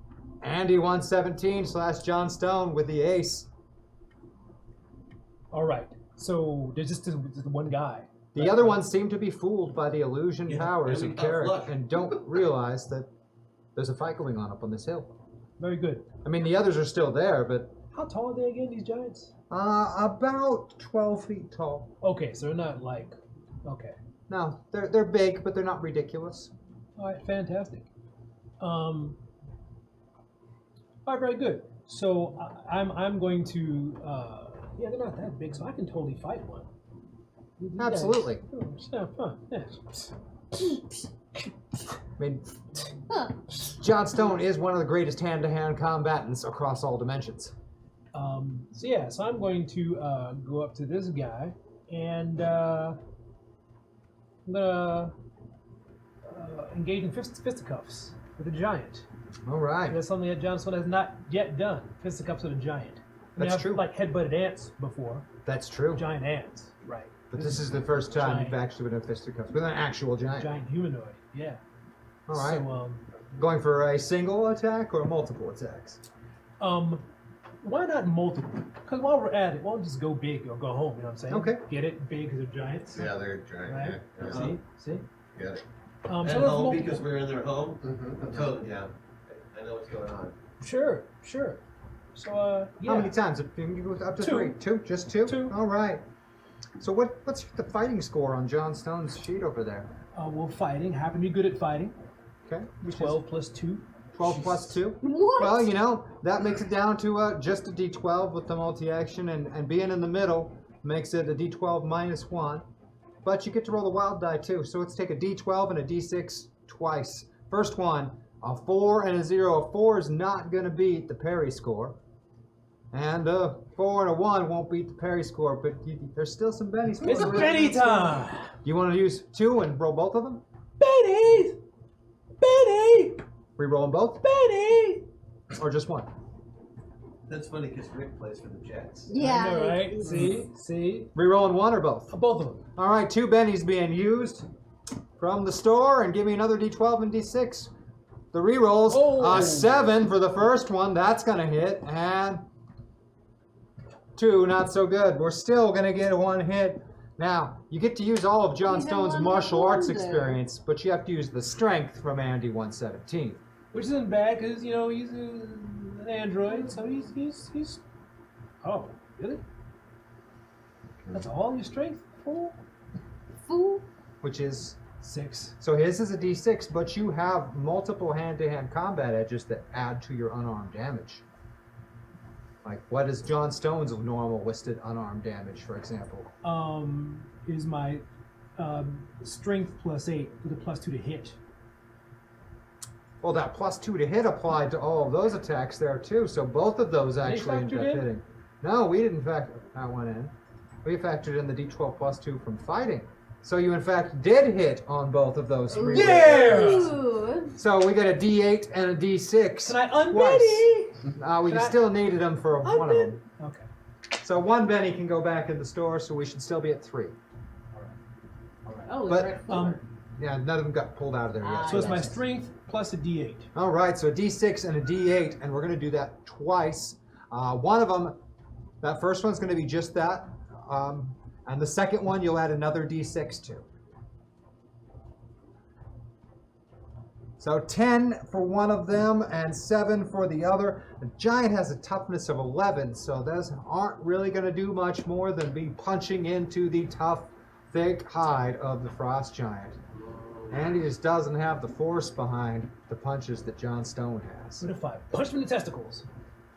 S1: Andy 117 / John Stone with the ace.
S3: All right. So there's just this one guy.
S1: The other ones seem to be fooled by the illusion powers
S4: and
S1: of
S4: we got
S1: Carrick
S4: luck.
S1: and don't realize that there's a fight going on up on this hill.
S3: Very good.
S1: I mean, the others are still there, but
S3: How tall are they again, these giants?
S1: about 12 feet tall.
S3: Okay, so they're not like. Okay.
S1: No, they're big, but they're not ridiculous.
S3: All right, fantastic. All right, very good. So I'm going to. Yeah, they're not that big, so I can totally fight one. These guys-
S1: Absolutely.
S3: Yes.
S1: I mean, John Stone is one of the greatest hand-to-hand combatants across all dimensions.
S3: So I'm going to go up to this guy and I'm gonna engage in fisticuffs with a giant.
S1: All right.
S3: That's something that John Stone has not yet done. Fisticuffs with a giant.
S1: That's
S3: I've,
S1: true.
S3: Like headbutted ants before.
S1: That's true.
S3: Giant ants, right?
S1: But this is the first time
S3: giant.
S1: you've actually been in fisticuffs with an actual giant.
S3: Giant humanoid. Yeah.
S1: All right.
S3: So,
S1: Going for a single attack or multiple attacks?
S3: why not multiple? Because while we're at it, why don't we just go big or go home? You know what I'm saying?
S1: Okay.
S3: Get it? Big because they're giants.
S2: Yeah, they're giant.
S3: Right.
S2: Yeah.
S3: See?
S2: Get it.
S3: So
S4: At
S3: let's
S4: home
S3: multiple.
S4: because we're in their home.
S2: Mm-hmm.
S4: Totally, yeah. I know what's going on.
S3: Sure. So yeah.
S1: How many times? You go up to
S3: Two.
S1: 3? 2? Just 2?
S3: Two.
S1: All right. So what's the fighting score on John Stone's sheet over there?
S3: Well, fighting. Happen to be good at fighting.
S1: Okay. Which is
S3: 12 plus 2.
S1: 12 plus 2?
S5: What?
S1: Well, you know, that makes it down to just a d12 with the multi-action, and being in the middle makes it a d12 minus 1. But you get to roll the wild die too, so let's take a d12 and a d6 twice. First one, a 4 and a 0. A 4 is not going to beat the parry score. And a 4 and a 1 won't beat the parry score, but there's still some bennies.
S3: It's a Benny time!
S1: You want to use 2 and roll both of them?
S3: Benny!
S1: Re-roll them both?
S3: Benny!
S1: Or just one?
S4: That's funny because Rick plays for the Jets.
S5: Yeah.
S3: I know, right? See?
S1: Re-rolling one or both?
S3: Both of them.
S1: All right, 2 bennies being used from the store, and give me another d12 and d6. The re-rolls,
S3: Oh.
S1: 7 for the first one, that's gonna hit, and 2, not so good. We're still gonna get 1 hit. Now, you get to use all of John
S5: You don't
S1: Stone's
S5: want
S1: martial
S5: to
S1: arts
S5: wonder.
S1: experience, but you have to use the strength from Andy 117.
S3: Which isn't bad because, you know, he's an android, so he's. Oh, really? That's all your strength? 4?
S5: Fool.
S1: Which is,
S3: 6.
S1: so his is a d6, but you have multiple hand-to-hand combat edges that add to your unarmed damage. Like, what is John Stone's normal listed unarmed damage, for example?
S3: Is my strength plus 8 with a plus 2 to hit.
S1: Well, that plus 2 to hit applied to all of those attacks there, too, so both of those actually ended
S3: factored
S1: up
S3: in?
S1: hitting. No, we didn't factor that one in. We factored in the d12 plus 2 from fighting. So you, in fact, did hit on both of those 3.
S3: Yeah!
S5: Ooh.
S1: So we got a d8 and a d6.
S3: Can I unbetty?
S1: We
S3: Can I-
S1: still needed them for one of them.
S3: Okay.
S1: So 1 Benny can go back in the store, so we should still be at 3.
S5: Oh,
S1: But,
S5: we're at 4.
S1: Yeah, none of them got pulled out of there yet.
S5: Ah,
S3: So it's my
S5: yes.
S3: strength plus a d8.
S1: All right, so a d6 and a d8, and we're going to do that twice. One of them, that first one's going to be just that, and the second one you'll add another d6 to. So 10 for one of them and 7 for the other. The giant has a toughness of 11, so those aren't really going to do much more than be punching into the tough, thick hide of the frost giant. And he just doesn't have the force behind the punches that John Stone has.
S3: What if I punch him in the testicles?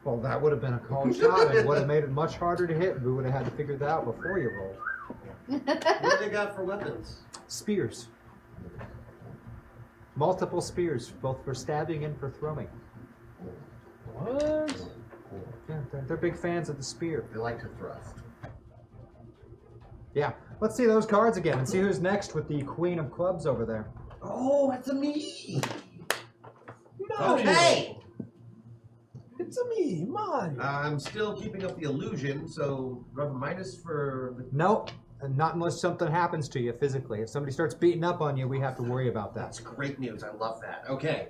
S1: Well, that would have been a cold shot and would have made it much harder to hit. We would have had to figure that out before you rolled.
S4: What do they got for weapons?
S1: Spears. Multiple spears, both for stabbing and for throwing.
S3: What?
S1: Yeah, they're big fans of the spear.
S2: They like to thrust.
S1: Yeah, let's see those cards again and see who's next with the Queen of Clubs over there.
S4: Oh, it's a me.
S3: Mario.
S4: Okay.
S3: It's a me, Mario.
S4: I'm still keeping up the illusion, so rub a minus for the.
S1: Nope, and not unless something happens to you physically. If somebody starts beating up on you, we have to worry about that.
S4: That's great news. I love that. Okay.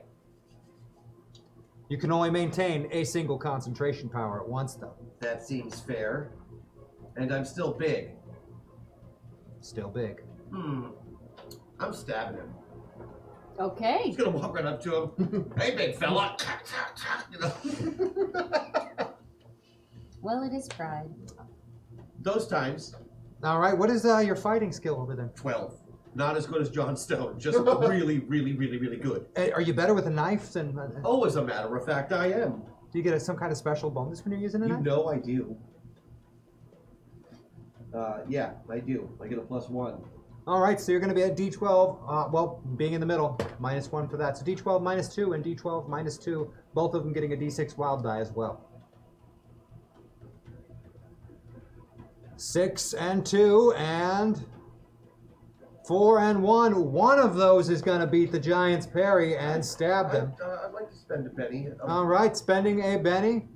S1: You can only maintain a single concentration power at once, though.
S4: That seems fair. And I'm still big.
S1: Still big.
S4: I'm stabbing him.
S5: Okay.
S4: He's gonna walk right up to him. Hey, big fella. You know.
S5: Well, it is pride.
S4: Those times,
S1: All right, what is your fighting skill over there?
S4: 12. Not as good as John Stone. Just really, really, really, really good.
S1: Are you better with a knife than?
S4: Oh, as a matter of fact, I am.
S1: Do you get some kind of special bonus when you're using a
S4: You
S1: knife?
S4: know I do. Yeah, I do. I get a +1.
S1: All right, so you're going to be at D12. Well, being in the middle, -1 for that. So D12 -2 and D12 -2, both of them getting a D6 wild die as well. 6 and 2 and 4 and 1. One of those is going to beat the giant's parry and stab them.
S4: I'd like to spend a penny.
S1: All right, spending a Benny.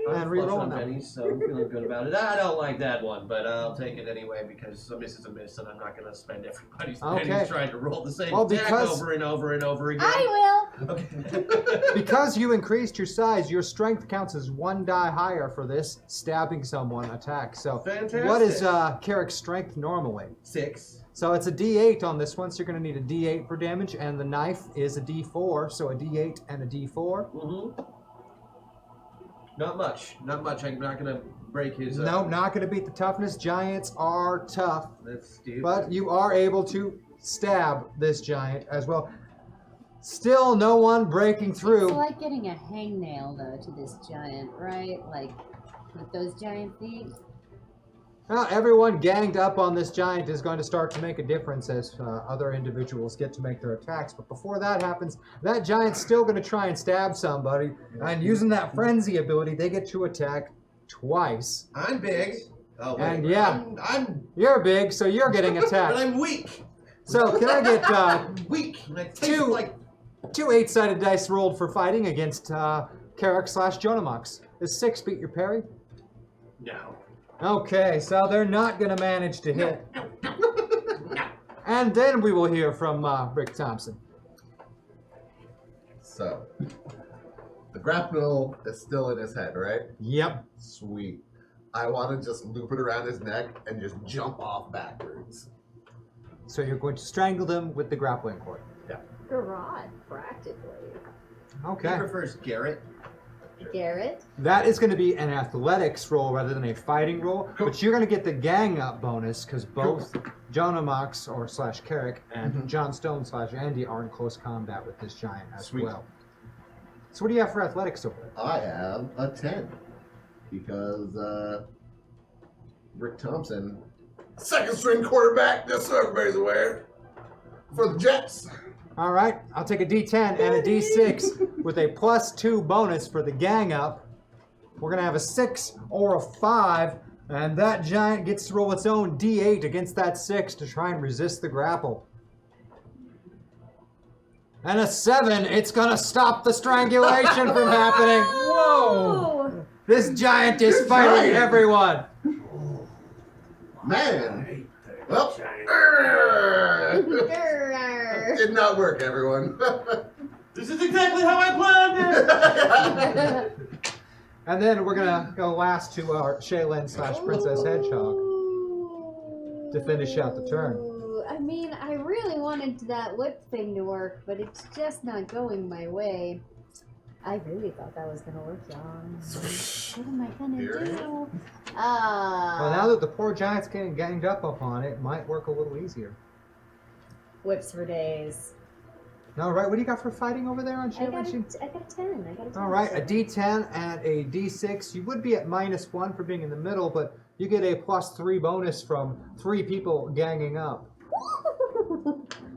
S4: I'm
S1: And
S4: flush
S1: re-roll
S4: on
S1: now.
S4: pennies, so I'm feeling good about it. I don't like that one, but I'll take it anyway because a miss is a miss, and I'm not going to spend everybody's
S1: Okay.
S4: pennies trying to roll the same
S1: Well,
S4: attack
S1: because-
S4: over and over and over again.
S5: I will.
S4: Okay.
S1: Because you increased your size, your strength counts as 1 die higher for this stabbing someone attack. So,
S4: Fantastic.
S1: what is Carrick's strength normally?
S4: 6.
S1: So it's a D8 on this one, so you're going to need a D8 for damage, and the knife is a D4, so a D8 and a D4.
S4: Mm-hmm. Not much. Not much. I'm not going to break his...
S1: Nope, not going to beat the toughness. Giants are tough,
S4: That's stupid.
S1: but you are able to stab this giant as well. Still no one breaking through.
S5: It's like getting a hangnail, though, to this giant, right? Like, with those giant feet.
S1: Well, everyone ganged up on this giant is going to start to make a difference as other individuals get to make their attacks. But before that happens, that giant's still going to try and stab somebody. And using that frenzy ability, they get to attack twice.
S4: I'm big. Oh, wait.
S1: And yeah,
S4: I'm
S1: you're big, so you're getting
S4: but
S1: attacked.
S4: I'm weak.
S1: So can I get
S4: I'm weak. And I taste
S1: two
S4: like...
S1: 2 8-sided dice rolled for fighting against Carrick/Jonamox? Does 6 beat your parry?
S4: No.
S1: Okay, so they're not going to manage to hit. And then we will hear from Rick Thompson.
S2: So, the grapnel is still in his head, right?
S1: Yep.
S2: Sweet. I want to just loop it around his neck and just jump off backwards.
S1: So you're going to strangle them with the grappling cord.
S5: Garrod, practically.
S4: He
S1: Okay.
S4: prefers Garrett.
S5: Garrett?
S1: That is going to be an athletics roll rather than a fighting roll, but you're going to get the gang up bonus because both Jonamox or / Carrick and John Stone / Andy are in close combat with this giant as
S2: Sweet.
S1: well. So what do you have for athletics over there?
S2: I have a 10 because Rick Thompson, second string quarterback, just so everybody's aware, for the Jets.
S1: All right, I'll take a D10 and a D6 with a +2 bonus for the gang up. We're going to have a 6 or a 5, and that giant gets to roll its own D8 against that 6 to try and resist the grapple. And a 7, it's going to stop the strangulation from happening.
S5: Whoa!
S1: This giant is fighting
S2: giant.
S1: everyone.
S2: Man. Well,
S5: Grrr.
S2: did not work, everyone.
S4: This is exactly how I planned it!
S1: And then we're going to go last to our Shaylin / Princess Hedgehog to finish out the turn.
S5: Ooh, I mean, I really wanted that whip thing to work, but it's just not going my way. I really thought that was gonna work, John. What am I gonna do?
S1: Well, now that the poor giant's getting ganged up upon, it might work a little easier.
S5: Whips for days.
S1: All right, what do you got for fighting over there on
S5: I got
S1: Shaylin?
S5: a 10. I got a 10.
S1: All right, a D10 and a D6. You would be at -1 for being in the middle, but you get a +3 bonus from 3 people ganging up.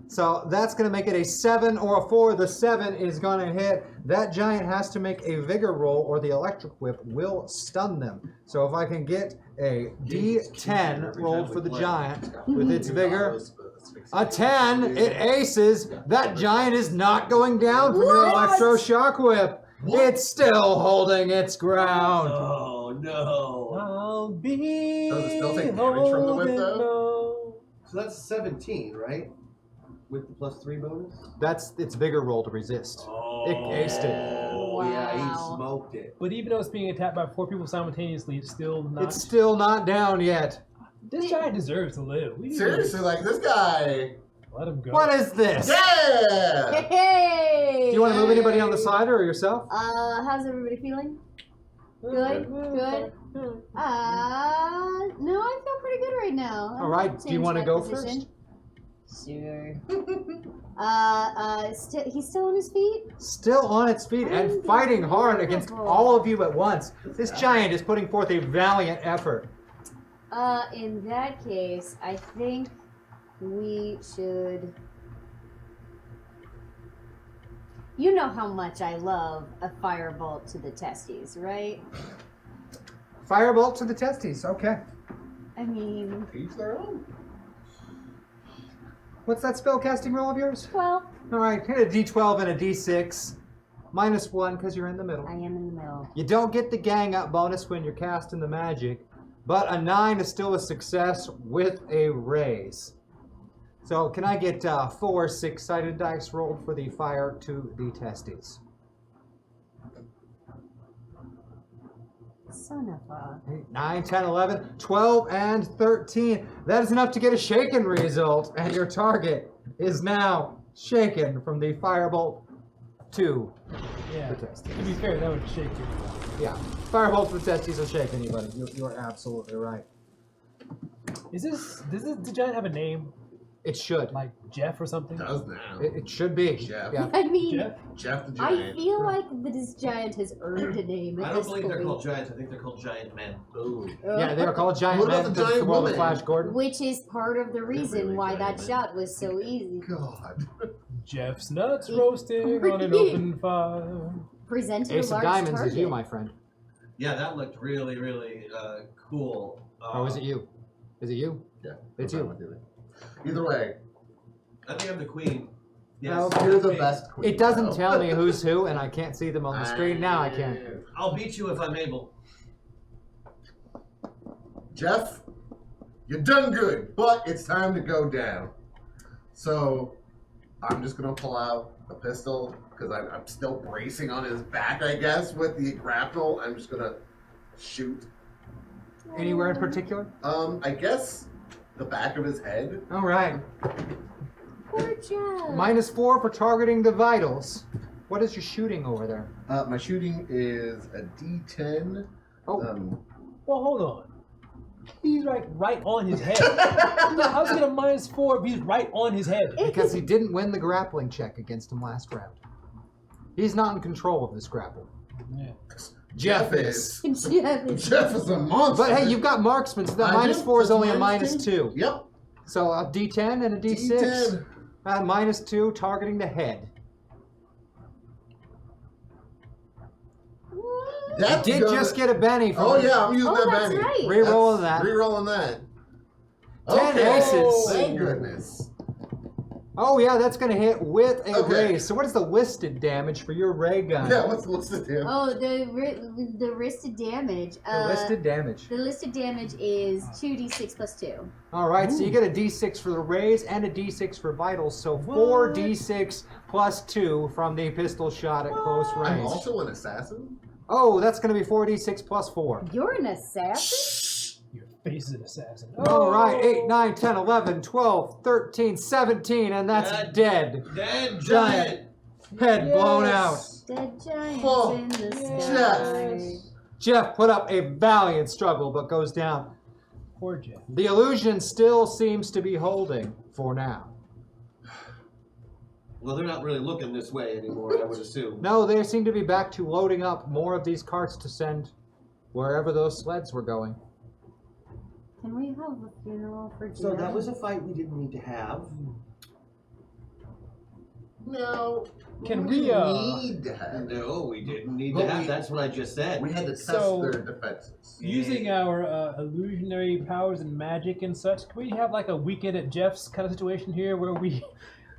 S1: So that's going to make it a 7 or a 4. The 7 is going to hit. That giant has to make a vigor roll or the electric whip will stun them. So if I can get a D10 rolled for the giant with its vigor, a 10, it aces. That giant is not going down from your electroshock whip. It's still holding its ground.
S4: Oh, no.
S3: I'll be
S2: Does it still take damage from the whip,
S3: holding
S2: though?
S3: on.
S4: So that's 17, right? With the +3 bonus?
S1: That's its vigor roll to resist. It aced it.
S4: Oh, yeah, he
S5: Wow.
S4: smoked it.
S3: But even though it's being attacked by 4 people simultaneously, it's still not.
S1: It's still not down yet.
S3: This giant deserves to live. We need to
S2: Seriously, like this guy.
S3: let him go.
S1: What is this?
S2: Yeah!
S5: Hey!
S1: Do you want to move anybody on the side or yourself?
S5: How's everybody feeling? Good? Good? No, I feel pretty good right now.
S1: All right, do you want to go first?
S5: Sure. He's still on his feet?
S1: Still on its feet and fighting hard against all of you at once. This giant is putting forth a valiant effort.
S5: In that case, I think we should... You know how much I love a firebolt to the testes, right?
S1: Firebolt to the testes, okay.
S5: I mean,
S2: Each their own.
S1: What's that spellcasting roll of yours?
S5: 12.
S1: All right, hit a D12 and a D6. -1 because you're in the middle.
S5: I am in the middle.
S1: You don't get the gang up bonus when you're casting the magic, but a 9 is still a success with a raise. So can I get 4 6-sided dice rolled for the fire to the testes?
S5: Son of a.
S1: 8, 9, 10, 11, 12, and 13. That is enough to get a shaken result, and your target is now shaken from the firebolt to
S3: Yeah.
S1: the testes.
S3: To be fair, that would shake you.
S1: Yeah, firebolt to the testes will shake anybody. You are absolutely right.
S3: Does the giant have a name?
S1: It should.
S3: Like Jeff or something?
S2: Does now.
S1: It should be.
S2: Jeff.
S1: Yeah.
S5: I mean,
S3: Jeff?
S2: Jeff the
S5: I
S2: Giant.
S5: feel like this giant has earned a name at
S4: I don't
S5: this
S4: believe they're
S5: point.
S4: called giants. I think they're called giant men.
S2: Ooh.
S1: Yeah, they are called giant
S2: What
S1: men.
S2: about the
S1: That's
S2: giant
S1: world of
S2: woman?
S1: Flash Gordon.
S5: Which is part of the reason
S2: really
S5: why that
S2: giant.
S5: shot was so easy.
S2: God.
S3: Jeff's nuts roasting on an open fire.
S5: Presented a
S1: Ace of
S5: large
S1: Diamonds
S5: target.
S1: is you, my friend.
S4: Yeah, that looked really, really cool.
S1: Or is it you? Is it you?
S2: Yeah.
S1: It's
S2: I'm
S1: you.
S2: fine with it. Either way,
S4: I think I'm the queen. Yes.
S1: Well,
S2: you're the
S4: Okay.
S2: best queen.
S1: It doesn't
S2: though.
S1: tell me who's who, and I can't see them on the screen. Now I can.
S4: I'll beat you if I'm able.
S2: Jeff, you done good, but it's time to go down. So I'm just gonna pull out a pistol because I'm still bracing on his back, I guess, with the grapple. I'm just gonna shoot.
S1: Anywhere in particular?
S2: I guess the back of his head.
S1: All right.
S5: Poor Jeff.
S1: -4 for targeting the vitals. What is your shooting over there?
S2: My shooting is a D10.
S1: Oh.
S3: Well, hold on. He's right on his head. How's he get a -4 if he's right on his head?
S1: Because he didn't win the grappling check against him last round. He's not in control of this grapple.
S3: Yeah.
S1: Jeff is.
S5: Jeff is.
S2: Jeff is a monster.
S1: But hey, you've got marksman, so that
S2: I do.
S1: -4 is
S2: That's
S1: only a
S2: -2.
S1: -2.
S2: Yep.
S1: So a D10 and a D6.
S2: D10.
S1: -2 targeting the head.
S2: That
S1: Did just get a Benny from
S2: Oh yeah, I'm using
S5: Oh,
S2: that
S5: that's
S2: Benny.
S5: right.
S1: Rerolling that.
S2: Rerolling that.
S1: 10 aces.
S2: Thank goodness.
S1: Oh yeah, that's gonna hit with a
S2: Okay.
S1: raise. So what is the listed damage for your ray gun?
S2: Yeah, what's the deal?
S5: Oh, the listed damage.
S1: The listed damage.
S5: The listed damage is 2d6 plus 2.
S1: All right, so you get a D6 for the raise and a D6 for vitals. So 4 D6 plus 2 from the pistol shot at close
S2: I'm
S1: range.
S2: also an assassin.
S1: Oh, that's gonna be 4 D6 plus 4.
S5: You're an assassin?
S3: Your face is an assassin.
S1: All right, 8, 9, 10, 11, 12, 13, 17, and that's dead.
S4: Dead
S1: Giant. Head blown out.
S5: Dead giants
S2: Oh,
S5: in the
S2: yes.
S5: sky.
S1: Jeff put up a valiant struggle, but goes down.
S3: Poor Jeff.
S1: The illusion still seems to be holding for now.
S4: Well, they're not really looking this way anymore, I would assume.
S1: No, they seem to be back to loading up more of these carts to send wherever those sleds were going.
S5: Can we have a funeral for Jeff?
S4: So that was a fight we didn't need to have.
S2: No.
S3: Can
S2: we
S3: we,
S2: need to have.
S4: No, we didn't need
S2: But
S4: to have.
S2: we-
S4: That's what I just said.
S2: We had to test
S3: So-
S2: their defenses.
S3: Using our illusionary powers and magic and such, can we have like a weekend at Jeff's kind of situation here where we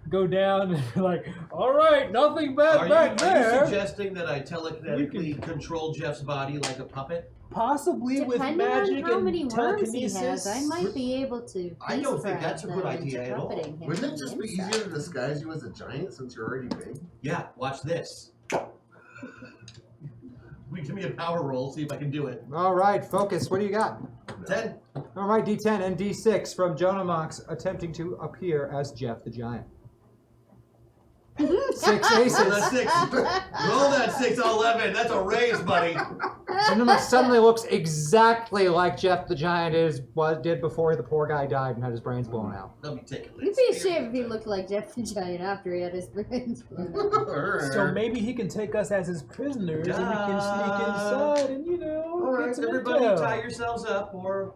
S3: go down and be like, all right, nothing bad back
S4: Are you
S3: there.
S4: suggesting that I telekinetically control Jeff's body like a puppet?
S3: Possibly with
S5: Depending
S3: magic
S5: on how
S3: and
S5: many worms he
S3: telekinesis.
S5: has, I might be able to.
S4: I don't think
S5: peace
S4: that's a
S5: them
S4: good idea
S5: into
S4: at all.
S5: trumpeting him
S2: Wouldn't
S5: from
S2: it just
S5: the
S2: be
S5: inside.
S2: easier to disguise you as a giant since you're already big?
S4: Yeah, watch this. Give me a power roll, see if I can do it.
S1: All right, focus. What do you got?
S4: 10.
S1: All right, D10 and D6 from Jonah Mox attempting to appear as Jeff the Giant. 6
S4: Roll
S1: aces.
S4: that 6. Roll that 6, 11. That's a raise, buddy.
S1: Jonah Mox suddenly looks exactly like Jeff the Giant did before the poor guy died and had his brains blown out.
S4: Let me take it.
S5: You'd be ashamed if he looked like Jeff the Giant after he had his brains blown out.
S3: So maybe he can take us as his prisoners and we can sneak inside and, you know,
S4: All
S3: get
S4: right,
S3: some
S4: everybody
S3: intel.
S4: tie yourselves up or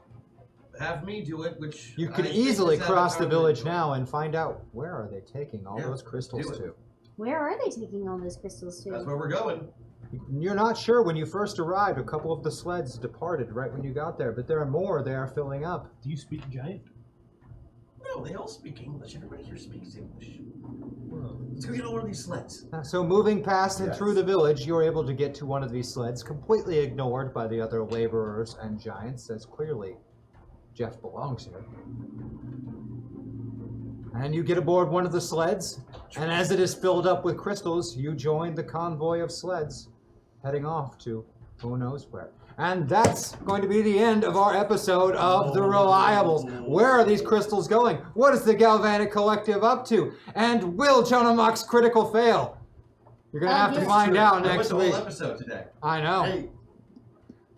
S4: have me do it, which
S1: You can
S4: I think
S1: easily
S4: is
S1: cross the
S4: Avatar
S1: village
S4: ritual.
S1: now and find out where are they taking all
S4: Yeah,
S1: those crystals
S4: do it.
S1: to.
S5: Where are they taking all those crystals
S4: That's
S5: to?
S4: where we're going.
S1: You're not sure when you first arrived. A couple of the sleds departed right when you got there, but there are more. They are filling up.
S3: Do you speak giant?
S4: No, they all speak English. Everybody here speaks English. Let's go get on one of these sleds.
S1: So moving past and
S2: Yes.
S1: through the village, you're able to get to one of these sleds, completely ignored by the other laborers and giants, as clearly Jeff belongs here. And you get aboard one of the sleds, and as it is filled up with crystals, you join the convoy of sleds, heading off to who knows where. And that's going to be the end of our episode of The Reliables. Where are these crystals going? What is the Galvanic Collective up to? And will Jonah Mock's critical fail? You're going to have to
S5: yes.
S1: find out
S4: I went
S1: next
S4: the
S1: week.
S4: whole episode today.
S1: I know.
S2: Hey,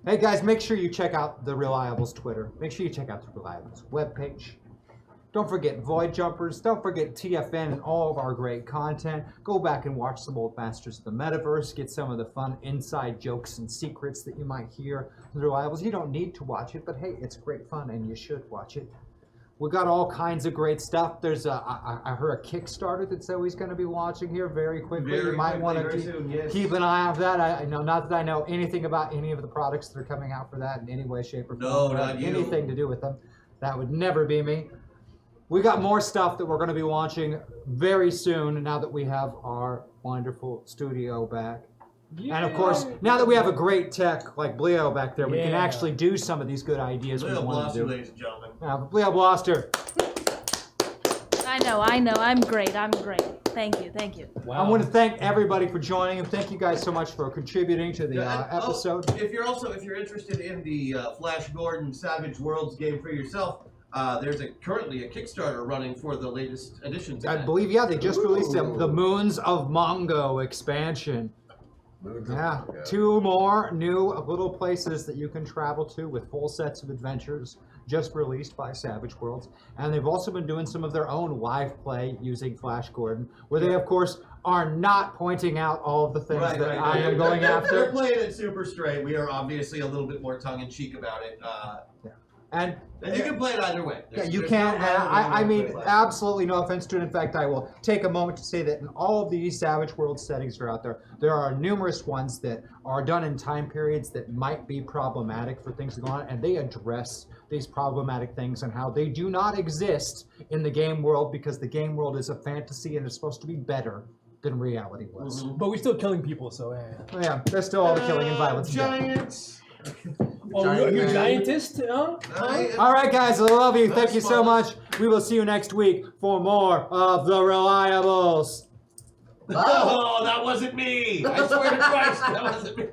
S1: Hey guys, make sure you check out The Reliables Twitter. Make sure you check out The Reliables webpage. Don't forget Void Jumpers. Don't forget TFN and all of our great content. Go back and watch some old Masters of the Metaverse. Get some of the fun inside jokes and secrets that you might hear in The Reliables. You don't need to watch it, but hey, it's great fun and you should watch it. We got all kinds of great stuff. There's I heard a Kickstarter that's always going to be launching here very quickly. You might want to keep an eye out for that. I know, not that I know anything about any of the products that are coming out for that in any way, shape, or form.
S4: No,
S1: or
S4: not you.
S1: anything to do with them. That would never be me. We got more stuff that we're going to be launching very soon now that we have our wonderful studio back. And of course, now that we have a great tech like Bleo back there, we can
S3: Yeah.
S1: actually do some of these good ideas we
S4: Leo
S1: want to
S4: Blaster,
S1: do.
S4: ladies and gentlemen.
S1: Bleo Blaster,
S9: I know. I'm great. Thank you.
S3: Wow.
S1: I want to thank everybody for joining and thank you guys so much for contributing to the
S4: Yeah, and,
S1: episode.
S4: If you're interested in the Flash Gordon Savage Worlds game for yourself, there's currently a Kickstarter running for the latest edition. to
S1: I
S4: that.
S1: believe, yeah, they just released the
S2: Ooh.
S1: Moons of Mongo expansion.
S2: moons of
S1: Yeah,
S2: Mongo.
S1: 2 more new little places that you can travel to with full sets of adventures just released by Savage Worlds. And they've also been doing some of their own live play using Flash Gordon, where they, of course, are not pointing out all of the things that I am going
S4: They're
S1: after.
S4: playing it super straight. We are obviously a little bit more tongue-in-cheek about it.
S1: And
S4: And you can play it either way.
S1: yeah, you
S4: There's
S1: can.
S4: no right or wrong
S1: I
S4: way to
S1: mean,
S4: play it.
S1: absolutely no offense to it. In fact, I will take a moment to say that in all of these Savage World settings that are out there, there are numerous ones that are done in time periods that might be problematic for things to go on, and they address these problematic things and how they do not exist in the game world because the game world is a fantasy and it's supposed to be better than reality was.
S3: But we're still killing people, so
S1: Yeah, there's still all the killing and violence. and death.
S4: Giants.
S3: Oh, are you a giantist? Huh?
S1: All right, guys, I love you. Thank you so
S4: Smallest.
S1: much. We will see you next week for more of The Reliables.
S4: Oh, that wasn't me. I swear to Christ, that wasn't me.